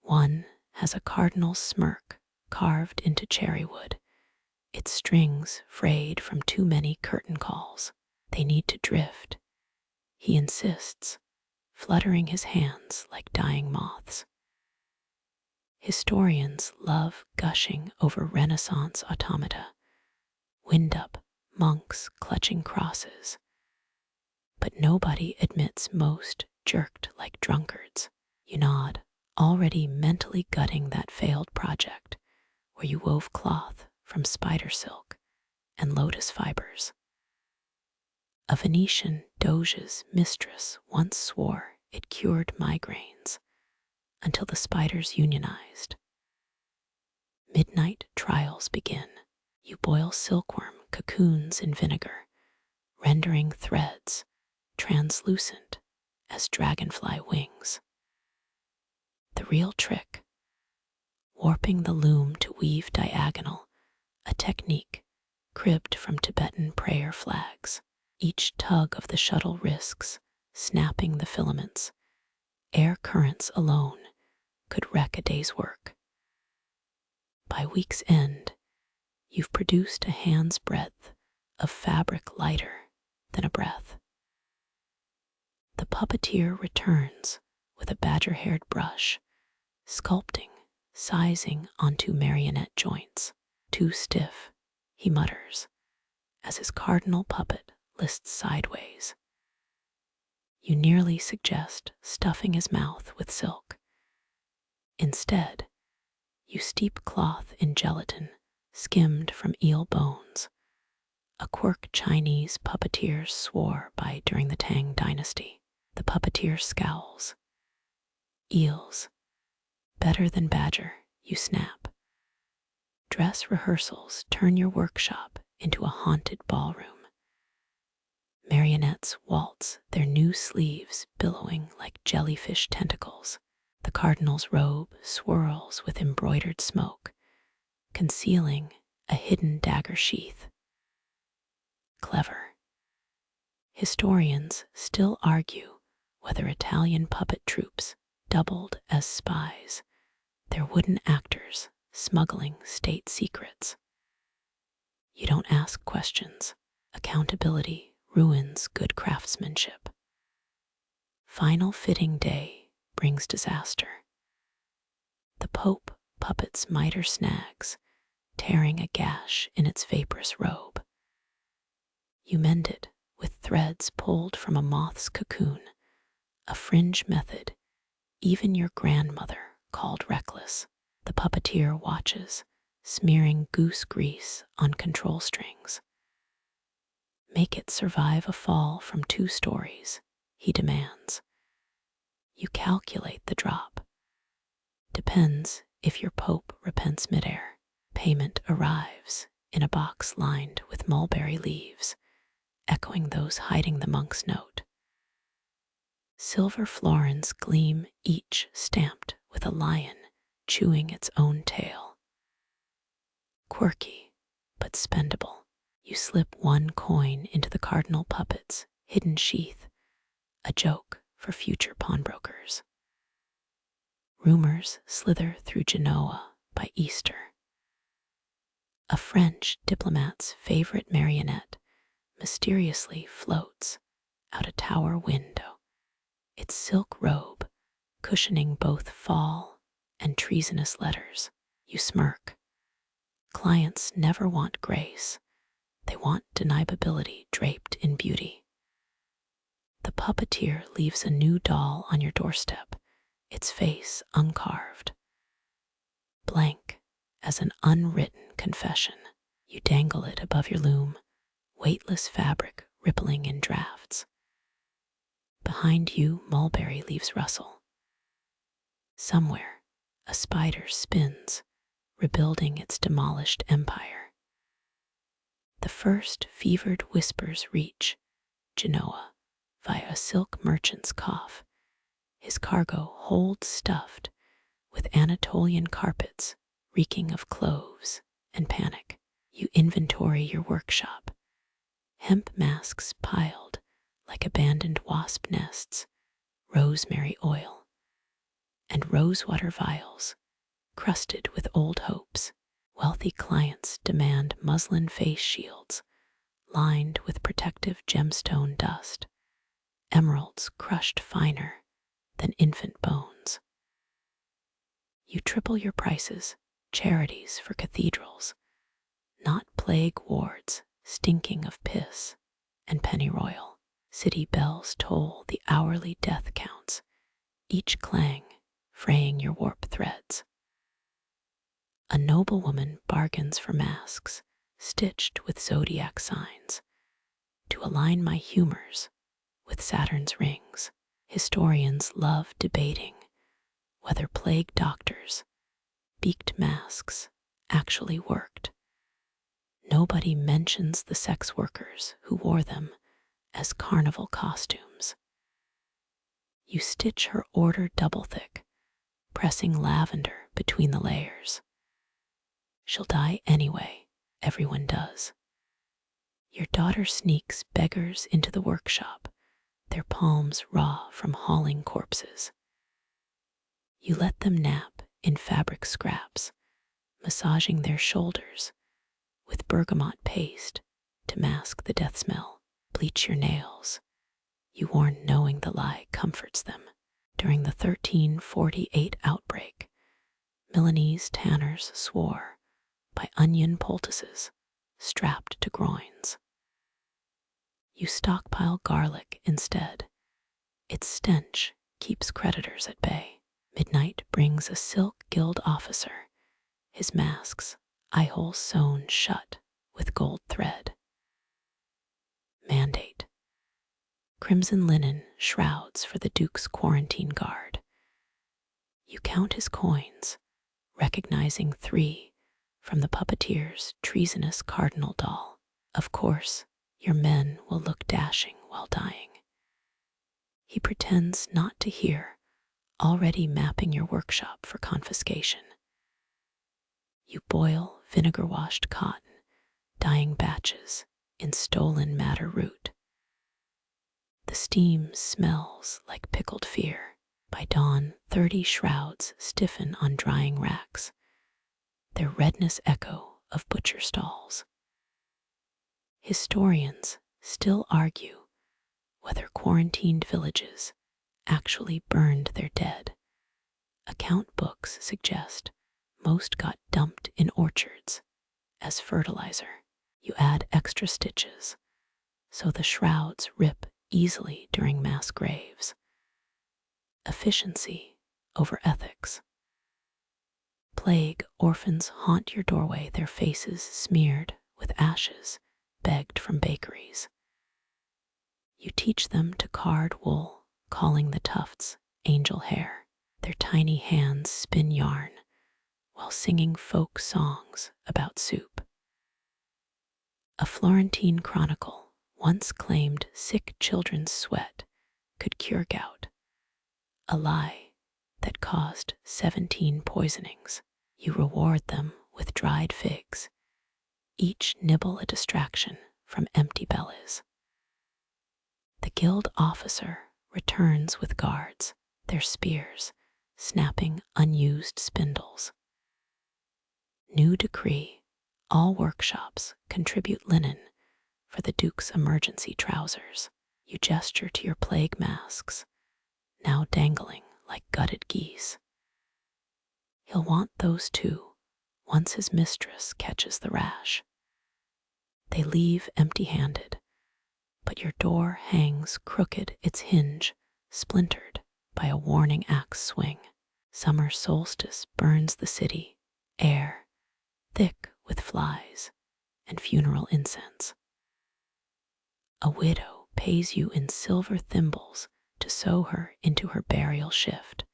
One has a cardinal's smirk carved into cherry wood, its strings frayed from too many curtain calls. They need to drift, he insists, fluttering his hands like dying moths. Historians love gushing over Renaissance automata, wind-up monks clutching crosses. But nobody admits most jerked like drunkards. You nod, already mentally gutting that failed project where you wove cloth from spider silk and lotus fibers. A Venetian doge's mistress once swore it cured migraines until the spiders unionized. Midnight trials begin. You boil silkworm cocoons in vinegar, rendering threads translucent as dragonfly wings. The real trick, warping the loom to weave diagonal, a technique cribbed from Tibetan prayer flags. Each tug of the shuttle risks snapping the filaments. Air currents alone could wreck a day's work. By week's end, you've produced a hand's breadth of fabric lighter than a breath. The puppeteer returns with a badger-haired brush, sculpting, sizing onto marionette joints. Too stiff, he mutters, as his cardinal puppet lists sideways. You nearly suggest stuffing his mouth with silk. Instead, you steep cloth in gelatin skimmed from eel bones, a quirk Chinese puppeteers swore by during the Tang dynasty. The puppeteer scowls. Eels. Better than badger, you snap. Dress rehearsals turn your workshop into a haunted ballroom. Marionettes waltz, their new sleeves billowing like jellyfish tentacles. The cardinal's robe swirls with embroidered smoke, concealing a hidden dagger sheath. Clever. Historians still argue whether Italian puppet troupes doubled as spies, their wooden actors smuggling state secrets. You don't ask questions. Accountability ruins good craftsmanship. Final fitting day brings disaster. The Pope puppet's mitre snags, tearing a gash in its vaporous robe. You mend it with threads pulled from a moth's cocoon, a fringe method even your grandmother called reckless. The puppeteer watches, smearing goose grease on control strings. Make it survive a fall from 2 stories, he demands. You calculate the drop. Depends if your Pope repents midair. Payment arrives in a box lined with mulberry leaves, echoing those hiding the monk's note. Silver florins gleam, each stamped with a lion chewing its own tail. Quirky, but spendable. You slip 1 coin into the cardinal puppet's hidden sheath, a joke for future pawnbrokers. Rumors slither through Genoa by Easter. A French diplomat's favorite marionette mysteriously floats out a tower window, its silk robe cushioning both fall and treasonous letters. You smirk. Clients never want grace. They want deniability draped in beauty. The puppeteer leaves a new doll on your doorstep, its face uncarved. Blank as an unwritten confession, you dangle it above your loom, weightless fabric rippling in drafts. Behind you, mulberry leaves rustle. Somewhere, a spider spins, rebuilding its demolished empire. The first fevered whispers reach Genoa via a silk merchant's cough, his cargo holds stuffed with Anatolian carpets reeking of cloves and panic. You inventory your workshop, hemp masks piled like abandoned wasp nests, rosemary oil, and rosewater vials crusted with old hopes. Wealthy clients demand muslin face shields lined with protective gemstone dust, emeralds crushed finer than infant bones. You triple your prices, charities for cathedrals, not plague wards stinking of piss and pennyroyal. City bells toll the hourly death counts, each clang fraying your warp threads. A noblewoman bargains for masks stitched with zodiac signs to align my humors with Saturn's rings. Historians love debating whether plague doctors' beaked masks actually worked. Nobody mentions the sex workers who wore them as carnival costumes. You stitch her order double thick, pressing lavender between the layers. She'll die anyway, everyone does. Your daughter sneaks beggars into the workshop, their palms raw from hauling corpses. You let them nap in fabric scraps, massaging their shoulders with bergamot paste to mask the death smell. Bleach your nails. You warn knowing the lie comforts them. During the 1348 outbreak, Milanese tanners swore by onion poultices strapped to groins. You stockpile garlic instead. Its stench keeps creditors at bay. Midnight brings a silk guild officer, his masks eye-holes sewn shut with gold thread. Mandate. Crimson linen shrouds for the Duke's quarantine guard. You count his coins, recognizing 3 from the puppeteer's treasonous cardinal doll. Of course, your men will look dashing while dying. He pretends not to hear, already mapping your workshop for confiscation. You boil vinegar-washed cotton, dyeing batches in stolen madder root. The steam smells like pickled fear. By dawn, 30 shrouds stiffen on drying racks, their redness echo of butcher stalls. Historians still argue whether quarantined villages actually burned their dead. Account books suggest most got dumped in orchards as fertilizer. You add extra stitches so the shrouds rip easily during mass graves. Efficiency over ethics. Plague orphans haunt your doorway, their faces smeared with ashes begged from bakeries. You teach them to card wool, calling the tufts angel hair. Their tiny hands spin yarn while singing folk songs about soup. A Florentine chronicle once claimed sick children's sweat could cure gout, a lie that caused 17 poisonings. You reward them with dried figs, each nibble a distraction from empty bellies. The guild officer returns with guards, their spears snapping unused spindles. New decree: all workshops contribute linen for the Duke's emergency trousers. You gesture to your plague masks, now dangling like gutted geese. He'll want those too once his mistress catches the rash. They leave empty-handed, but your door hangs crooked, its hinge splintered by a warning axe swing. Summer solstice burns the city, air thick with flies and funeral incense. A widow pays you in silver thimbles to sew her into her burial shift,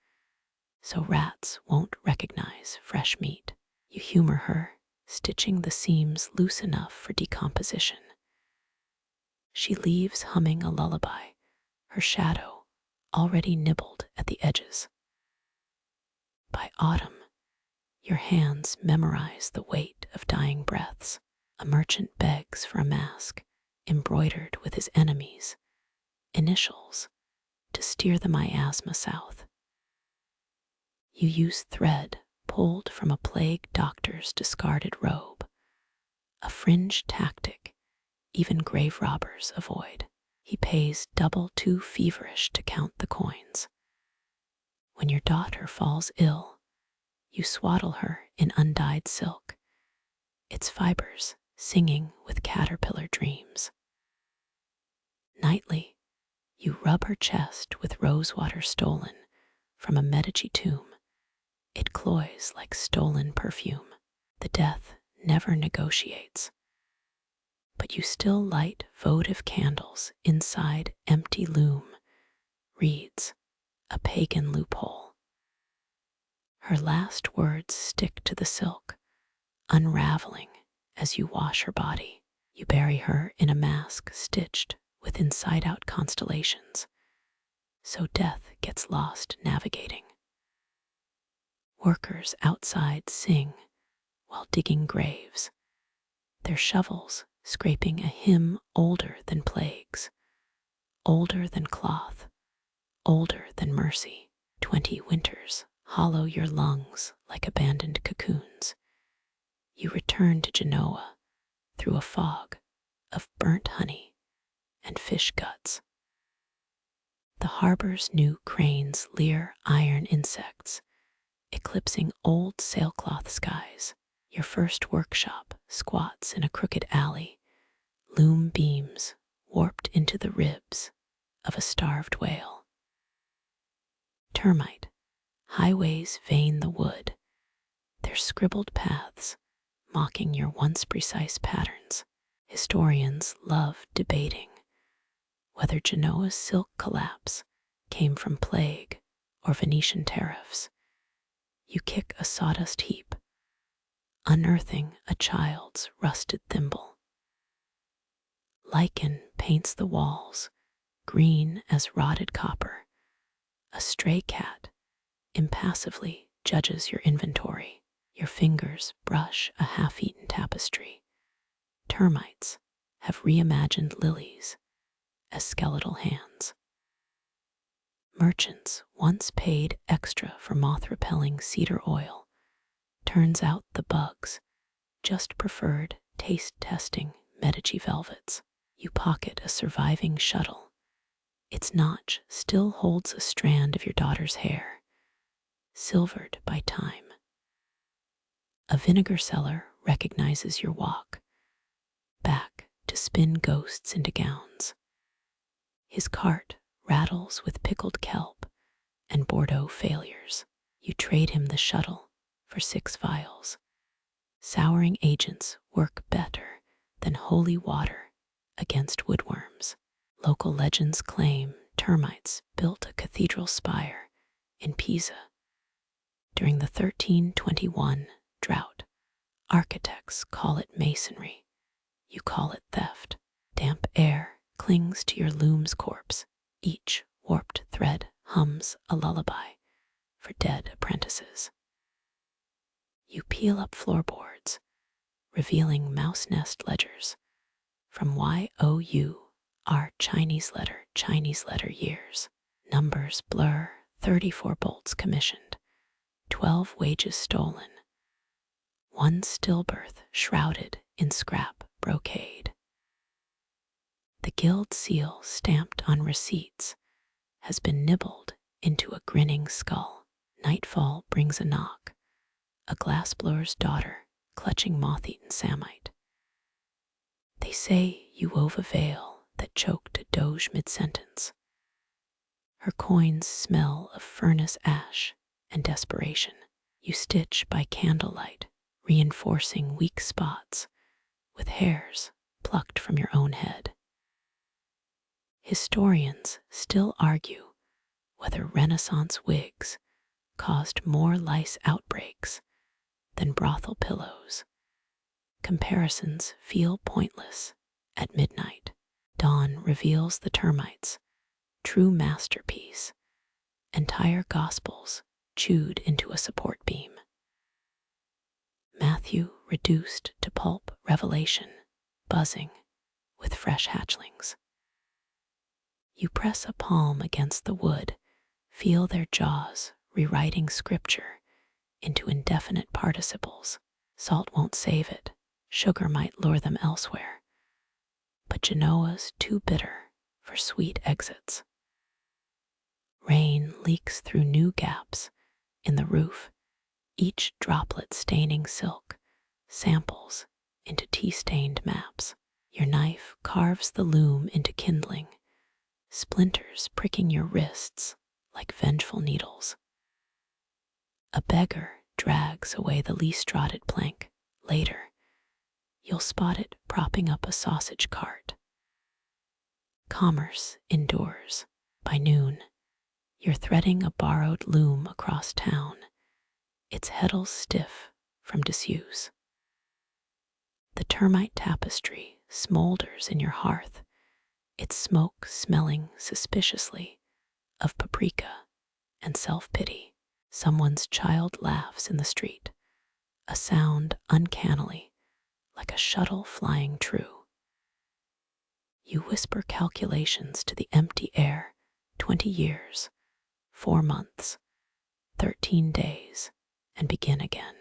so rats won't recognize fresh meat. You humor her, stitching the seams loose enough for decomposition. She leaves humming a lullaby, her shadow already nibbled at the edges. By autumn, your hands memorize the weight of dying breaths. A merchant begs for a mask embroidered with his enemies' initials to steer the miasma south. You use thread pulled from a plague doctor's discarded robe, a fringe tactic even grave robbers avoid. He pays double, too feverish to count the coins. When your daughter falls ill, you swaddle her in undyed silk, its fibers singing with caterpillar dreams. Nightly, you rub her chest with rosewater stolen from a Medici tomb. It cloys like stolen perfume. The death never negotiates, but you still light votive candles inside empty loom, reads a pagan loophole. Her last words stick to the silk, unraveling as you wash her body. You bury her in a mask stitched with inside-out constellations, so death gets lost navigating. Workers outside sing while digging graves, their shovels scraping a hymn older than plagues, older than cloth, older than mercy. 20 winters hollow your lungs like abandoned cocoons. You return to Genoa through a fog of burnt honey and fish guts. The harbor's new cranes leer iron insects, eclipsing old sailcloth skies. Your first workshop squats in a crooked alley, loom beams warped into the ribs of a starved whale. Termite highways vein the wood, their scribbled paths mocking your once precise patterns. Historians love debating whether Genoa's silk collapse came from plague or Venetian tariffs. You kick a sawdust heap, unearthing a child's rusted thimble. Lichen paints the walls, green as rotted copper. A stray cat impassively judges your inventory. Your fingers brush a half-eaten tapestry. Termites have reimagined lilies as skeletal hands. Merchants once paid extra for moth-repelling cedar oil. Turns out the bugs just preferred taste testing Medici velvets. You pocket a surviving shuttle. Its notch still holds a strand of your daughter's hair, silvered by time. A vinegar seller recognizes your walk, back to spin ghosts into gowns. His cart rattles with pickled kelp and Bordeaux failures. You trade him the shuttle for 6 vials. Souring agents work better than holy water against woodworms. Local legends claim termites built a cathedral spire in Pisa during the 1321 drought. Architects call it masonry. You call it theft. Damp air clings to your Loom's corpse. Each warped thread hums a lullaby for dead apprentices. You peel up floorboards, revealing mouse nest ledgers from YOU, Chinese letter years. Numbers blur, 34 bolts commissioned, 12 wages stolen, 1 stillbirth shrouded in scrap brocade. The guild seal stamped on receipts has been nibbled into a grinning skull. Nightfall brings a knock, a glassblower's daughter clutching moth-eaten samite. They say you wove a veil that choked a doge mid-sentence. Her coins smell of furnace ash and desperation. You stitch by candlelight, reinforcing weak spots with hairs plucked from your own head. Historians still argue whether Renaissance wigs caused more lice outbreaks than brothel pillows. Comparisons feel pointless at midnight. Dawn reveals the termites' true masterpiece, entire gospels chewed into a support beam. Matthew reduced to pulp revelation, buzzing with fresh hatchlings. You press a palm against the wood, feel their jaws rewriting scripture into indefinite participles. Salt won't save it, sugar might lure them elsewhere, but Genoa's too bitter for sweet exits. Rain leaks through new gaps in the roof, each droplet staining silk, samples into tea-stained maps. Your knife carves the loom into kindling, splinters pricking your wrists like vengeful needles. A beggar drags away the least-rotted plank. Later, you'll spot it propping up a sausage cart. Commerce endures. By noon, you're threading a borrowed loom across town, its heddle stiff from disuse. The termite tapestry smolders in your hearth, its smoke smelling suspiciously of paprika and self-pity. Someone's child laughs in the street, a sound uncannily like a shuttle flying true. You whisper calculations to the empty air, 20 years, 4 months, 13 days, and begin again.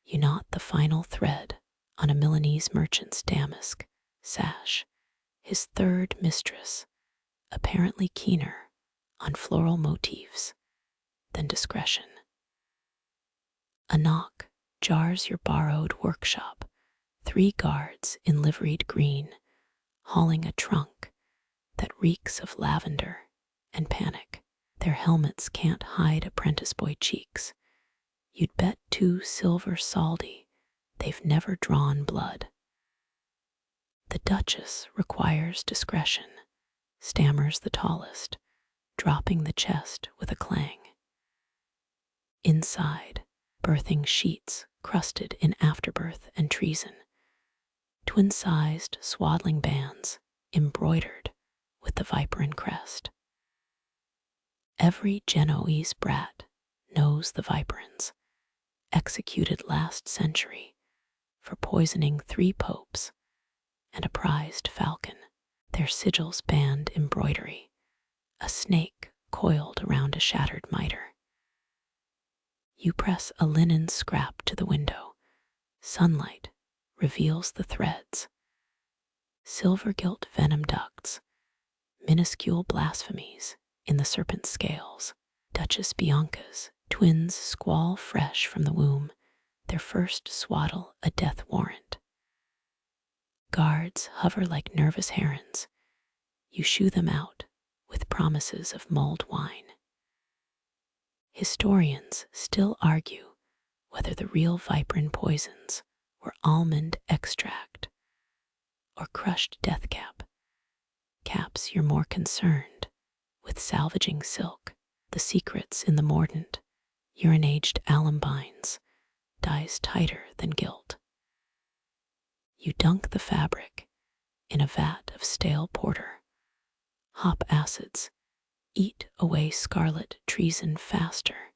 You knot the final thread on a Milanese merchant's damask sash, his third mistress, apparently keener on floral motifs than discretion. A knock jars your borrowed workshop, 3 guards in liveried green, hauling a trunk that reeks of lavender and panic. Their helmets can't hide apprentice boy cheeks. You'd bet 2 silver soldi they've never drawn blood. The Duchess requires discretion, stammers the tallest, dropping the chest with a clang. Inside, birthing sheets crusted in afterbirth and treason, twin-sized swaddling bands embroidered with the viperine crest. Every Genoese brat knows the viperines, executed last century for poisoning 3 popes and a prized falcon. Their sigils band embroidery, a snake coiled around a shattered mitre. You press a linen scrap to the window. Sunlight reveals the threads. silver-gilt venom ducts, minuscule blasphemies in the serpent's scales. Duchess Bianca's twins squall fresh from the womb, their first swaddle a death warrant. Guards hover like nervous herons. You shoo them out with promises of mulled wine. Historians still argue whether the real viperin poisons were almond extract or crushed death cap. Caps, you're more concerned with salvaging silk, the secrets in the mordant, urine-aged alumbines, dyes tighter than guilt. You dunk the fabric in a vat of stale porter. Hop acids eat away scarlet treason faster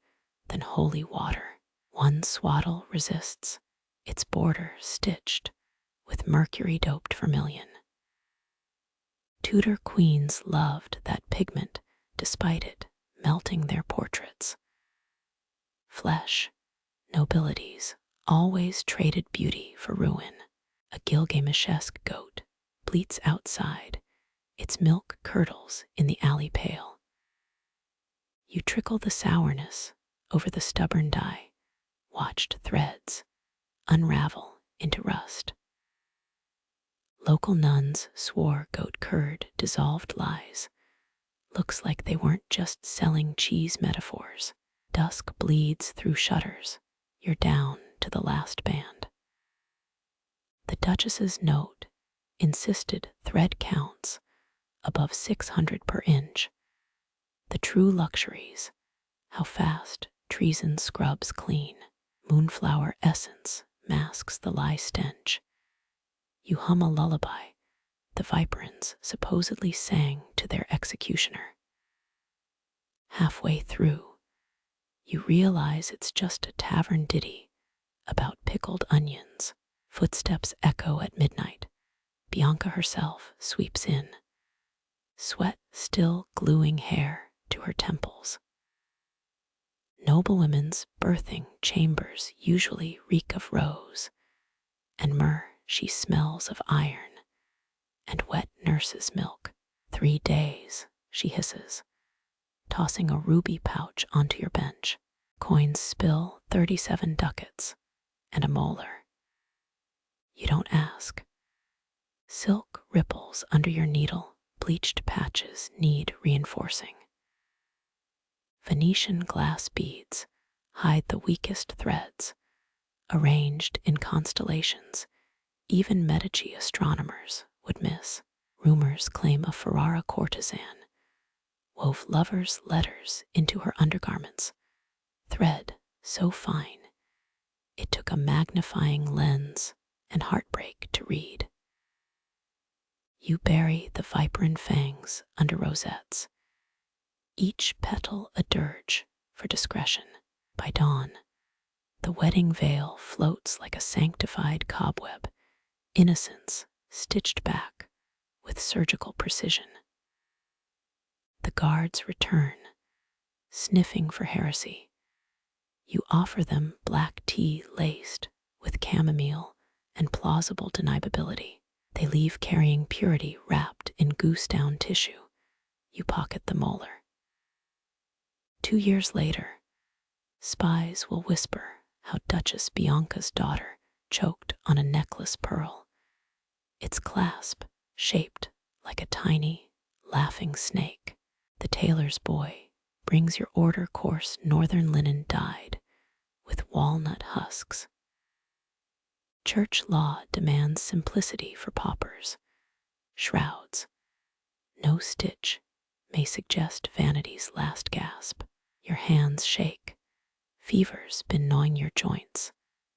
than holy water. One swaddle resists, its border stitched with mercury-doped vermilion. Tudor queens loved that pigment despite it melting their portraits. Flesh, nobilities always traded beauty for ruin. A Gilgameshesque goat bleats outside, its milk curdles in the alley pail. You trickle the sourness over the stubborn dye, watched threads unravel into rust. Local nuns swore goat curd dissolved lies. Looks like they weren't just selling cheese metaphors. Dusk bleeds through shutters. You're down to the last band. The Duchess's note insisted thread counts above 600 per inch. The true luxuries, how fast treason scrubs clean. Moonflower essence masks the lie stench. You hum a lullaby the viperins supposedly sang to their executioner. Halfway through, you realize it's just a tavern ditty about pickled onions. Footsteps echo at midnight. Bianca herself sweeps in, sweat still gluing hair to her temples. Noblewomen's birthing chambers usually reek of rose, and myrrh she smells of iron and wet nurse's milk. 3 days, she hisses, tossing a ruby pouch onto your bench. Coins spill 37 ducats and a molar. You don't ask. Silk ripples under your needle, bleached patches need reinforcing. Venetian glass beads hide the weakest threads, arranged in constellations even Medici astronomers would miss. Rumors claim a Ferrara courtesan wove lovers' letters into her undergarments, thread so fine it took a magnifying lens and heartbreak to read. You bury the viperin fangs under rosettes, each petal a dirge for discretion. By dawn, the wedding veil floats like a sanctified cobweb, innocence stitched back with surgical precision. The guards return, sniffing for heresy. You offer them black tea laced with chamomile and plausible deniability. They leave carrying purity wrapped in goose-down tissue. You pocket the molar. 2 years later, spies will whisper how Duchess Bianca's daughter choked on a necklace pearl, its clasp shaped like a tiny, laughing snake. The tailor's boy brings your order coarse northern linen dyed with walnut husks. Church law demands simplicity for paupers. Shrouds, no stitch, may suggest vanity's last gasp. Your hands shake. Fever's been gnawing your joints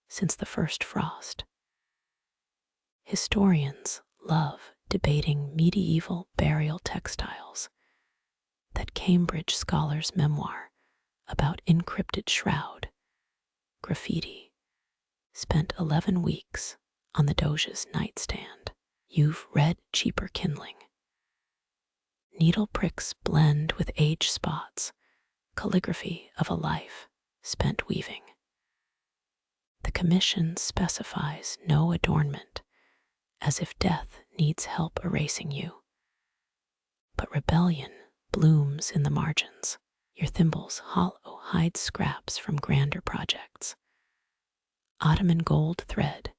since the first frost. Historians love debating medieval burial textiles. That Cambridge scholar's memoir about encrypted shroud, graffiti, spent 11 weeks on the Doge's nightstand. You've read cheaper kindling. Needle pricks blend with age spots, calligraphy of a life spent weaving. The commission specifies no adornment, as if death needs help erasing you. But rebellion blooms in the margins. Your thimbles hollow hide scraps from grander projects. Ottoman gold thread,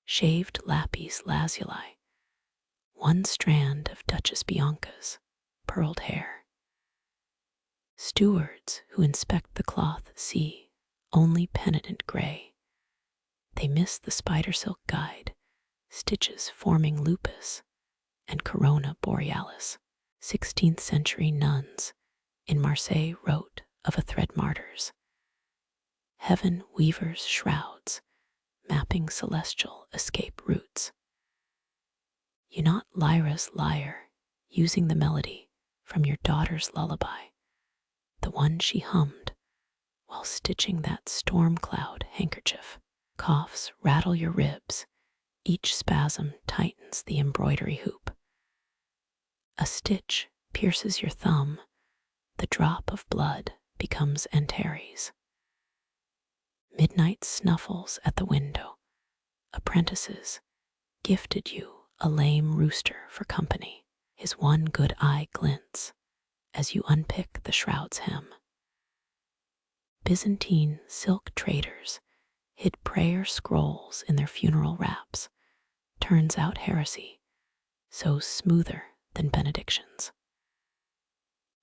shaved lapis lazuli, one strand of Duchess Bianca's pearled hair. Stewards who inspect the cloth see only penitent gray. They miss the spider silk guide, stitches forming lupus, and corona borealis. 16th century nuns in Marseille wrote of a thread martyrs. Heaven weavers shrouds, mapping celestial escape routes. You not Lyra's lyre, using the melody from your daughter's lullaby, the one she hummed while stitching that storm cloud handkerchief. Coughs rattle your ribs, each spasm tightens the embroidery hoop. A stitch pierces your thumb, the drop of blood becomes Antares. Midnight snuffles at the window. Apprentices gifted you a lame rooster for company. His one good eye glints as you unpick the shroud's hem. Byzantine silk traders hid prayer scrolls in their funeral wraps. Turns out heresy, so smoother than benedictions.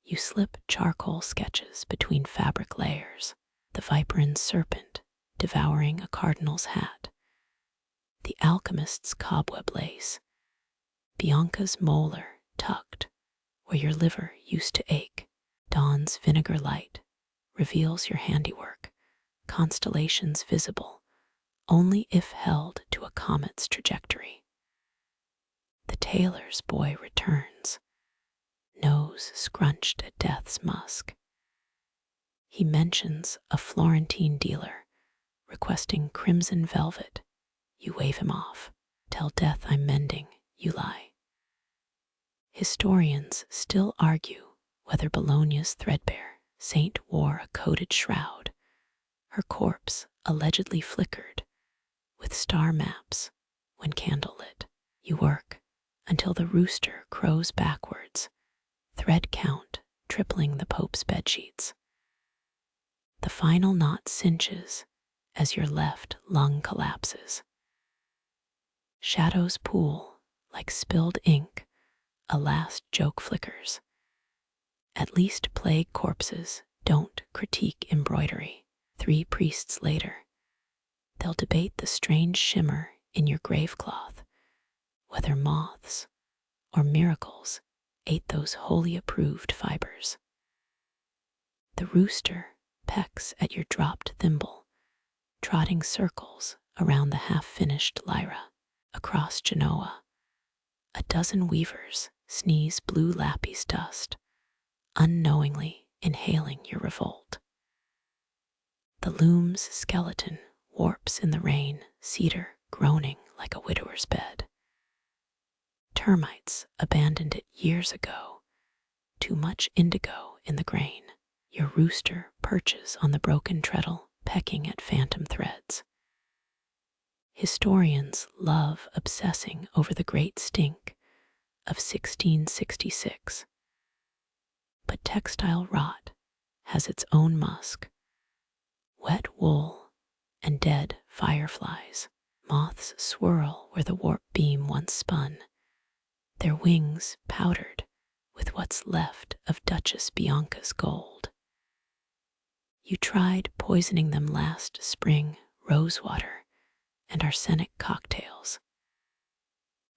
You slip charcoal sketches between fabric layers, the viperine serpent devouring a cardinal's hat, the alchemist's cobweb lace, Bianca's molar tucked where your liver used to ache. Dawn's vinegar light reveals your handiwork, constellations visible only if held to a comet's trajectory. The tailor's boy returns, nose scrunched at death's musk. He mentions a Florentine dealer requesting crimson velvet. You wave him off. Tell death I'm mending, you lie. Historians still argue whether Bologna's threadbare saint wore a coated shroud. Her corpse allegedly flickered with star maps when candlelit. You work until the rooster crows backwards, thread count tripling the Pope's bedsheets. The final knot cinches as your left lung collapses. Shadows pool like spilled ink, a last joke flickers. At least plague corpses don't critique embroidery. 3 priests later, they'll debate the strange shimmer in your gravecloth, whether moths or miracles ate those wholly approved fibers. The rooster pecks at your dropped thimble, trotting circles around the half-finished lyra. Across Genoa, a dozen weavers sneeze blue lapis dust, unknowingly inhaling your revolt. The Loom's skeleton warps in the rain, cedar groaning like a widower's bed. Termites abandoned it years ago, too much indigo in the grain. Your rooster perches on the broken treadle, pecking at phantom threads. Historians love obsessing over the great stink of 1666. But textile rot has its own musk. Wet wool and dead fireflies. Moths swirl where the warp beam once spun, their wings powdered with what's left of Duchess Bianca's gold. You tried poisoning them last spring, rosewater and arsenic cocktails.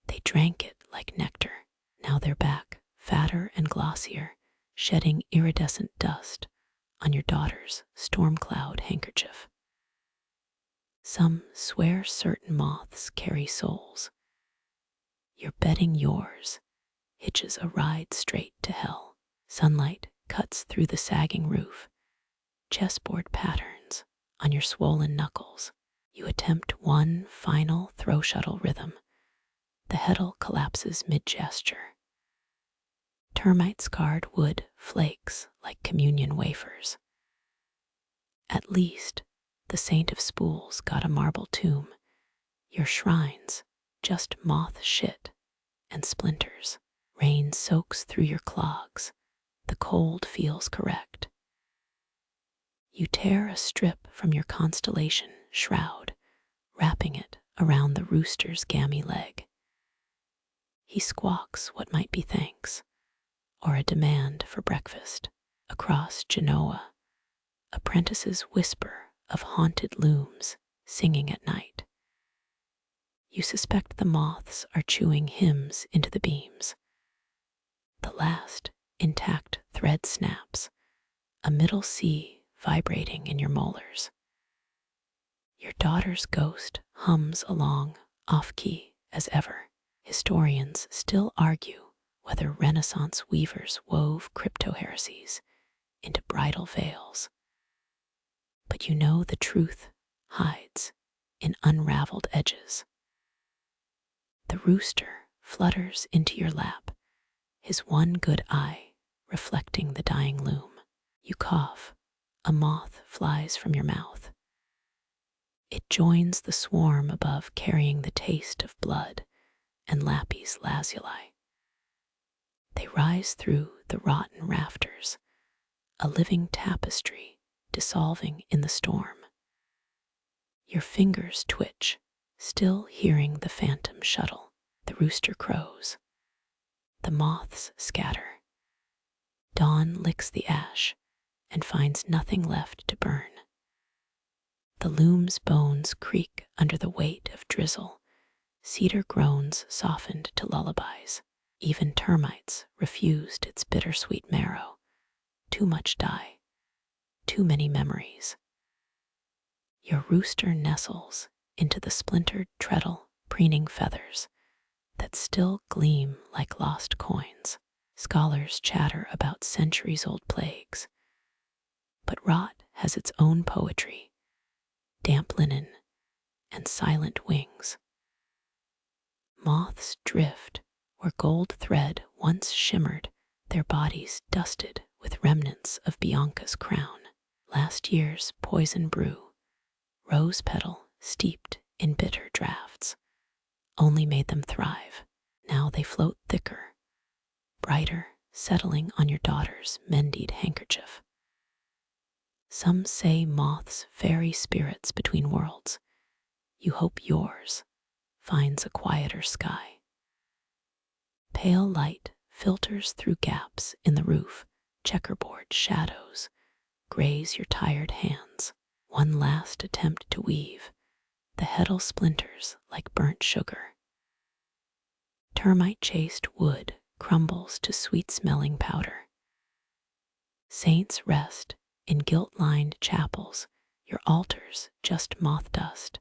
They drank it like nectar. Now they're back, fatter and glossier, shedding iridescent dust on your daughter's storm cloud handkerchief. Some swear certain moths carry souls. You're betting yours hitches a ride straight to hell. Sunlight cuts through the sagging roof, chessboard patterns on your swollen knuckles. You attempt one final throw shuttle rhythm. The heddle collapses mid-gesture. Termite-scarred wood flakes like communion wafers. At least, the saint of spools got a marble tomb. Your shrines just moth shit and splinters. Rain soaks through your clogs. The cold feels correct. You tear a strip from your constellation shroud, wrapping it around the rooster's gammy leg. He squawks what might be thanks, or a demand for breakfast. Across Genoa, apprentices whisper of haunted looms singing at night. You suspect the moths are chewing hymns into the beams. The last intact thread snaps, a middle C vibrating in your molars. Your daughter's ghost hums along, off-key as ever. Historians still argue whether Renaissance weavers wove crypto-heresies into bridal veils. But you know the truth hides in unraveled edges. The rooster flutters into your lap, his one good eye reflecting the dying loom. You cough, a moth flies from your mouth. It joins the swarm above, carrying the taste of blood and lapis lazuli. They rise through the rotten rafters, a living tapestry dissolving in the storm. Your fingers twitch, still hearing the phantom shuttle. The rooster crows. The moths scatter. Dawn licks the ash and finds nothing left to burn. The loom's bones creak under the weight of drizzle. Cedar groans softened to lullabies. Even termites refused its bittersweet marrow. Too much dye, too many memories. Your rooster nestles into the splintered treadle, preening feathers that still gleam like lost coins. Scholars chatter about centuries-old plagues, but rot has its own poetry, damp linen and silent wings. Moths drift where gold thread once shimmered, their bodies dusted with remnants of Bianca's crown. Last year's poison brew, rose petal steeped in bitter draughts, only made them thrive. Now they float thicker, brighter, settling on your daughter's mended handkerchief. Some say moths ferry spirits between worlds. You hope yours finds a quieter sky. Pale light filters through gaps in the roof. Checkerboard shadows graze your tired hands. One last attempt to weave. The heddle splinters like burnt sugar. Termite-chased wood crumbles to sweet-smelling powder. Saints rest in gilt-lined chapels, your altars just moth dust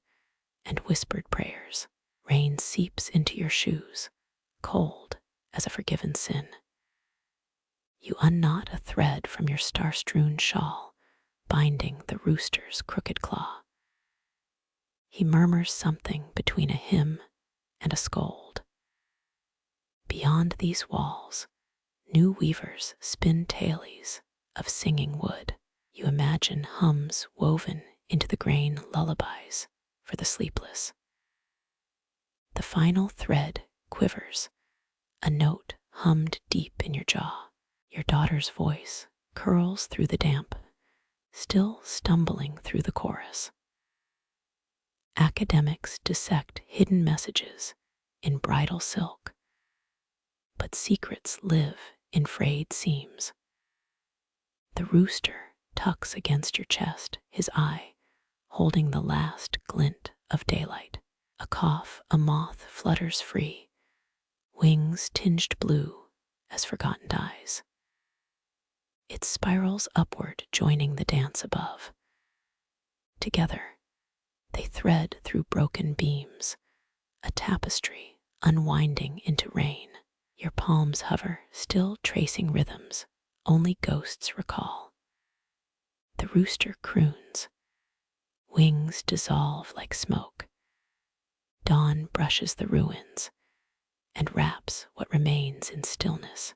and whispered prayers. Rain seeps into your shoes, cold as a forgiven sin. You unknot a thread from your star-strewn shawl, binding the rooster's crooked claw. He murmurs something between a hymn and a scold. Beyond these walls, new weavers spin tailies of singing wood. You imagine hums woven into the grain lullabies for the sleepless. The final thread quivers, a note hummed deep in your jaw. Your daughter's voice curls through the damp, still stumbling through the chorus. Academics dissect hidden messages in bridal silk, but secrets live in frayed seams. The rooster tucks against your chest, his eye holding the last glint of daylight. A cough, a moth flutters free, wings tinged blue as forgotten dyes. It spirals upward, joining the dance above. Together, they thread through broken beams, a tapestry unwinding into rain. Your palms hover, still tracing rhythms only ghosts recall. The rooster croons, wings dissolve like smoke. Dawn brushes the ruins and wraps what remains in stillness.